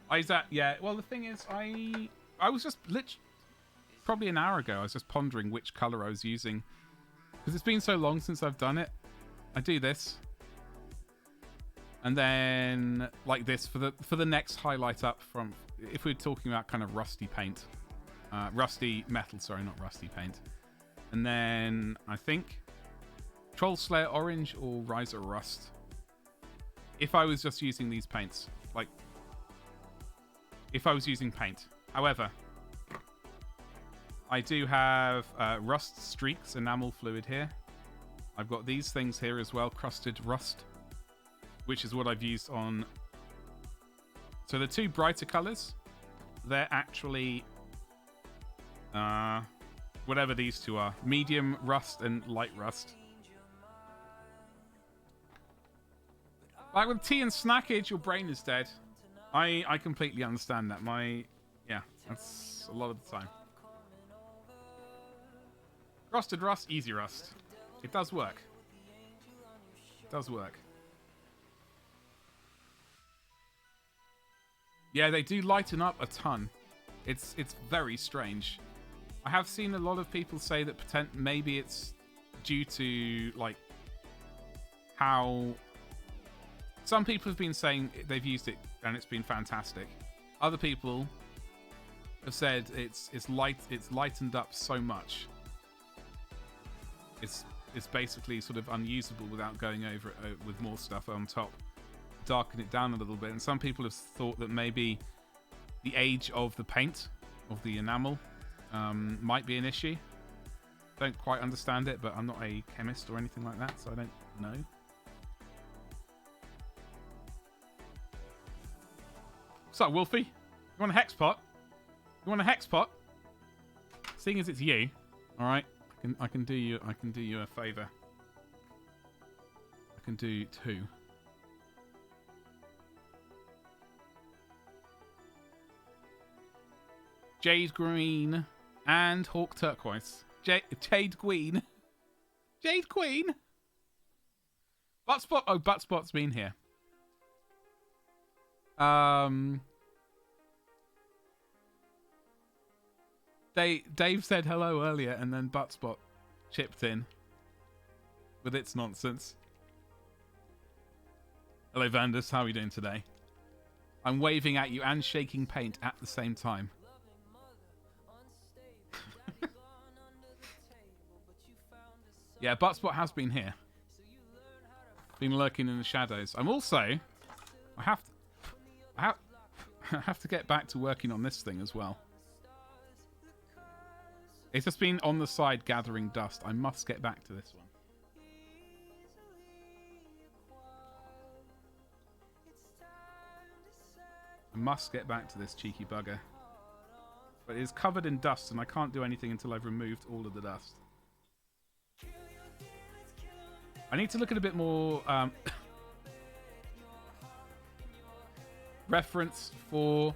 I use that, yeah. Well, the thing is, I was just probably an hour ago. I was just pondering which color I was using because it's been so long since I've done it. I do this, and then like this for the next highlight up from. If we're talking about kind of rusty paint, rusty metal. Sorry, not rusty paint. And then I think Troll Slayer Orange or Riser Rust. If I was just using these paints, like if I was using paint. However, I do have Rust Streaks enamel fluid here. I've got these things here as well, Crusted Rust, which is what I've used on. So the two brighter colors, they're actually whatever these two are, medium rust and light rust. Like with tea and snackage, your brain is dead. I completely understand that. Yeah, that's a lot of the time. Rusted rust, easy rust. It does work. It does work. Yeah, they do lighten up a ton. It's very strange. I have seen a lot of people say that maybe it's due to like how some people have been saying they've used it and it's been fantastic. Other people have said it's lightened up so much. It's basically sort of unusable without going over it with more stuff on top. Darken it down a little bit. And some people have thought that maybe the age of the paint, of the enamel, might be an issue. Don't quite understand it, but I'm not a chemist or anything like that, so I don't know. What's up, Wolfie? You want a hex pot? You want a hex pot? Seeing as it's you, all right. I can do you a favor. I can do two. Jade Green and Hawk Turquoise. Jade Queen. Jade Queen. Buttspot. Oh, Buttspot's been here. Dave said hello earlier, and then Buttspot chipped in with its nonsense. Hello, Vandus. How are you doing today? I'm waving at you and shaking paint at the same time. Yeah, Buttspot has been here. Been lurking in the shadows. I'm also... I have to get back to working on this thing as well. It's just been on the side gathering dust. I must get back to this one. I must get back to this cheeky bugger. But it is covered in dust and I can't do anything until I've removed all of the dust. I need to look at a bit more reference for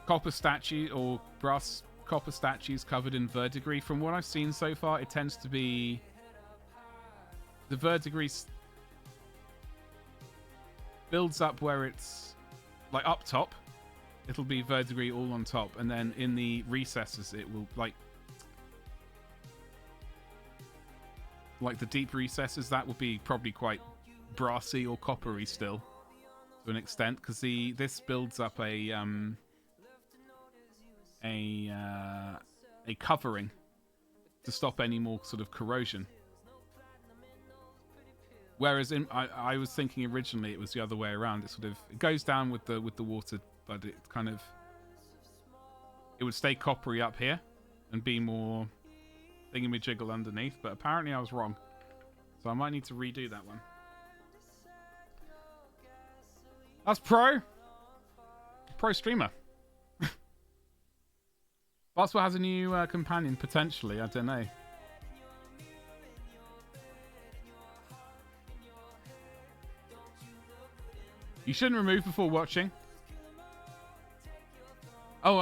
copper statue or brass copper statues covered in verdigris. From what I've seen so far, it tends to be the verdigris builds up where it's like up top. It'll be verdigris all on top, and then in the recesses it will like the deep recesses, that will be probably quite brassy or coppery still to an extent, because this builds up a covering to stop any more sort of corrosion. Whereas I was thinking originally it was the other way around. It goes down with the water, but it would stay coppery up here and be more thingamajiggle underneath. But apparently I was wrong, so I might need to redo that one. That's pro streamer. Botswell has a new companion potentially. I don't know. You shouldn't remove before watching. Oh,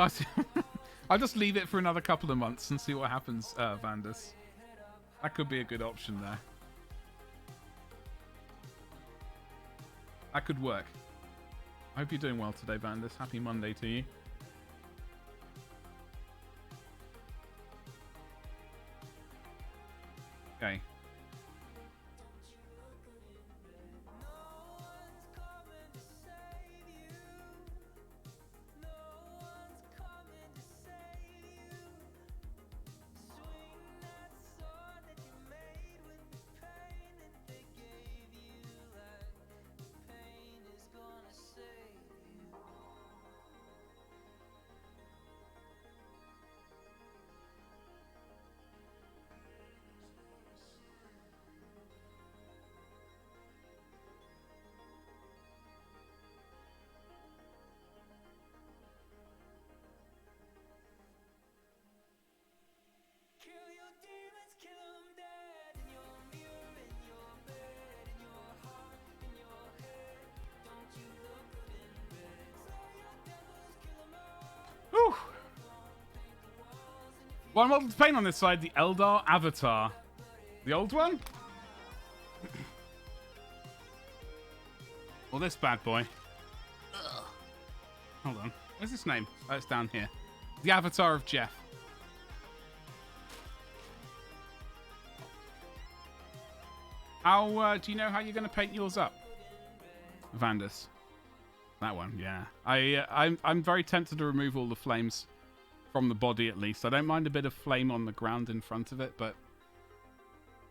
I'll just leave it for another couple of months and see what happens, Vandus. That could be a good option there. That could work. I hope you're doing well today, Vandus. Happy Monday to you. Okay. One model to paint on this side, the Eldar Avatar. The old one? Or this bad boy. Ugh. Hold on. Where's his name? Oh, it's down here. The Avatar of Jeff. How, do you know how you're going to paint yours up? Vandus. That one, yeah. I'm very tempted to remove all the flames from the body, at least. I don't mind a bit of flame on the ground in front of it, but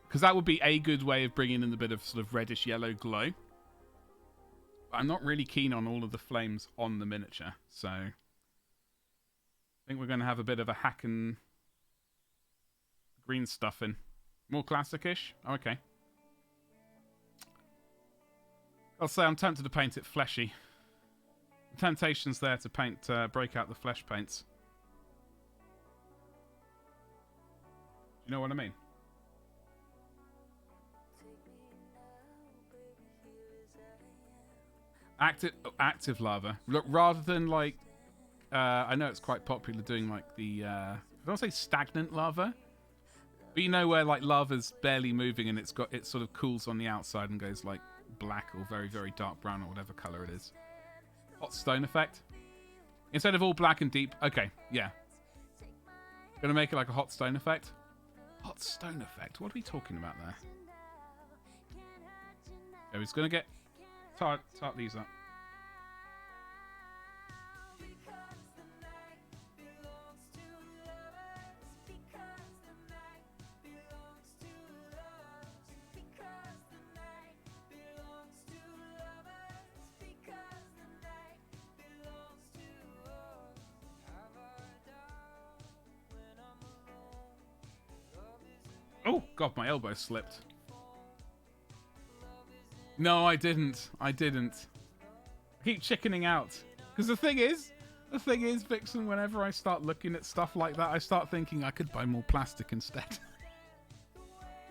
because that would be a good way of bringing in a bit of sort of reddish yellow glow. But I'm not really keen on all of the flames on the miniature, so I think we're going to have a bit of a hack and green stuff in. More classic-ish? Oh, okay. I'll say I'm tempted to paint it fleshy. The temptation's there to paint, break out the flesh paints. Do you know what I mean? Active lava. Look, rather than like, I know it's quite popular doing like the, I don't say stagnant lava, but you know where like lava's barely moving and it sort of cools on the outside and goes like black or very, very dark brown or whatever color it is. Hot stone effect. Instead of all black and deep. Okay, yeah. Gonna make it like a hot stone effect. Hot stone effect? What are we talking about there? Okay, we're just gonna get tart these up. Oh, God, my elbow slipped. No, I didn't. I keep chickening out. Because the thing is, Vixen, whenever I start looking at stuff like that, I start thinking I could buy more plastic instead.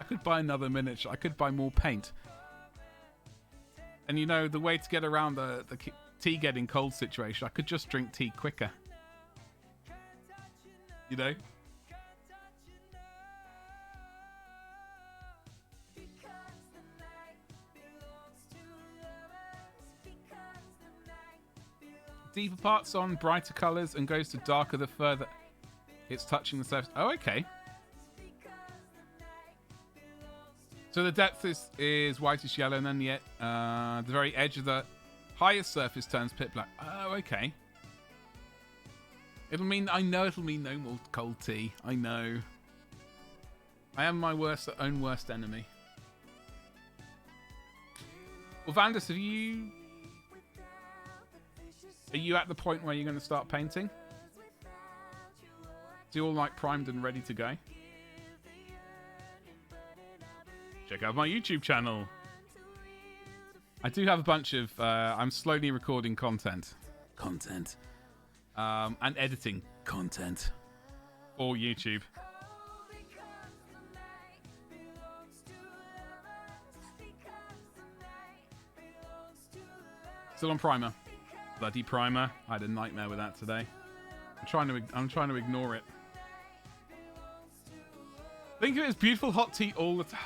I could buy another miniature. I could buy more paint. And you know, the way to get around the tea getting cold situation, I could just drink tea quicker. You know? deeper parts on brighter colours and goes to darker the further it's touching the surface. Oh, okay. So the depth is whitish yellow, and then the very edge of the highest surface turns pitch black. Oh, okay. I know it'll mean no more cold tea. I know. I am my own worst enemy. Well, Vandus, are you at the point where you're going to start painting? So you're all like primed and ready to go? Check out my YouTube channel. I do have a bunch of... I'm slowly recording content. And editing content for YouTube. Still on primer. Bloody primer. I had a nightmare with that today. I'm trying to ignore it. Think of it as beautiful hot tea all the time.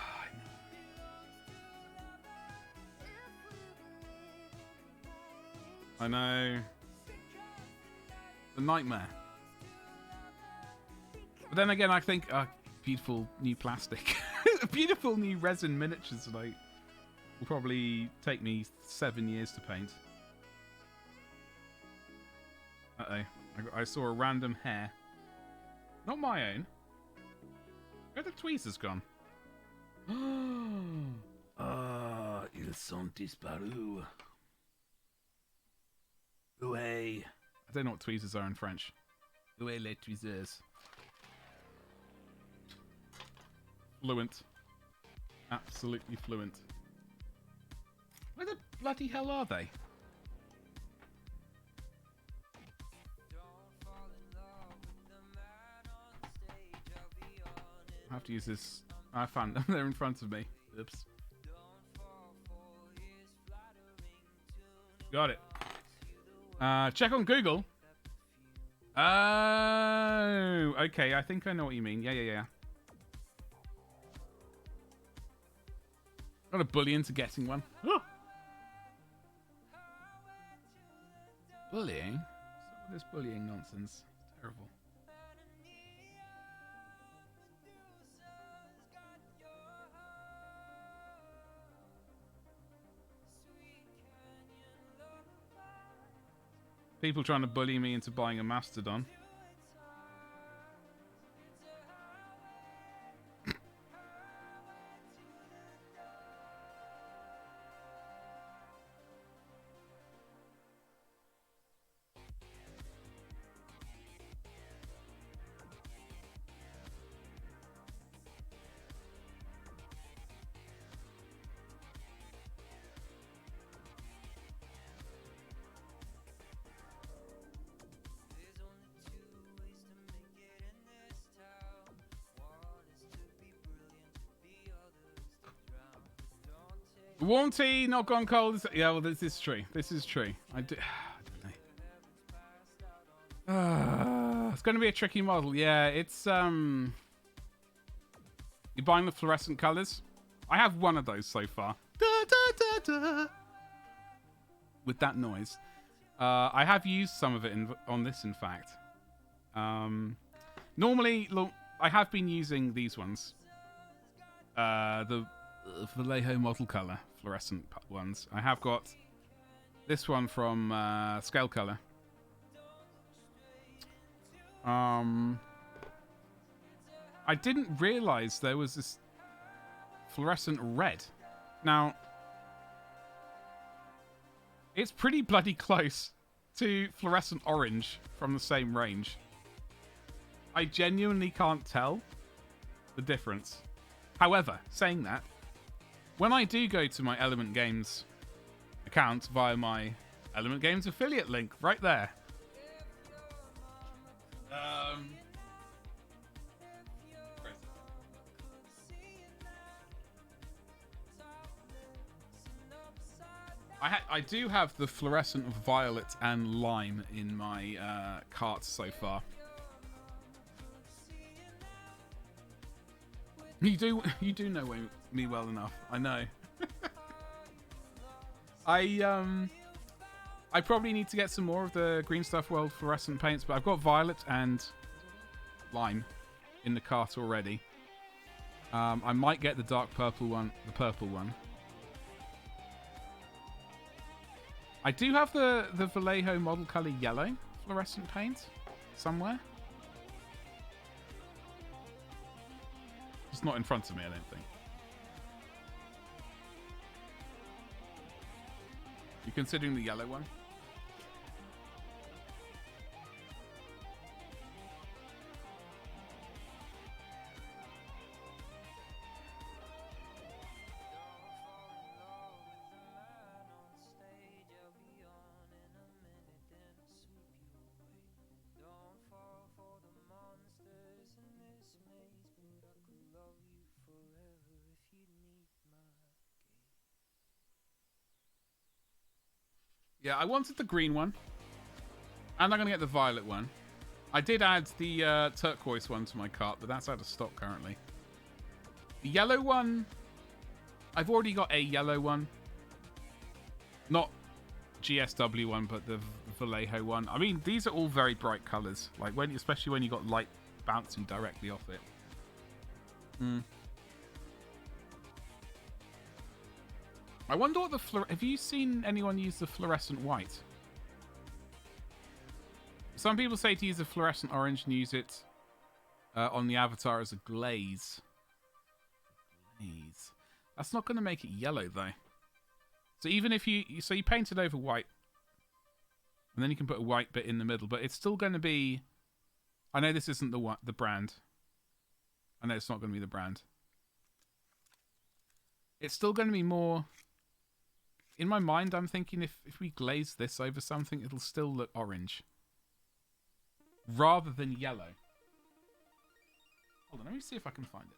I know. The nightmare. But then again, I think beautiful new plastic, beautiful new resin miniatures like will probably take me 7 years to paint. I saw a random hair. Not my own. Where the tweezers gone? Ils sont disparus. Oué. I don't know what tweezers are in French. Oué les tweezers. Fluent. Absolutely fluent. Where the bloody hell are they? I have to use this. I found them. They're in front of me. Oops. Got it. Check on Google. Oh, okay. I think I know what you mean. Yeah. Got to bully into getting one. Oh. Bullying? What's this bullying nonsense? It's terrible. People trying to bully me into buying a Mastodon. Warm tea, not gone cold. Yeah, well, this is true. This is true. I don't know. It's going to be a tricky model. Yeah, it's you're buying the fluorescent colors. I have one of those so far. Da, da, da, da. With that noise, I have used some of it on this. In fact, normally, look, I have been using these ones. The Vallejo model color fluorescent ones. I have got this one from Scale Color. I didn't realize there was this fluorescent red. Now, it's pretty bloody close to fluorescent orange from the same range. I genuinely can't tell the difference. However, saying that, when I do go to my Element Games account via my Element Games affiliate link, right there. I do have the fluorescent violet and lime in my carts so far. You do know me well enough. I know. I I probably need to get some more of the Green Stuff World fluorescent paints, but I've got violet and lime in the cart already. I might get the dark purple one, the purple one. I do have the Vallejo model color yellow fluorescent paint somewhere. It's not in front of me, I don't think. You considering the yellow one? Yeah, I wanted the green one. And I'm going to get the violet one. I did add the turquoise one to my cart, but that's out of stock currently. The yellow one... I've already got a yellow one. Not GSW one, but the Vallejo one. I mean, these are all very bright colours. Like especially when you got light bouncing directly off it. I wonder what the have you seen anyone use the fluorescent white? Some people say to use the fluorescent orange and use it on the avatar as a glaze. Glaze. That's not going to make it yellow though. So even if you paint it over white, and then you can put a white bit in the middle, but it's still going to be. I know this isn't the brand. I know it's not going to be the brand. It's still going to be more. In my mind, I'm thinking if we glaze this over something, it'll still look orange. Rather than yellow. Hold on, let me see if I can find it.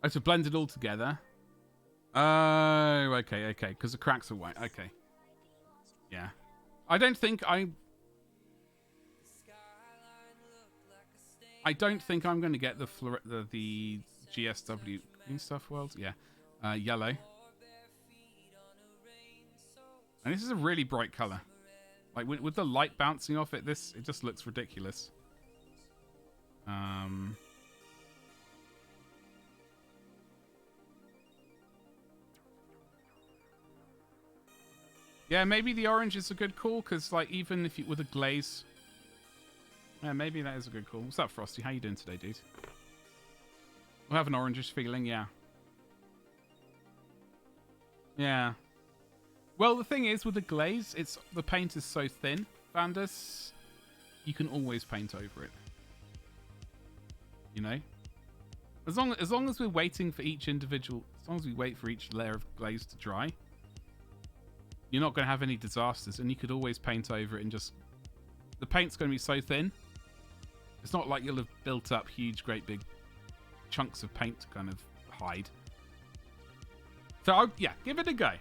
Oh, to blend it all together. Oh, okay. Because the cracks are white. Okay. Yeah. I don't think I'm going to get the GSW Green Stuff World. Yeah. Yellow. And this is a really bright color. Like with the light bouncing off it, it just looks ridiculous. Yeah, maybe the orange is a good call, because like even if you with a glaze. Yeah, maybe that is a good call. What's up, Frosty? How you doing today, dude? We'll have an orangish feeling, yeah. Yeah. Well, the thing is, with the glaze, the paint is so thin, Vandus, you can always paint over it. You know? As long as we're waiting for each individual, as long as we wait for each layer of glaze to dry, you're not going to have any disasters, and you could always paint over it and just... The paint's going to be so thin, it's not like you'll have built up huge, great big chunks of paint to kind of hide. So, yeah, give it a go.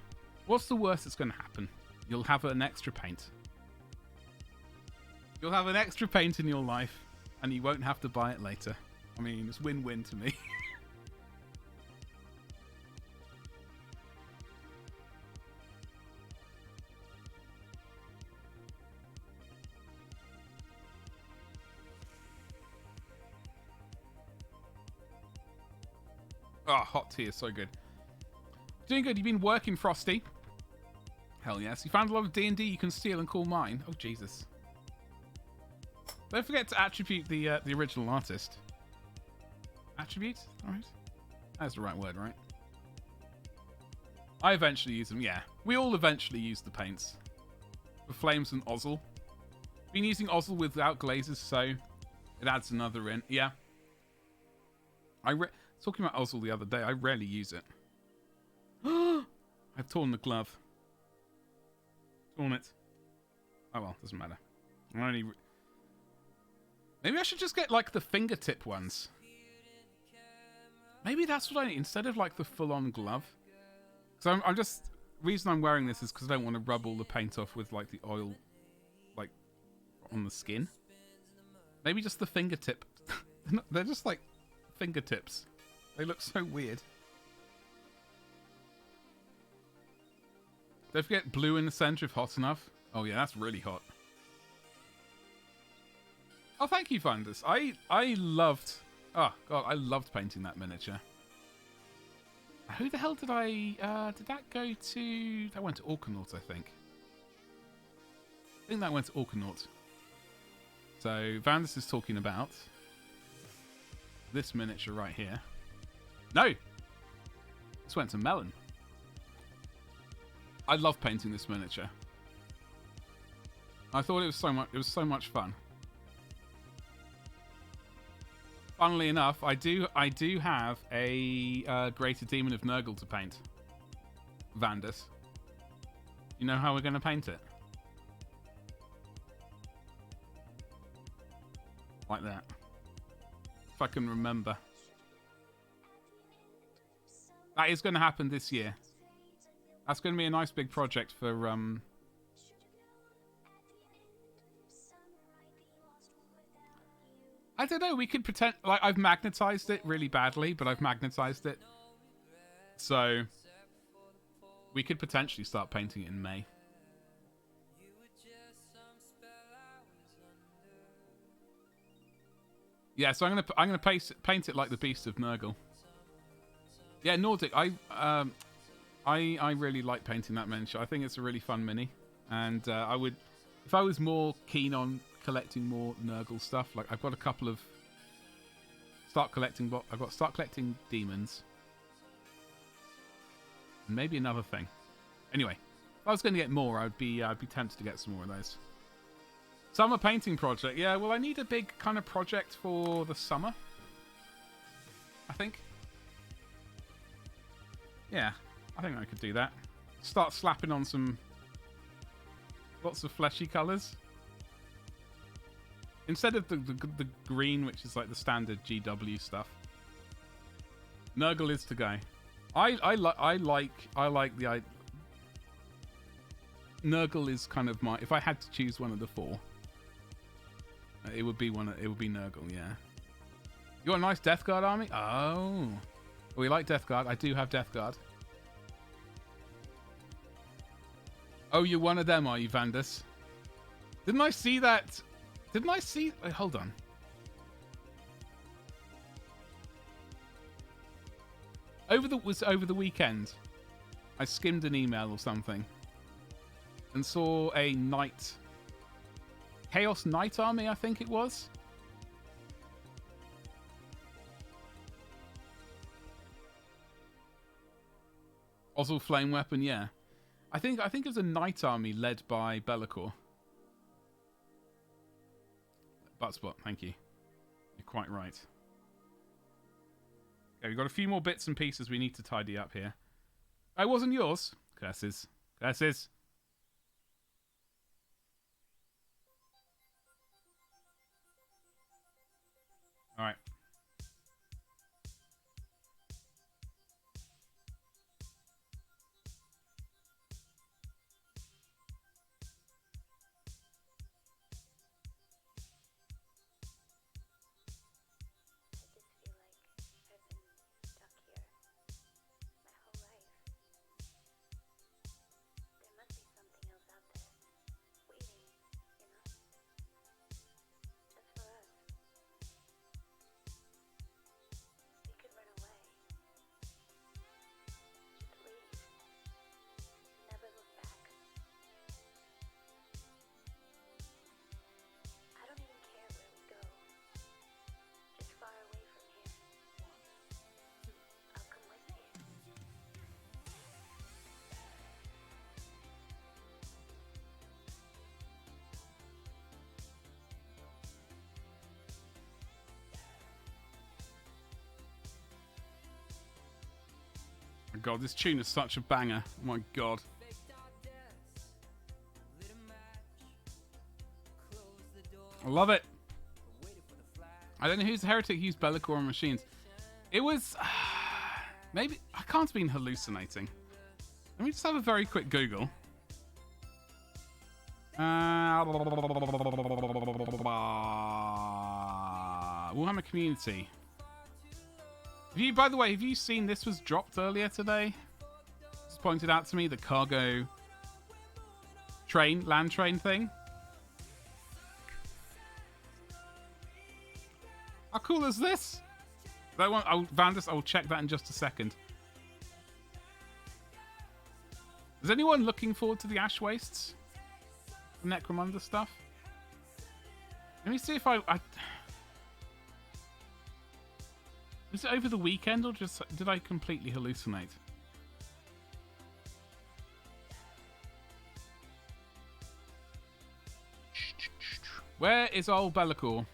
What's the worst that's going to happen? You'll have an extra paint. You'll have an extra paint in your life, and you won't have to buy it later. I mean, it's win-win to me. Oh, hot tea is so good. Doing good. You've been working, Frosty. Hell yes. You found a lot of D&D you can steal and call mine. Oh, Jesus. Don't forget to attribute the original artist. Attribute? Alright. That's the right word, right? I eventually use them, yeah. We all eventually use the paints. The Flames and Ozzle. Been using Ozzle without glazes, so it adds another in. Yeah. Talking about Ozzle the other day, I rarely use it. I've torn the glove. Torn it. Oh well, doesn't matter. Maybe I should just get like the fingertip ones. Maybe that's what I need, instead of like the full-on glove. So I'm just... reason I'm wearing this is because I don't want to rub all the paint off with like the oil, like, on the skin. Maybe just the fingertip. They're just like fingertips. They look so weird. Don't forget blue in the center if hot enough. Oh yeah, that's really hot. Oh, thank you, Fundus. I loved... oh, God, I loved painting that miniature. Who the hell did I... did that go to... that went to Orkanaut, I think. I think that went to Orkanaut. So, Vandus is talking about this miniature right here. No! This went to Melon. I love painting this miniature. I thought it was so much fun. Funnily enough, I do have a Greater Demon of Nurgle to paint. Vandus. You know how we're going to paint it? Like that. If I can remember. That is going to happen this year. That's going to be a nice big project for... I don't know, we could pretend... like, I've magnetized it really badly, but I've magnetized it. So, we could potentially start painting it in May. Yeah, so I'm gonna paint it like the Beast of Nurgle. Yeah, Nordic. I really like painting that miniature. I think it's a really fun mini, and I would, if I was more keen on collecting more Nurgle stuff. Like I've got a couple of start collecting demons, and maybe another thing. Anyway, if I was going to get more, I'd be tempted to get some more of those. Summer painting project. Yeah, well, I need a big kind of project for the summer, I think. Yeah, I think I could do that. Start slapping on some lots of fleshy colours. Instead of the green, which is like the standard GW stuff. Nurgle is to go. I like the... Nurgle is kind of my... if I had to choose one of the four, it would be Nurgle, yeah. You got a nice Death Guard army? Oh. We like Death Guard. I do have Death Guard. Oh, you're one of them, are you, Vandus? Didn't I see that? Didn't I see... wait, hold on. Over the weekend, I skimmed an email or something and saw a knight... Chaos Knight army, I think it was. Ozzel Flame Weapon, yeah. I think it was a knight army led by Be'lakor. Buttspot, thank you. You're quite right. Okay, we've got a few more bits and pieces we need to tidy up here. Oh, it wasn't yours. Curses. Curses. Alright. Oh my god, this tune is such a banger. Oh my god. I love it. I don't know who's the heretic who used Be'lakor on machines. It was... Maybe I can't have been hallucinating. Let me just have a very quick Google. Warhammer community. By the way, have you seen this was dropped earlier today? It's pointed out to me, the cargo train, land train thing. How cool is this? Vandus, I will check that in just a second. Is anyone looking forward to the Ash Wastes? The Necromunda stuff? Let me see if I... Was it over the weekend or just did I completely hallucinate? Where is old Bellicor?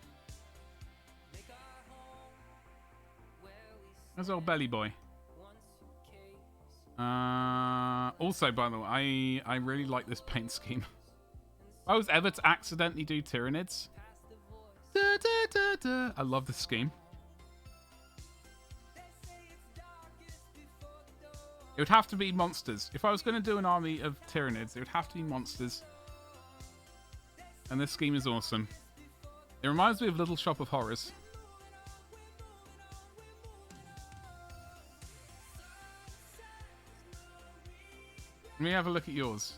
Where's old Belly Boy? Also, by the way, I really like this paint scheme. If I was ever to accidentally do Tyranids, I love this scheme. It would have to be monsters. If I was going to do an army of Tyranids, it would have to be monsters. And this scheme is awesome. It reminds me of Little Shop of Horrors. Let me have a look at yours.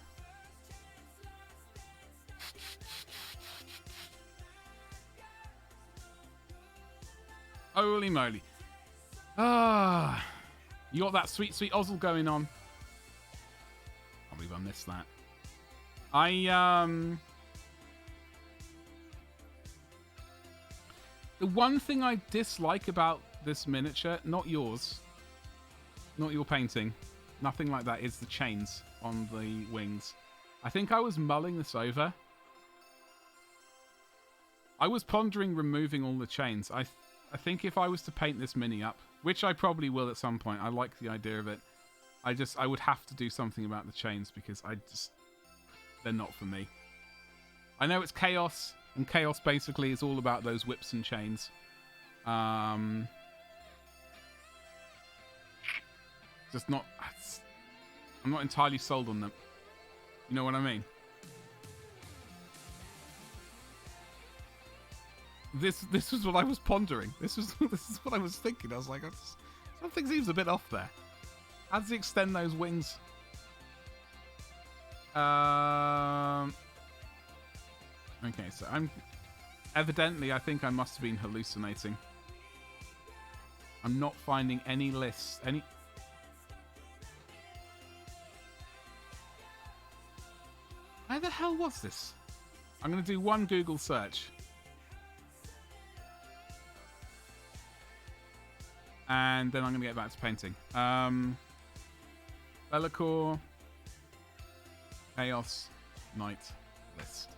Holy moly. Ah, you got that sweet, sweet Ozzle going on. I can't believe I missed that. The one thing I dislike about this miniature, not yours, not your painting, nothing like that, is the chains on the wings. I think I was mulling this over. I was pondering removing all the chains. I think if I was to paint this mini up, which I probably will at some point, I like the idea of it. I would have to do something about the chains because they're not for me. I know it's chaos, and chaos basically is all about those whips and chains. Just not... I'm not entirely sold on them. You know what I mean? This was what I was pondering. This is what I was thinking. I was like, something seems a bit off there. How does he extend those wings? Okay, so evidently, I think I must have been hallucinating. I'm not finding any lists. Where the hell was this? I'm going to do one Google search. And then I'm going to get back to painting. Bellicor. Chaos. Knight. List.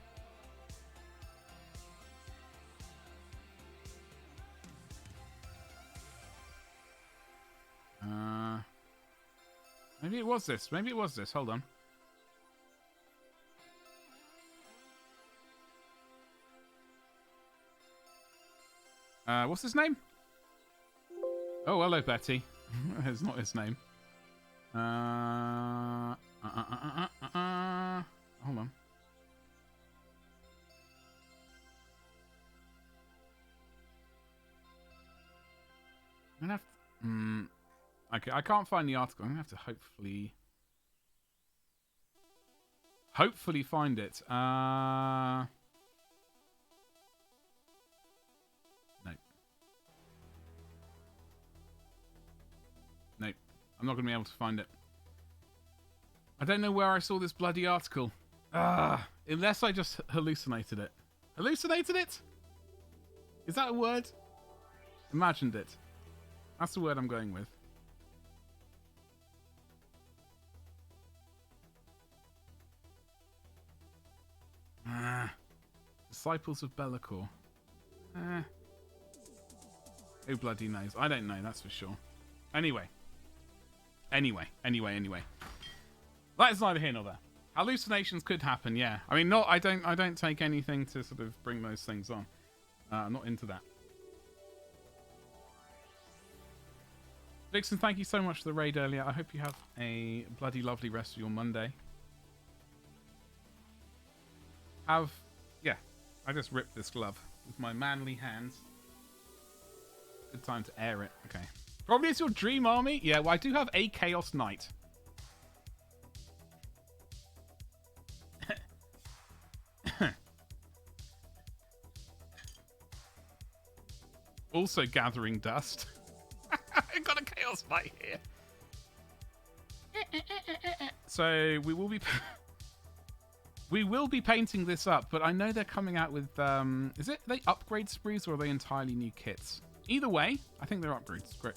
Maybe it was this. Maybe it was this. Hold on. What's his name? Oh, hello, Betty. It's not his name. Hold on. I'm gonna have to... Okay, I can't find the article. I'm gonna have to hopefully find it. No. Nope. I'm not going to be able to find it. I don't know where I saw this bloody article. Unless I just hallucinated it. Hallucinated it? Is that a word? Imagined it. That's the word I'm going with. Disciples of Bellicor. Who bloody knows? I don't know, that's for sure. Anyway. That is neither here nor there. Hallucinations could happen, yeah. I mean, I don't take anything to sort of bring those things on. I'm not into that. Vixen, thank you so much for the raid earlier. I hope you have a bloody lovely rest of your Monday. Yeah, I just ripped this glove with my manly hands. Good time to air it. Okay. Probably it's your dream army. Yeah, well, I do have a Chaos Knight. Also gathering dust. I've got a Chaos Knight here. So we will be painting this up, but I know they're coming out with are they upgrade sprues or are they entirely new kits? Either way, I think they're upgrade sprues.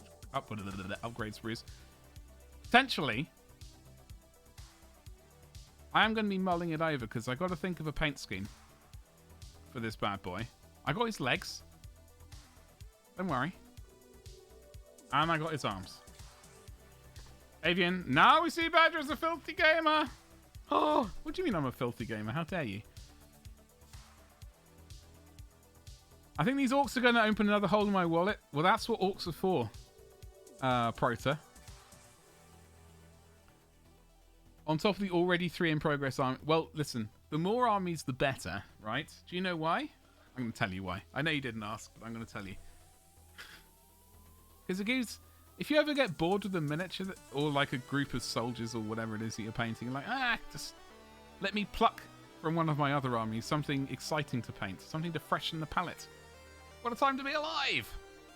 Potentially, I am going to be mulling it over because I got to think of a paint scheme for this bad boy. I got his legs. Don't worry. And I got his arms. Avian, now we see Badger as a filthy gamer. Oh, what do you mean I'm a filthy gamer? How dare you? I think these orcs are going to open another hole in my wallet. Well, that's what orcs are for, Prota. On top of the already 3 in progress army. Well, listen, the more armies, the better, right? Do you know why? I'm going to tell you why. I know you didn't ask, but I'm going to tell you. Because it gives... If you ever get bored with a miniature or like a group of soldiers or whatever it is that you're painting, like, just let me pluck from one of my other armies something exciting to paint, something to freshen the palette. What a time to be alive!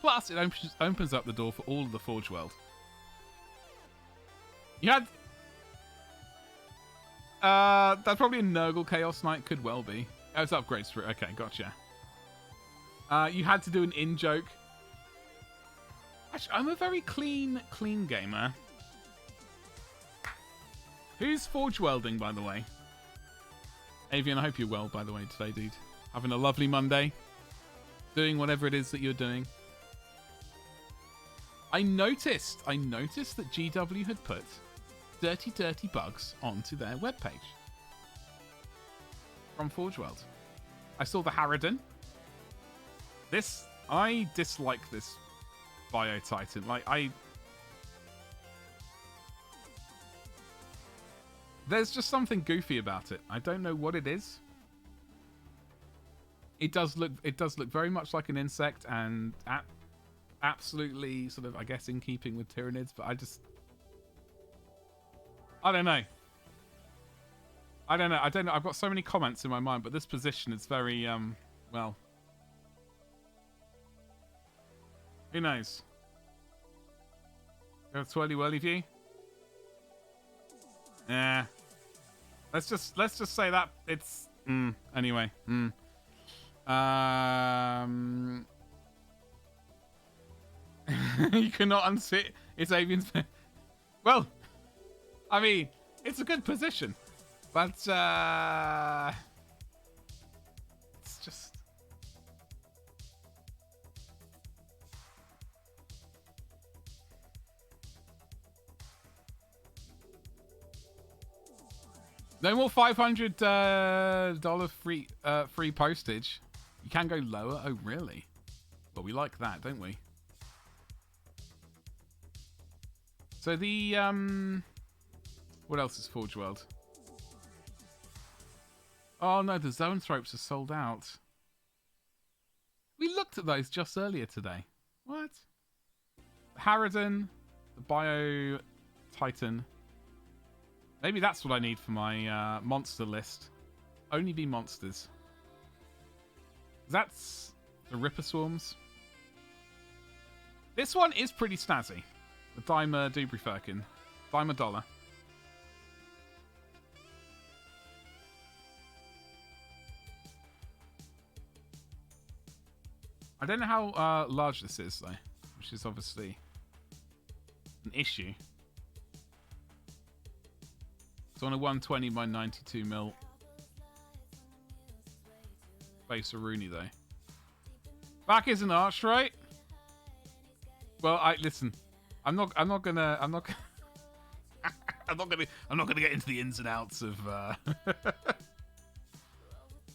Plus, it opens up the door for all of the Forge World. You had... that's probably a Nurgle Chaos Knight, could well be. Oh, it's upgrades for it. Okay, gotcha. You had to do an in-joke. Actually, I'm a very clean gamer. Who's Forge Welding, by the way? Avian, I hope you're well, by the way, today, dude. Having a lovely Monday. Doing whatever it is that you're doing. I noticed that GW had put dirty bugs onto their webpage. From Forge World. I saw the Harridan. I dislike this Bio Titan. There's just something goofy about it. I don't know what it is. It does look very much like an insect and absolutely sort of, I guess, in keeping with Tyranids, but I don't know. I don't know. I've got so many comments in my mind, but this position is very well, who knows? You have a twirly whirly view? Yeah. Let's just say that it's anyway. You cannot unsit. It's Avian's. Well, I mean, it's a good position, but it's just. No more $500 free postage. You can go lower. Oh, really? Well, we like that, don't we? So the what else is Forge World? Oh no, the Zoanthropes are sold out. We looked at those just earlier today. What? The Harridan, the Bio Titan. Maybe that's what I need for my monster list. Only be monsters. That's the Ripper Swarms. This one is pretty snazzy. The Dimer Dubrifirkin. Dimer Dollar. I don't know how large this is, though. Which is obviously an issue. It's on a 120 by 92 mil. Face a Rooney though. Back is an arch, right? Well, listen. I'm not gonna get into the ins and outs of.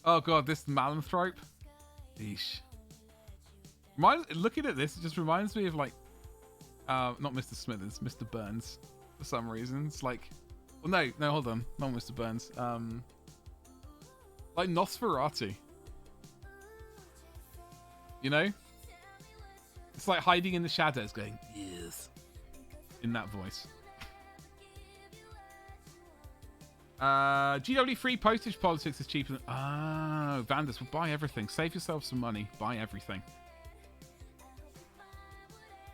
Oh god, this Malanthrope. Eesh. Looking at this, it just reminds me of like Not Mr. Smithers, Mr. Burns. For some reason, it's like, well, no, hold on, not Mr. Burns. Like Nosferatu. You know, it's like hiding in the shadows, going yes, in that voice. GW free postage politics is cheaper than... Oh, Vandus will buy everything. Save yourself some money. Buy everything.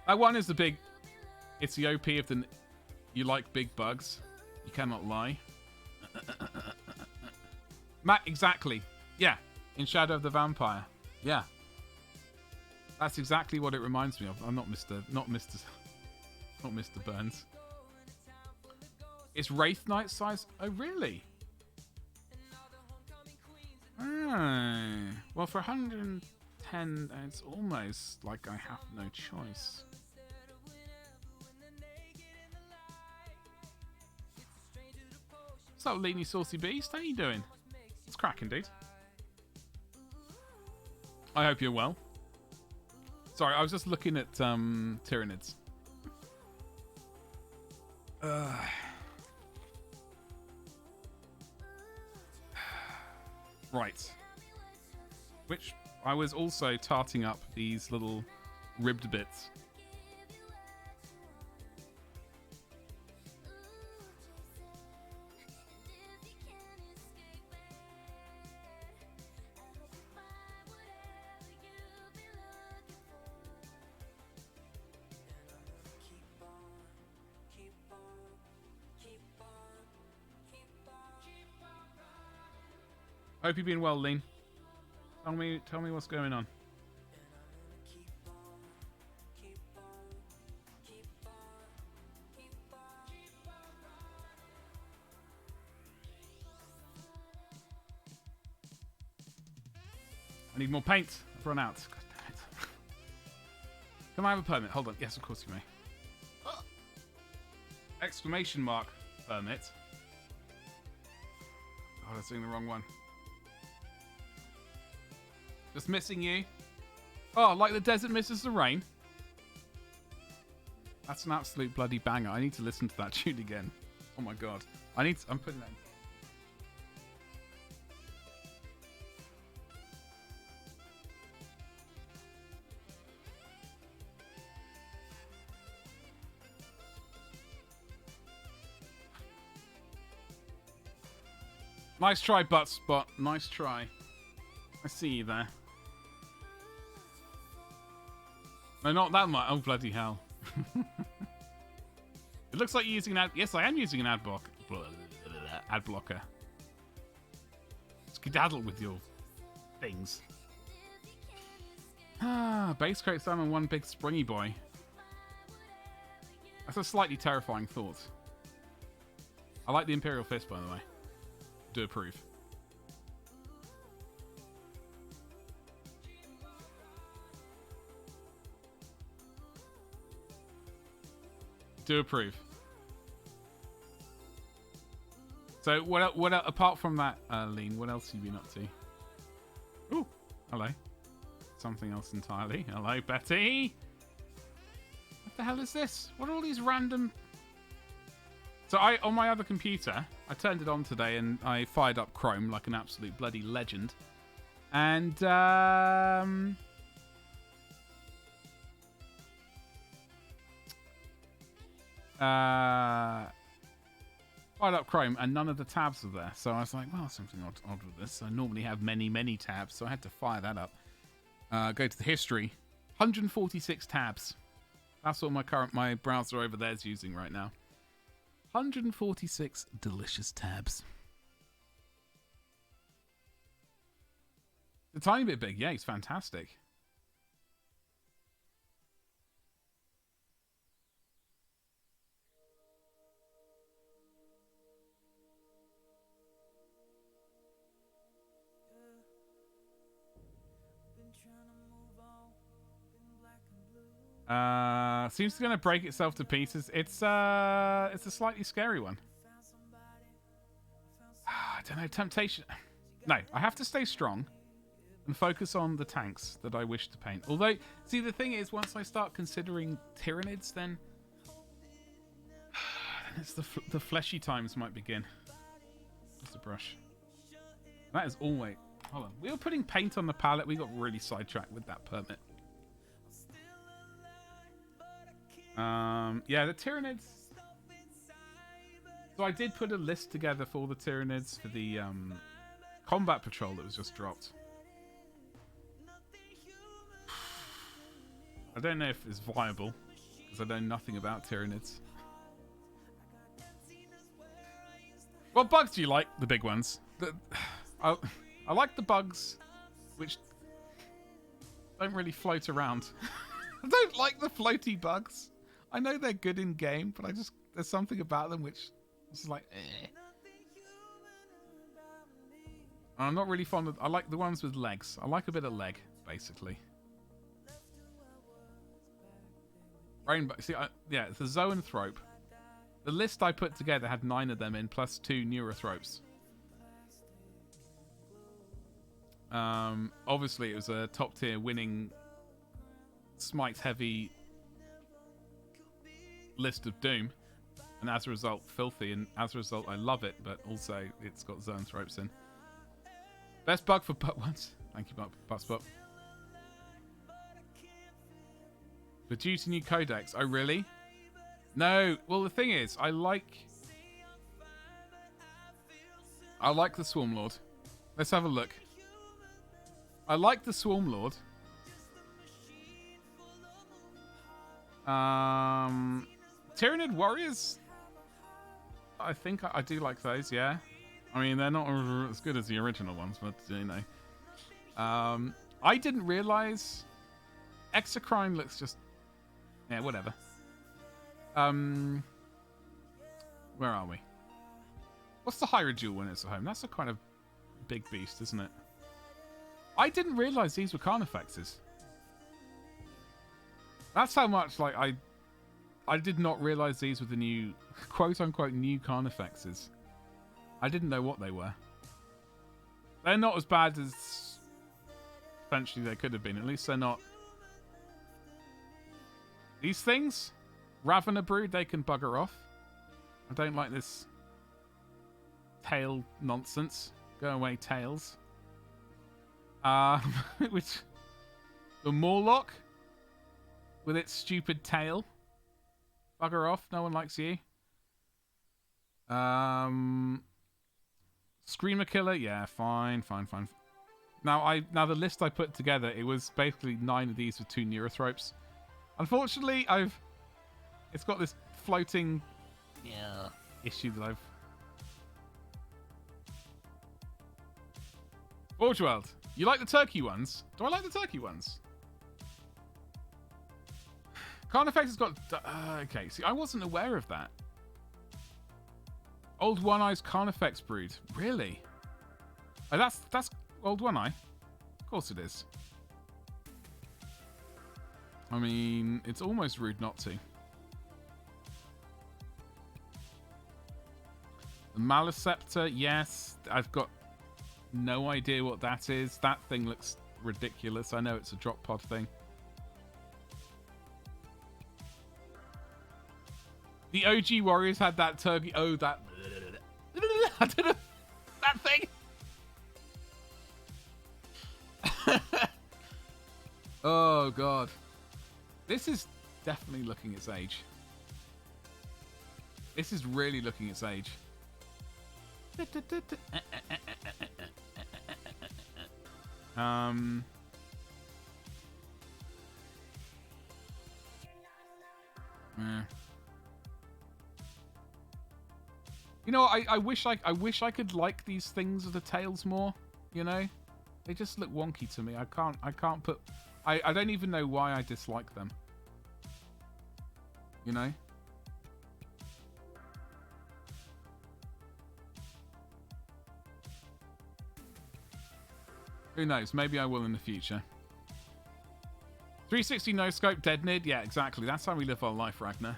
That one is the big... It's the OP of the... You like big bugs. You cannot lie. Matt, exactly. Yeah. In Shadow of the Vampire. Yeah. That's exactly what it reminds me of. I'm not Mr. Burns. It's Wraith Knight size. Oh, really? Well, for 110, it's almost like I have no choice. What's up, Leany Saucy Beast? How you doing? What's cracking, dude? I hope you're well. Sorry, I was just looking at Tyranids. Right. Which I was also tarting up these little ribbed bits. Hope you've been well, Lean. Tell me what's going on. I need more paint. I've run out. God damn it. Can I have a permit? Hold on. Yes, of course you may. Exclamation mark permit. Oh, that's doing the wrong one. Just missing you. Oh, like the desert misses the rain. That's an absolute bloody banger. I need to listen to that tune again. Oh my god. I'm putting that in. Nice try, Buttspot. Nice try. I see you there. No, not that much. Oh, bloody hell. It looks like you're using an ad... Yes, I am using an ad blocker. Skedaddle with your things. Base crate salmon, one big springy boy. That's a slightly terrifying thought. I like the Imperial Fist, by the way. Do approve. Do approve. So, what apart from that, Lean, what else have you been up to? Ooh, hello. Something else entirely. Hello, Betty. What the hell is this? What are all these random... So, on my other computer, I turned it on today and I fired up Chrome like an absolute bloody legend. And, fired up Chrome and none of the tabs are there. So I was like, well, something odd with this. I normally have many tabs, so I had to fire that up. Go to the history. 146 tabs. That's what my browser over there is using right now. 146 delicious tabs. A tiny bit big. Yeah, he's fantastic. Seems to gonna break itself to pieces. It's a slightly scary one. I don't know, temptation. No, I have to stay strong. and focus on the tanks that I wish to paint. Although, see, the thing is, once I start considering Tyranids, then it's the fleshy times might begin. Just a brush. That is always... Hold on. We were putting paint on the palette. We got really sidetracked with that permit. Yeah, the Tyranids. So I did put a list together for the Tyranids for the combat patrol that was just dropped. I don't know if it's viable, because I know nothing about Tyranids. What bugs do you like? The big ones. I like the bugs which don't really float around. I don't like the floaty bugs. I know they're good in game, but there's something about them which is like, eh. I'm not really fond of... I like the ones with legs. I like a bit of leg, basically. Rainbow. See, yeah, it's a zoanthrope. The list I put together had 9 of them in, plus 2 neurothropes. Obviously, it was a top tier winning smite heavy list of Doom, and as a result, filthy, and as a result, I love it, but also it's got zoanthropes in. Best bug for butt ones. Thank you, Buttspot. But due to new codex. Oh, really? No. Well, the thing is, I like the Swarm Lord. Let's have a look. I like the Swarm Lord. Tyranid Warriors. I think I do like those, yeah. I mean, they're not as good as the original ones, but, you know. I didn't realise... Exocrine looks just... Yeah, whatever. Where are we? What's the Hyrule when it's at home? That's a kind of big beast, isn't it? I didn't realise these were Carnifexes. That's how much, like, I did not realise these were the new, quote-unquote, new Carnifexes. I didn't know what they were. They're not as bad as potentially they could have been. At least they're not... These things? Ravener Brood, they can bugger off. I don't like this tail nonsense. Go away, tails. Which... The Morlock? With its stupid tail. Bugger off, no one likes you. Screamer Killer, yeah, fine. Now the list I put together, it was basically 9 of these with 2 neurothropes. Unfortunately, it's got this floating issue that I've... Forge World, you like the turkey ones? Do I like the turkey ones? Carnifex has got... okay, see, I wasn't aware of that. Old One-Eye's Carnifex Brood. Really? Oh, that's Old One-Eye? Of course it is. I mean, it's almost rude not to. The Maliceptor, yes. I've got no idea what that is. That thing looks ridiculous. I know it's a drop pod thing. The OG Warriors had that turkey... Oh, that... I don't know. That thing. Oh, God. This is definitely looking its age. This is really looking its age. Yeah. You know, I wish I could like these things with the tails more. You know, they just look wonky to me. I can't put. I don't even know why I dislike them. You know. Who knows? Maybe I will in the future. 360 no scope, dead nid. Yeah, exactly. That's how we live our life, Ragnar.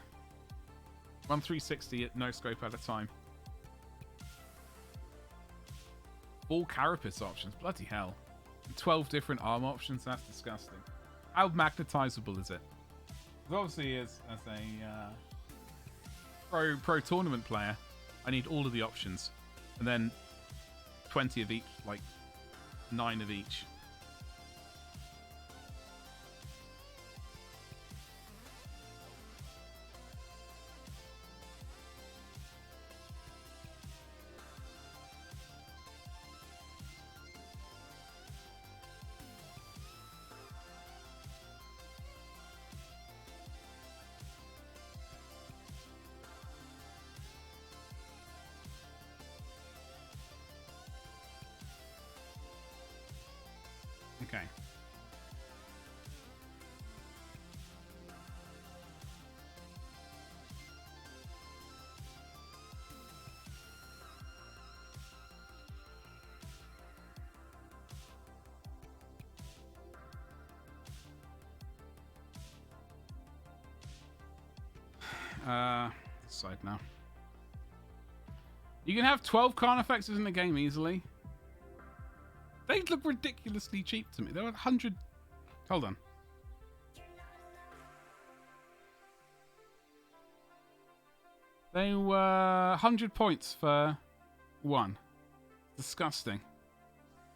One 360 at no scope at a time. All carapace options. Bloody hell. 12 different arm options. That's disgusting. How magnetizable is it? Because obviously, as a pro tournament player, I need all of the options, and then 20 of each, like 9 of each. Okay. This side now. You can have 12 Carnifexes in the game easily. They look ridiculously cheap to me. They're 100... Hold on. They were 100 points for one. Disgusting.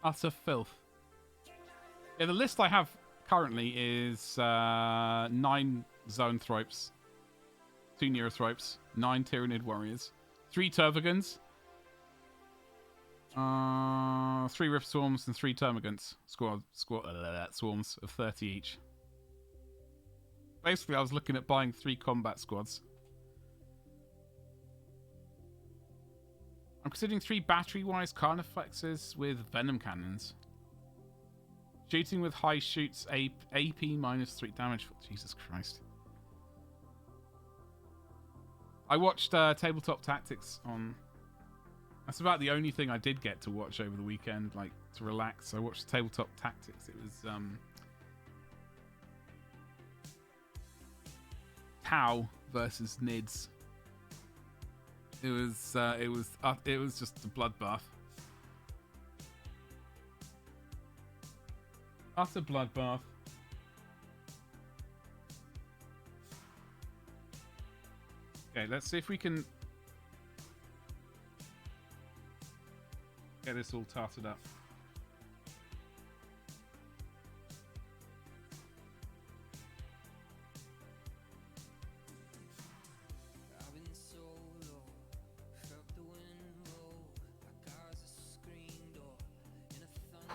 Utter filth. Yeah, the list I have currently is 9 Zoanthropes, 2 Neurothropes, 9 Tyranid Warriors, 3 Tervagants, 3 Rift Swarms, and 3 Termagants. Swarms of 30 each. Basically, I was looking at buying 3 combat squads. I'm considering 3 battery-wise Carnifexes with Venom Cannons. Shooting with high shoots, AP minus 3 damage. Jesus Christ. I watched Tabletop Tactics on... That's about the only thing I did get to watch over the weekend, like, to relax. I watched Tabletop Tactics. It was, Tau versus Nids. It was just a bloodbath. Utter bloodbath. Okay, let's see if we can get this all tarted up.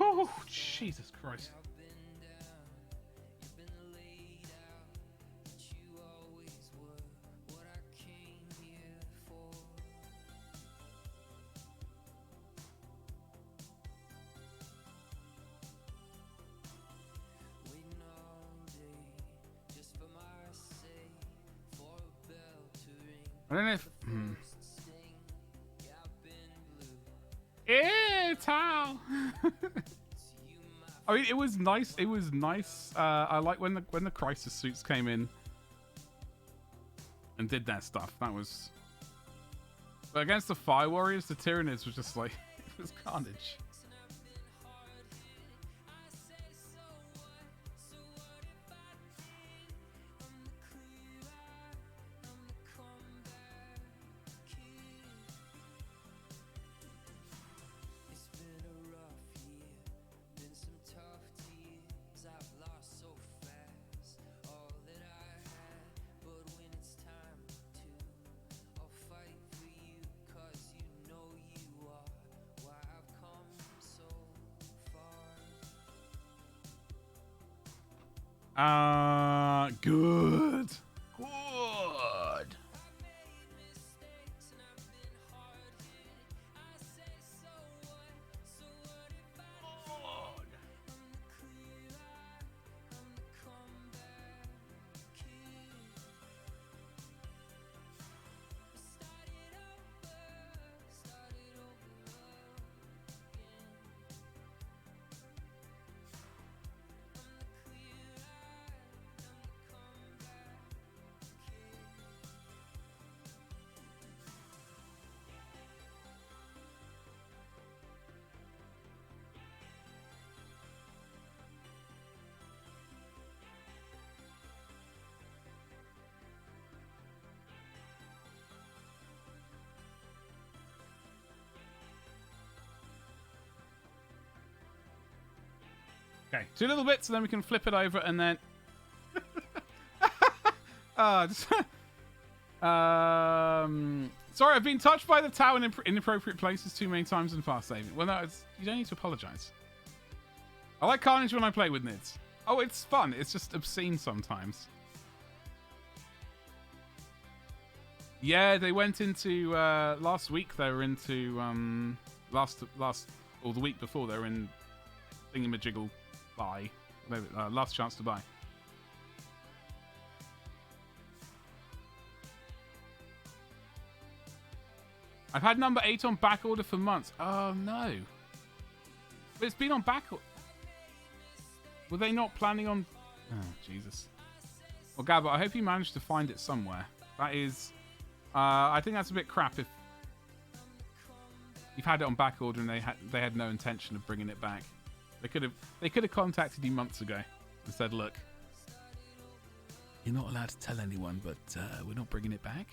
Oh, Jesus Christ. I don't know if... Ew, Tau! I mean, it was nice. It was nice. I like when the crisis suits came in and did their stuff. That was... But against the Fire Warriors, the Tyranids was just like... It was carnage. Good. Good. Okay, 2 little bits, and then we can flip it over, and then... Sorry, I've been touched by the towel in inappropriate places too many times in the past, David. Well, no, you don't need to apologise. I like Carnage when I play with Nids. Oh, it's fun. It's just obscene sometimes. Yeah, they went into... last week, they were into... or the week before, they were in Thingamajiggle Buy. Last chance to buy. I've had number 8 on back order for months. Oh, no. But it's been on back order. Were they not planning on... Oh, Jesus. Well, Gabba, I hope you managed to find it somewhere. That is... I think that's a bit crap if you've had it on back order and they had no intention of bringing it back. They could have contacted you months ago and said, look, you're not allowed to tell anyone, but we're not bringing it back.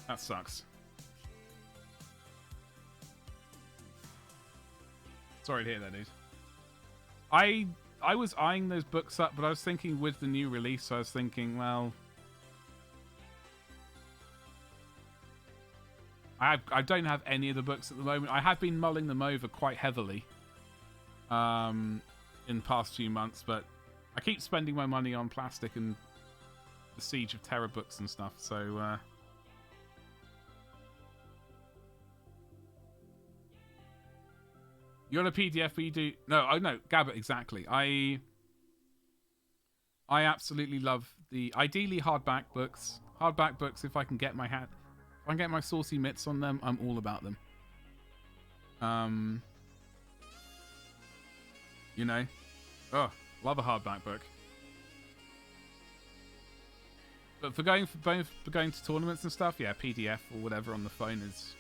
That sucks. Sorry to hear that, dude. I was eyeing those books up, but I was thinking with the new release, I was thinking, well... I don't have any of the books at the moment. I have been mulling them over quite heavily in the past few months, but I keep spending my money on plastic and the Siege of Terror books and stuff, so... You're on a PDF, but you do... No, oh no, Gabba, exactly. I absolutely love the... Ideally, hardback books. Hardback books, if I can get my hat... If I can get my saucy mitts on them, I'm all about them. You know? Oh, love a hardback book. But for going to tournaments and stuff, yeah, PDF or whatever on the phone is...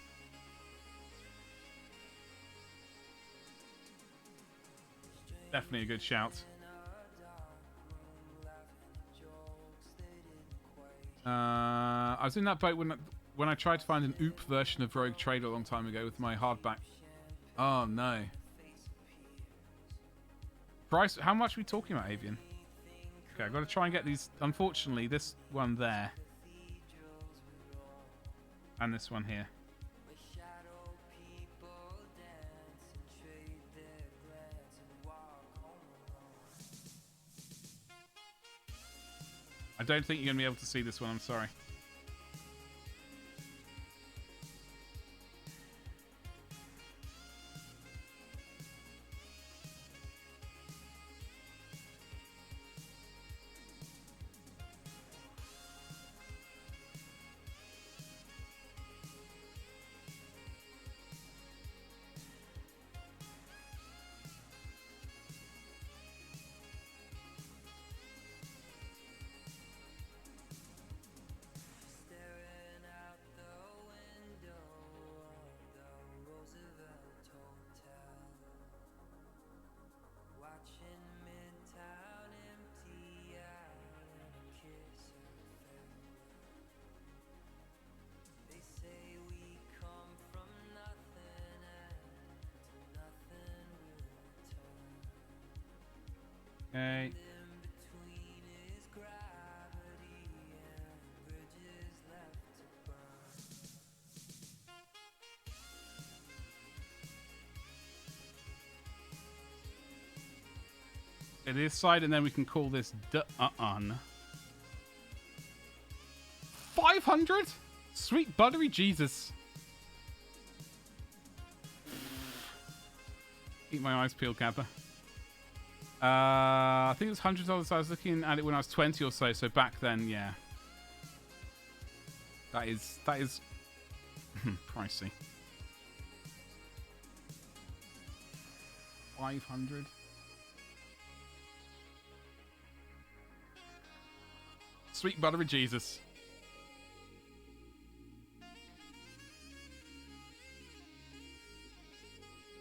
Definitely a good shout. I was in that boat when I tried to find an OOP version of Rogue Trader a long time ago with my hardback. Oh no. Price? How much are we talking about, Avian? Okay, I've got to try and get these. Unfortunately, this one there. And this one here. I don't think you're going to be able to see this one, I'm sorry. Okay. It is side, and then we can call this D-uh-un. 500? Sweet buttery Jesus. Keep my eyes peeled, Kappa. I think it was $100. I was looking at it when I was 20 or so. So back then, yeah. That is pricey. 500. Sweet buttery Jesus.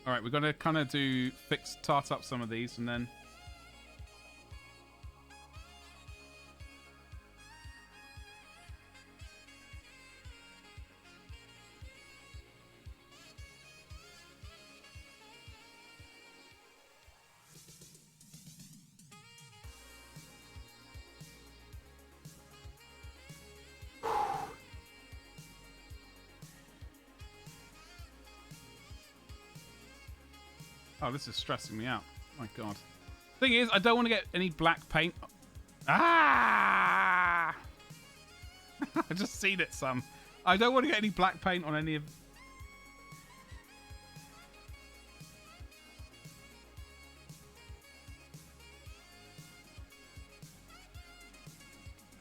All right, we're gonna kind of tart up some of these, and then. Oh, this is stressing me out. My God. Thing is, I don't want to get any black paint. Ah! I just seen it, son. I don't want to get any black paint on any of...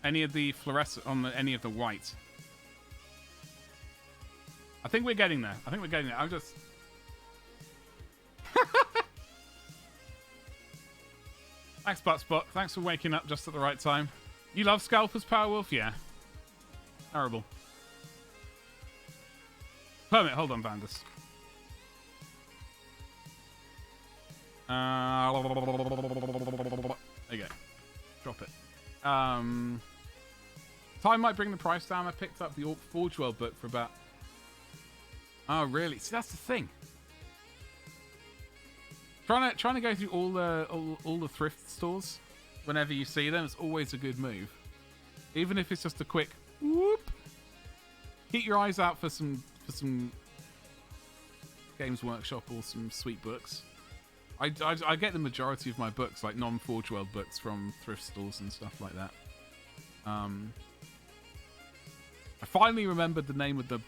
any of the fluorescent on any of the white. I think we're getting there. I'm just... Thanks, Buttspot. Thanks for waking up just at the right time. You love Scalpers, Powerwolf? Yeah. Terrible. Permit, hold on, Vandus. There you go. Drop it. Time might bring the price down. I picked up the Forge World book for about... Oh, really? See, that's the thing. Trying to go through all the thrift stores whenever you see them is always a good move. Even if it's just a quick whoop. Keep your eyes out for some Games Workshop or some sweet books. I get the majority of my books, like non-Forge World books, from thrift stores and stuff like that. I finally remembered the name of the...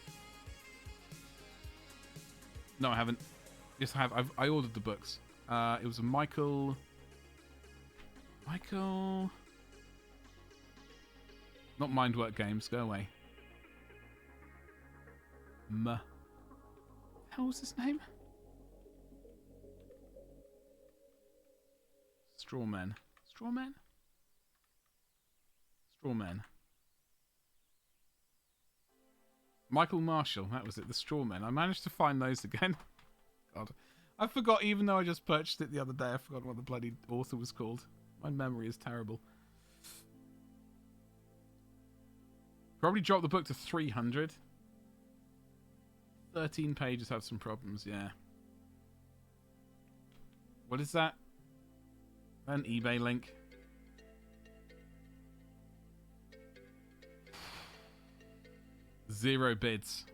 No, I haven't. Yes, I have. I ordered the books. It was a Michael... Not Mindwork Games. Go away. How was his name? Strawman. Michael Marshall, that was it, the Strawmen. I managed to find those again. God. I forgot, even though I just purchased it the other day, I forgot what the bloody author was called. My memory is terrible. Probably dropped the book to 300. 13 pages have some problems, yeah. What is that? An eBay link. Zero bids.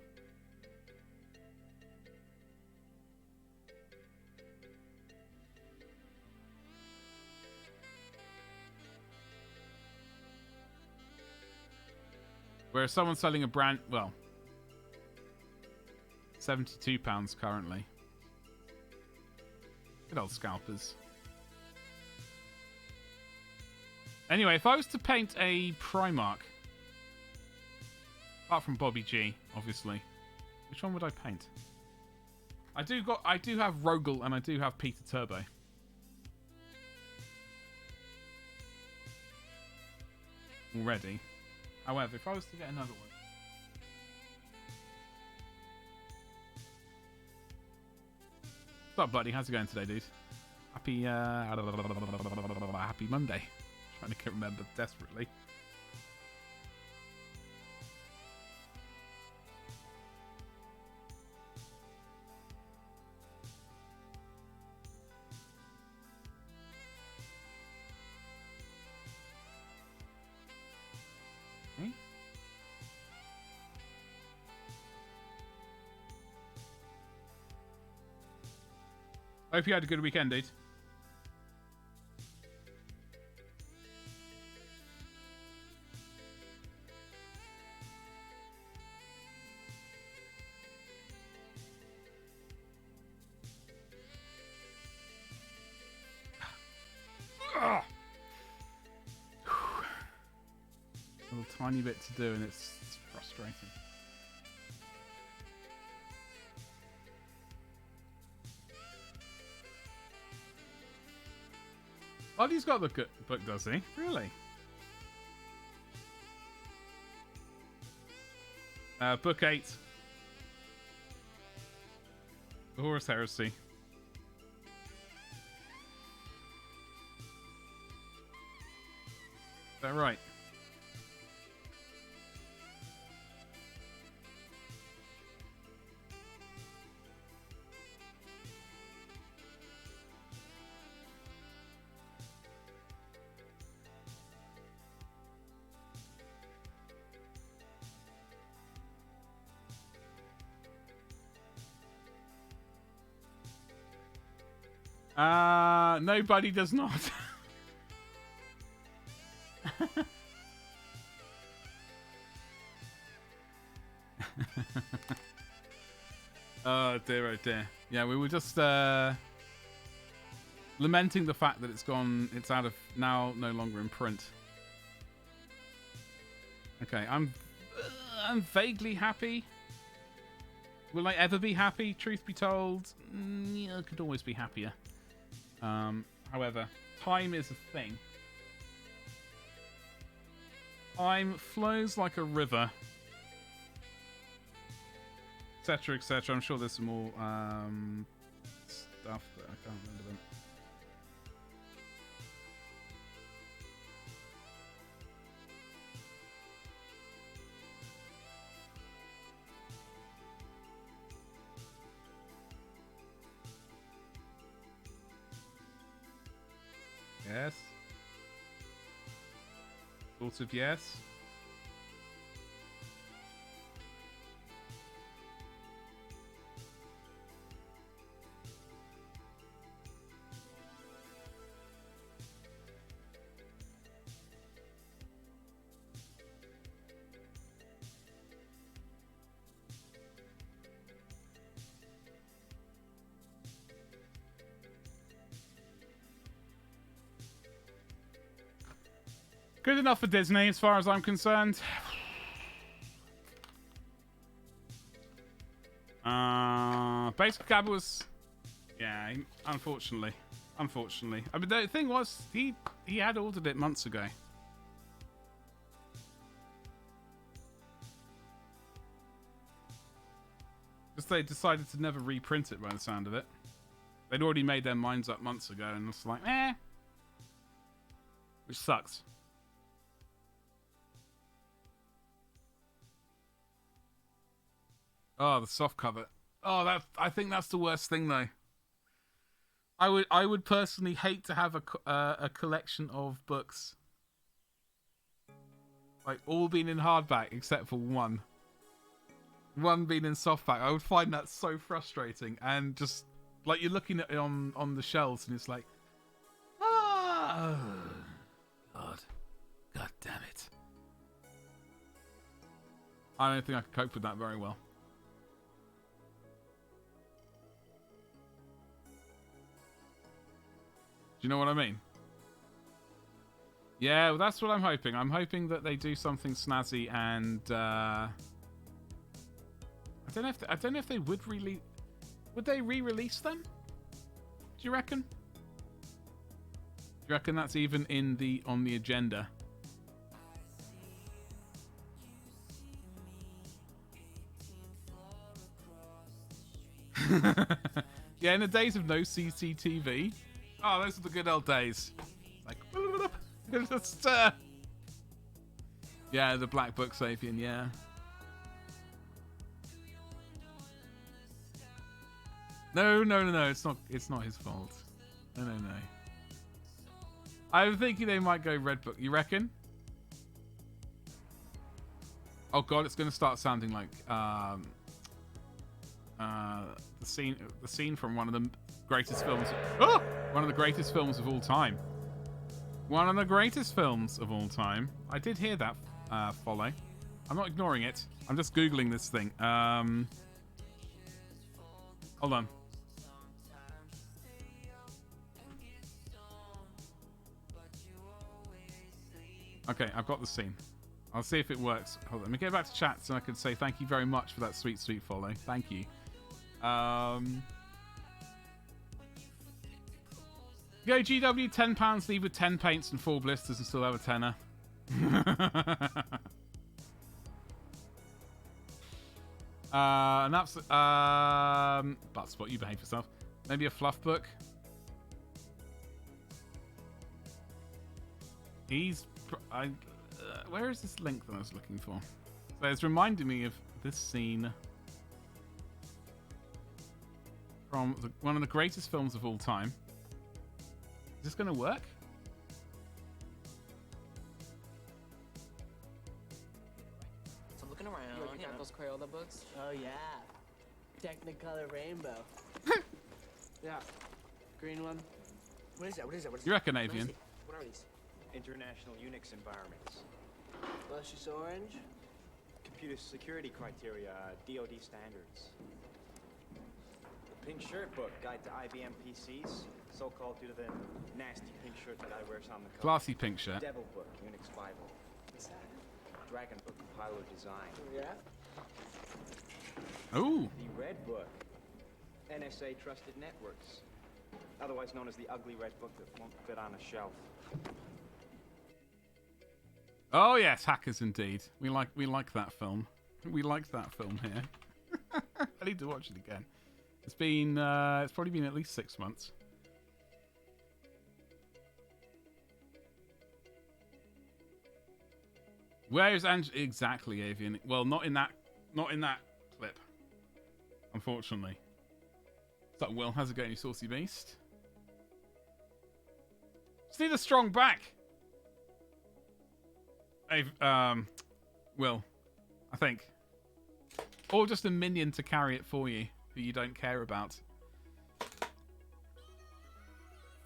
Whereas someone's selling a brand... Well... £72 currently. Good old scalpers. Anyway, if I was to paint a Primarch... Apart from Bobby G, obviously. Which one would I paint? I do have Rogel and I do have Peter Turbo. Already. However, if I was to get another one... What's up, buddy? How's it going today, dude? Happy Monday. Trying to remember desperately. Hope you had a good weekend, dude. A little tiny bit to do and it's frustrating. Oh, he's got the good book, does he? Really? Book 8. The Horus Heresy. Is that right? Nobody does not. Oh dear, oh dear. Yeah, we were just lamenting the fact that it's out of now, no longer in print. Okay, I'm vaguely happy. Will I ever be happy? Truth be told, yeah, I could always be happier. However, time is a thing. Time flows like a river, etc., etc. I'm sure there's some more stuff, but I can't remember them. Yes. Sort of yes. Good enough for Disney, as far as I'm concerned. Basic Cab was... Yeah, unfortunately. Unfortunately. I mean, the thing was, he had ordered it months ago. Just they decided to never reprint it by the sound of it. They'd already made their minds up months ago, and it's like, eh. Which sucks. Oh, the soft cover. Oh, I think that's the worst thing, though. I would personally hate to have a collection of books, like all being in hardback except for one being in softback. I would find that so frustrating, and just like you're looking at it on the shelves, and it's like, God damn it. I don't think I could cope with that very well. Do you know what I mean? Yeah, well, that's what I'm hoping. I'm hoping that they do something snazzy, and I don't know if they would really. Would they re-release them? Do you reckon? Do you reckon that's even on the agenda? Yeah, in the days of no CCTV. Oh, those are the good old days. Like, just, yeah, the Black Book Sapien, yeah. No, it's not his fault. No. I'm thinking they might go Red Book. You reckon? Oh god, it's going to start sounding like the scene from one of the greatest films. Oh! One of the greatest films of all time. One of the greatest films of all time. I did hear that follow. I'm not ignoring it. I'm just Googling this thing. Hold on. Okay, I've got the scene. I'll see if it works. Hold on. Let me get back to chat so I can say thank you very much for that sweet, sweet follow. Thank you. Go GW, £10, leave with 10 paints and 4 blisters and still have a tenner. And that's Buttspot, you behave yourself. Maybe a fluff book. Where is this link that I was looking for? So it's reminding me of this scene from one of the greatest films of all time. Is this going to work? So looking around, you got those Crayola books? Oh yeah, Technicolor Rainbow. Yeah. green one. What is that? What is that? What is You that? reckon, What is Avian? it? What are these? International Unix environments. Luscious orange. Computer security criteria, DoD standards. The Pink Shirt book, Guide to IBM PCs. So-called due to the nasty pink shirt that I wears on the cover. Classy pink shirt. Devil book, Unix Bible. What's that? Dragon book, compiler design. Yeah. Ooh. The Red book, NSA Trusted Networks. Otherwise known as the ugly red book that won't fit on a shelf. Oh yes, hackers indeed. We like that film. We like that film here. I need to watch it again. It's been it's probably been at least 6 months. Where is exactly, Avian? Well, not in that clip, unfortunately. What's up, Will? How's it going, you saucy beast? Just need a strong back. Will, I think. Or just a minion to carry it for you, who you don't care about.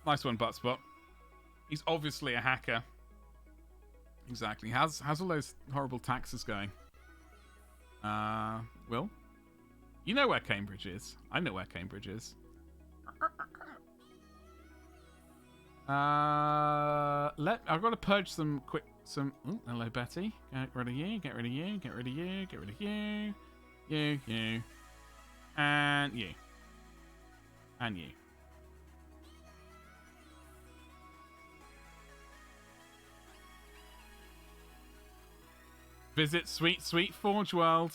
Nice one, Buttspot. He's obviously a hacker. Exactly. How's all those horrible taxes going? Will? You know where Cambridge is. I know where Cambridge is. I've got to purge some quick... Ooh, hello, Betty. Get rid of you, get rid of you, get rid of you, get rid of you. You. And you. And you. Visit Sweet Sweet Forge World.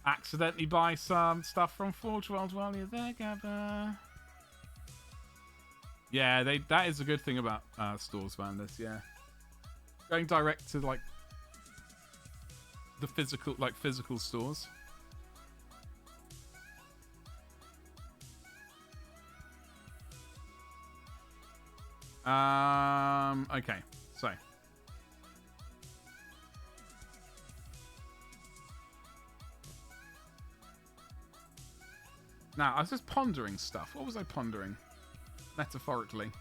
Accidentally buy some stuff from Forge World while you're there, Gabba. Yeah, that is a good thing about stores, Vandus, yeah. Going direct to like the physical stores. Okay, so now I was just pondering stuff. What was I pondering? Metaphorically.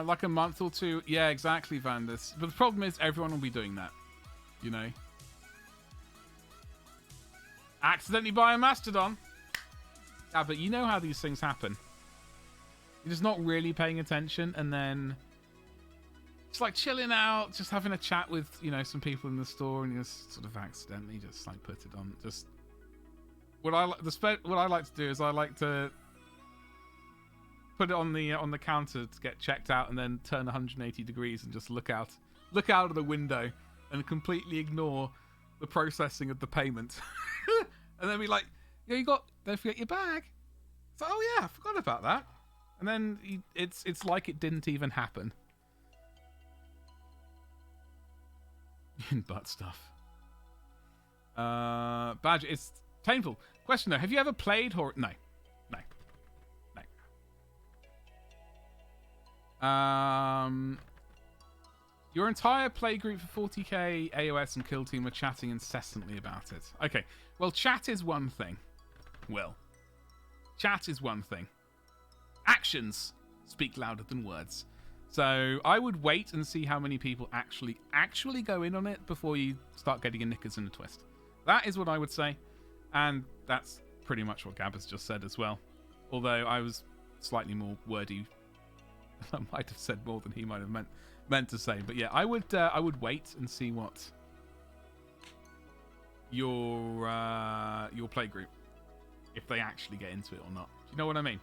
Like a month or two. Yeah, exactly, Vandus. But the problem is everyone will be doing that. You know? Accidentally buy a Mastodon. Yeah, but you know how these things happen. You're just not really paying attention, and then it's like chilling out, just having a chat with, you know, some people in the store, and you just sort of accidentally just like put it on. Just what I like to do is I like to put it on the counter to get checked out, and then turn 180 degrees and just look out of the window and completely ignore the processing of the payment, and then be like, yeah, don't forget your bag. So, oh yeah, I forgot about that. And then it's like it didn't even happen. Butt stuff. Badge, it's painful. Question though, have you ever played horror? No. Your entire playgroup for 40k AOS and Kill Team were chatting incessantly about it. Okay, well, chat is one thing. Well, chat is one thing. Actions speak louder than words. So I would wait and see how many people actually go in on it before you start getting your knickers in a twist. That is what I would say, and that's pretty much what Gab has just said as well. Although I was slightly more wordy. I might have said more than he might have meant to say, but yeah, I would wait and see what your playgroup, if they actually get into it or not. Do you know what I mean?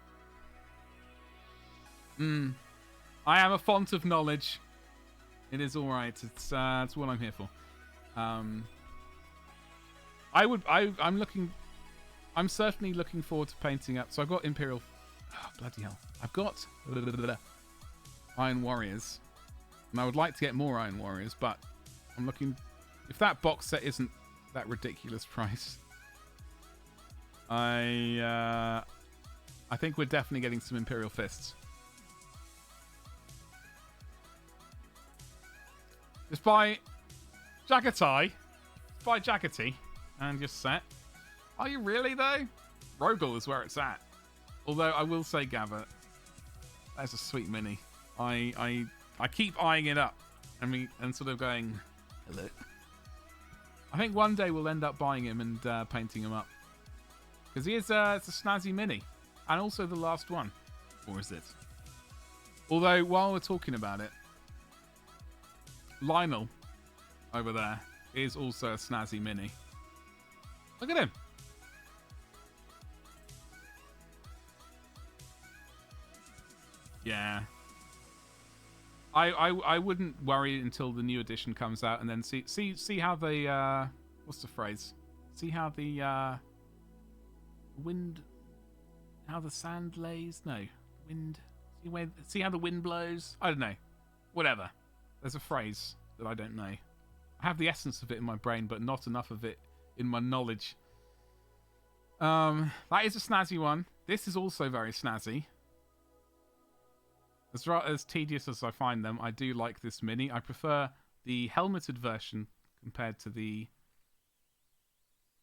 I am a font of knowledge. It is all right. It's what I'm here for. I'm certainly looking forward to painting up. So I've got Imperial. Oh, bloody hell! I've got Iron Warriors, and I would like to get more Iron Warriors, but I'm looking. If that box set isn't that ridiculous price, I think we're definitely getting some Imperial Fists. Just buy Jagatai. Buy Jagati and just set. Are you really though? Rogel is where it's at. Although I will say, Gabba, that's a sweet mini. I keep eyeing it up and sort of going, hello. I think one day we'll end up buying him and painting him up. Because he is it's a snazzy mini. And also the last one. Or is it? Although, while we're talking about it, Lionel over there is also a snazzy mini. Look at him. Yeah. I wouldn't worry until the new edition comes out and then see how the what's the phrase? See how the wind, how the sand lays? No, wind. See how the wind blows? I don't know. Whatever. There's a phrase that I don't know. I have the essence of it in my brain, but not enough of it in my knowledge. That is a snazzy one. This is also very snazzy. As tedious as I find them, I do like this mini. I prefer the helmeted version compared to the,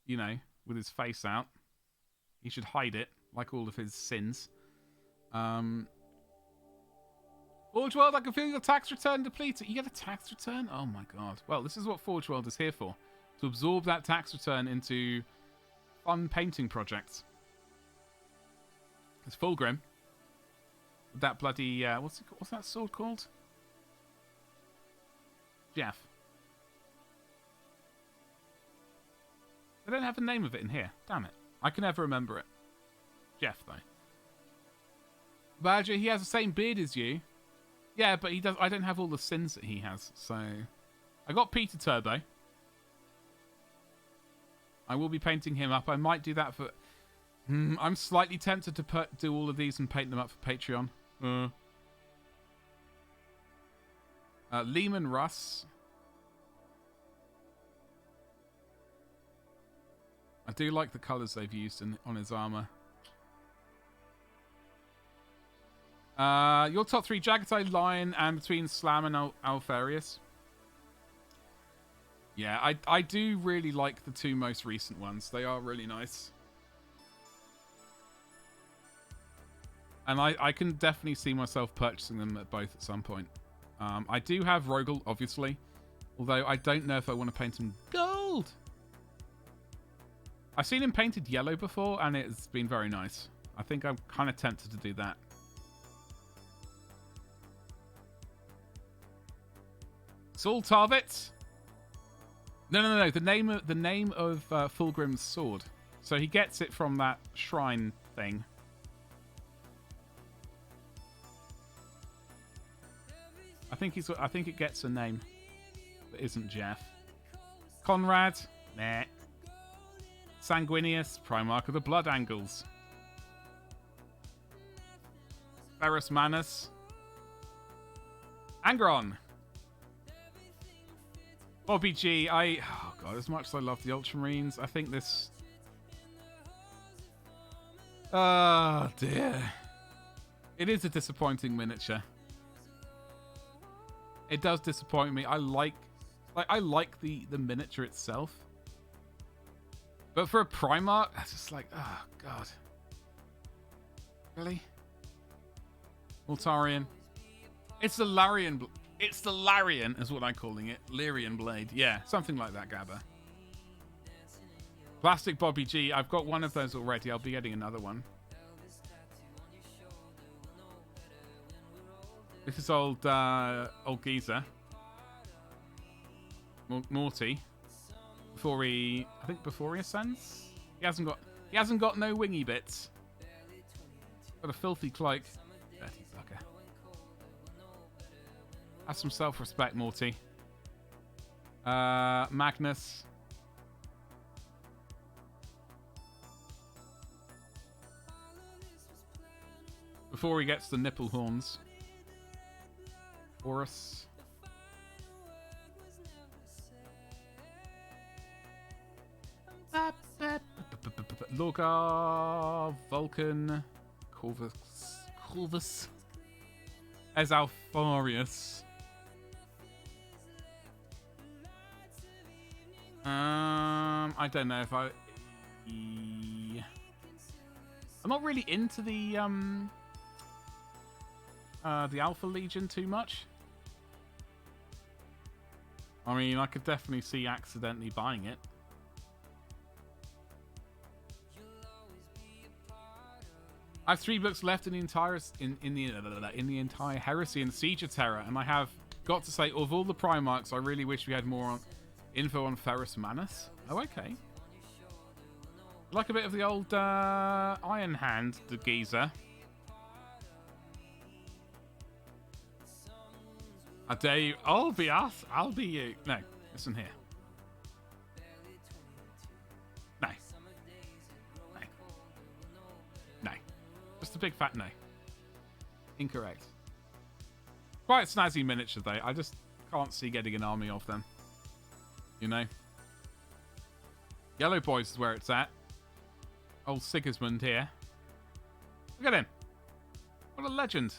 you know, with his face out. He should hide it, like all of his sins. Forge World, I can feel your tax return depleted. You get a tax return? Oh my god. Well, this is what Forge World is here for. To absorb that tax return into fun painting projects. It's Fulgrim. That bloody, what's that sword called? Jeff. I don't have a name of it in here. Damn it. I can never remember it. Jeff, though. Badger, he has the same beard as you. Yeah, but he does. I don't have all the sins that he has, so... I got Peter Turbo. I will be painting him up. I might do that for... I'm slightly tempted to do all of these and paint them up for Patreon. Lehman Russ. I do like the colours they've used on his armour. Your top 3, Jagatai, Lion, and between Slam and Alfarius. Yeah, I do really like the 2 most recent ones. They are really nice. And I can definitely see myself purchasing them at both at some point. I do have Rogel, obviously. Although I don't know if I want to paint him gold. I've seen him painted yellow before, and it's been very nice. I think I'm kind of tempted to do that. Saul Tarvitz? No. The name of Fulgrim's sword. So he gets it from that shrine thing. I think it gets a name that isn't Jeff. Conrad? Meh. Sanguinius, Primarch of the Blood Angles. Ferrus Manus. Angron. Bobby G. Oh god, as much as I love the Ultramarines, I think this... Oh dear. It is a disappointing miniature. It does disappoint me. I like the miniature itself. But for a Primarch, that's just like, oh god. Really? Mortarion. It's the Larian. It's the Larian, is what I'm calling it. Lyrian Blade. Yeah, something like that, Gabba. Plastic Bobby G. I've got one of those already. I'll be getting another one. This is old geezer. Morty. Before he ascends. He hasn't got no wingy bits. Got a filthy cloak. Dirty bugger. Have some self-respect, Morty. Magnus. Before he gets the nipple horns. Horus. Lorgar, Vulcan, Corvus, as Alfarius. I don't know if I'm not really into the Alpha Legion too much. I mean, I could definitely see accidentally buying it. I have 3 books left in the entire Heresy and Siege of Terror, and I have got to say, of all the Primarchs, I really wish we had more info on Ferrus Manus. Oh, okay. I like a bit of the old Iron Hand, the geezer. I dare you. I'll be us. I'll be you. No, listen here. No. No. No. Just a big fat no. Incorrect. Quite snazzy miniature, though. I just can't see getting an army of them. You know? Yellow Boys is where it's at. Old Sigismund here. Look at him. What a legend.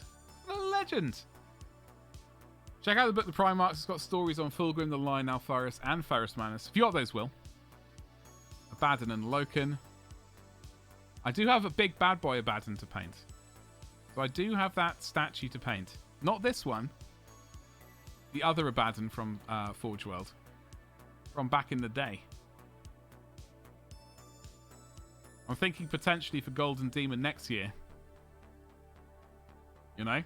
What a legend. Check out the book The Primarchs. It's got stories on Fulgrim, the Lion, Alpharis, and Ferrus Manus. If you got those, Will. Abaddon and Loken. I do have a big bad boy Abaddon to paint. So I do have that statue to paint. Not this one. The other Abaddon from Forge World. From back in the day. I'm thinking potentially for Golden Demon next year. You know?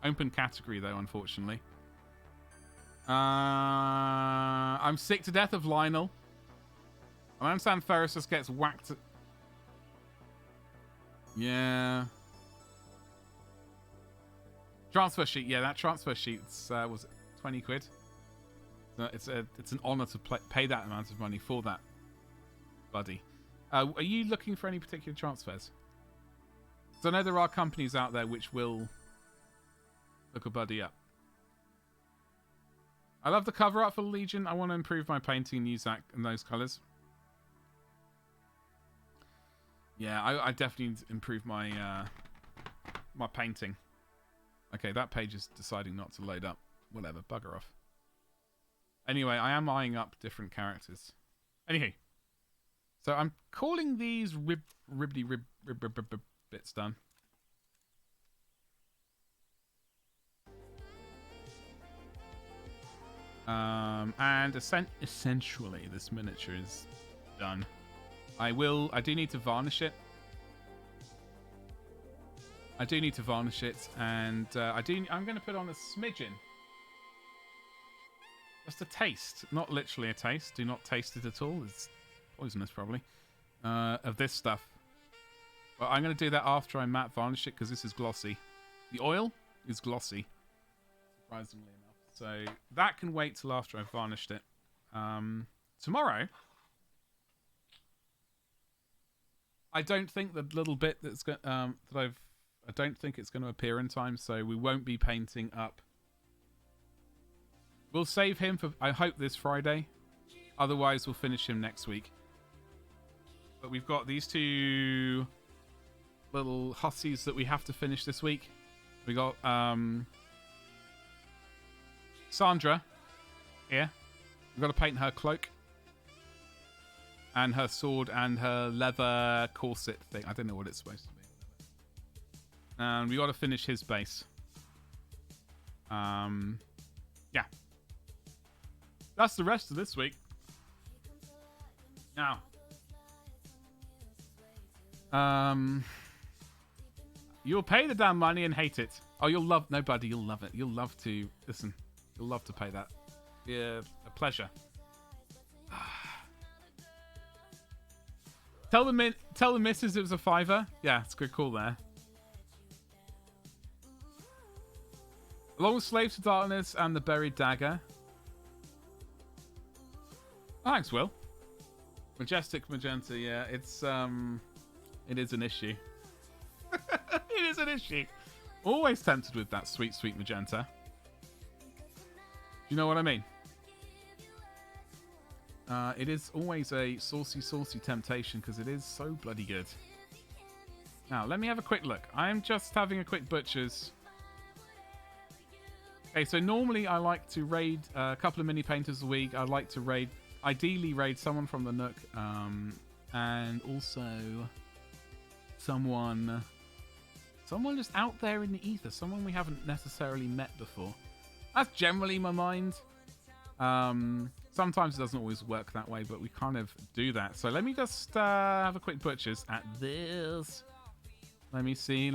Open category, though, unfortunately. I'm sick to death of Lionel. I understand Ferrus just gets whacked. Yeah. Transfer sheet. Yeah, that transfer sheet was 20 quid. It's an honour to pay that amount of money for that, buddy. Are you looking for any particular transfers? So I know there are companies out there which will look a buddy up. I love the cover art for Legion. I want to improve my painting and use that in those colours. Yeah, I definitely need to improve my my painting. Okay, that page is deciding not to load up. Whatever, bugger off. Anyway, I am eyeing up different characters. Anywho, so I'm calling these ribbity bits done. And essentially, this miniature is done. I do need to varnish it. And I'm going to put on a smidgen. Just a taste, not literally a taste. Do not taste it at all. It's poisonous, probably. Of this stuff. But I'm going to do that after I matte varnish it because this is glossy. The oil is glossy, surprisingly enough. So that can wait till after I've varnished it. Tomorrow, I don't think the little bit that's I don't think it's going to appear in time, so we won't be painting up. We'll save him for, I hope, this Friday. Otherwise, we'll finish him next week. But we've got these two little hussies that we have to finish this week. We got Sandra here. We've got to paint her cloak. And her sword and her leather corset thing. I don't know what it's supposed to be. And we got to finish his base. Yeah. That's the rest of this week. Now. You'll pay the damn money and hate it. Oh, you'll love... No, buddy, you'll love it. You'll love to... Listen, you'll love to pay that. Yeah, a pleasure. Tell the missus it was a $5. Yeah, it's a good call there. Along with Slaves to Darkness and the Buried Dagger. Thanks, Will. Majestic Magenta, yeah, it's it is an issue. It is an issue. Always tempted with that sweet, sweet magenta. Do you know what I mean? It is always a saucy, saucy temptation because it is so bloody good. Now, let me have a quick look. I am just having a quick butcher's. Okay, so normally I like to raid a couple of mini painters a week. I like to raid. ideally raid someone from the Nook, and also someone just out there in the ether, someone we haven't necessarily met before. That's generally my mind. Sometimes it doesn't always work that way, but we kind of do that. So let me just have a quick butchers at this. Let me see.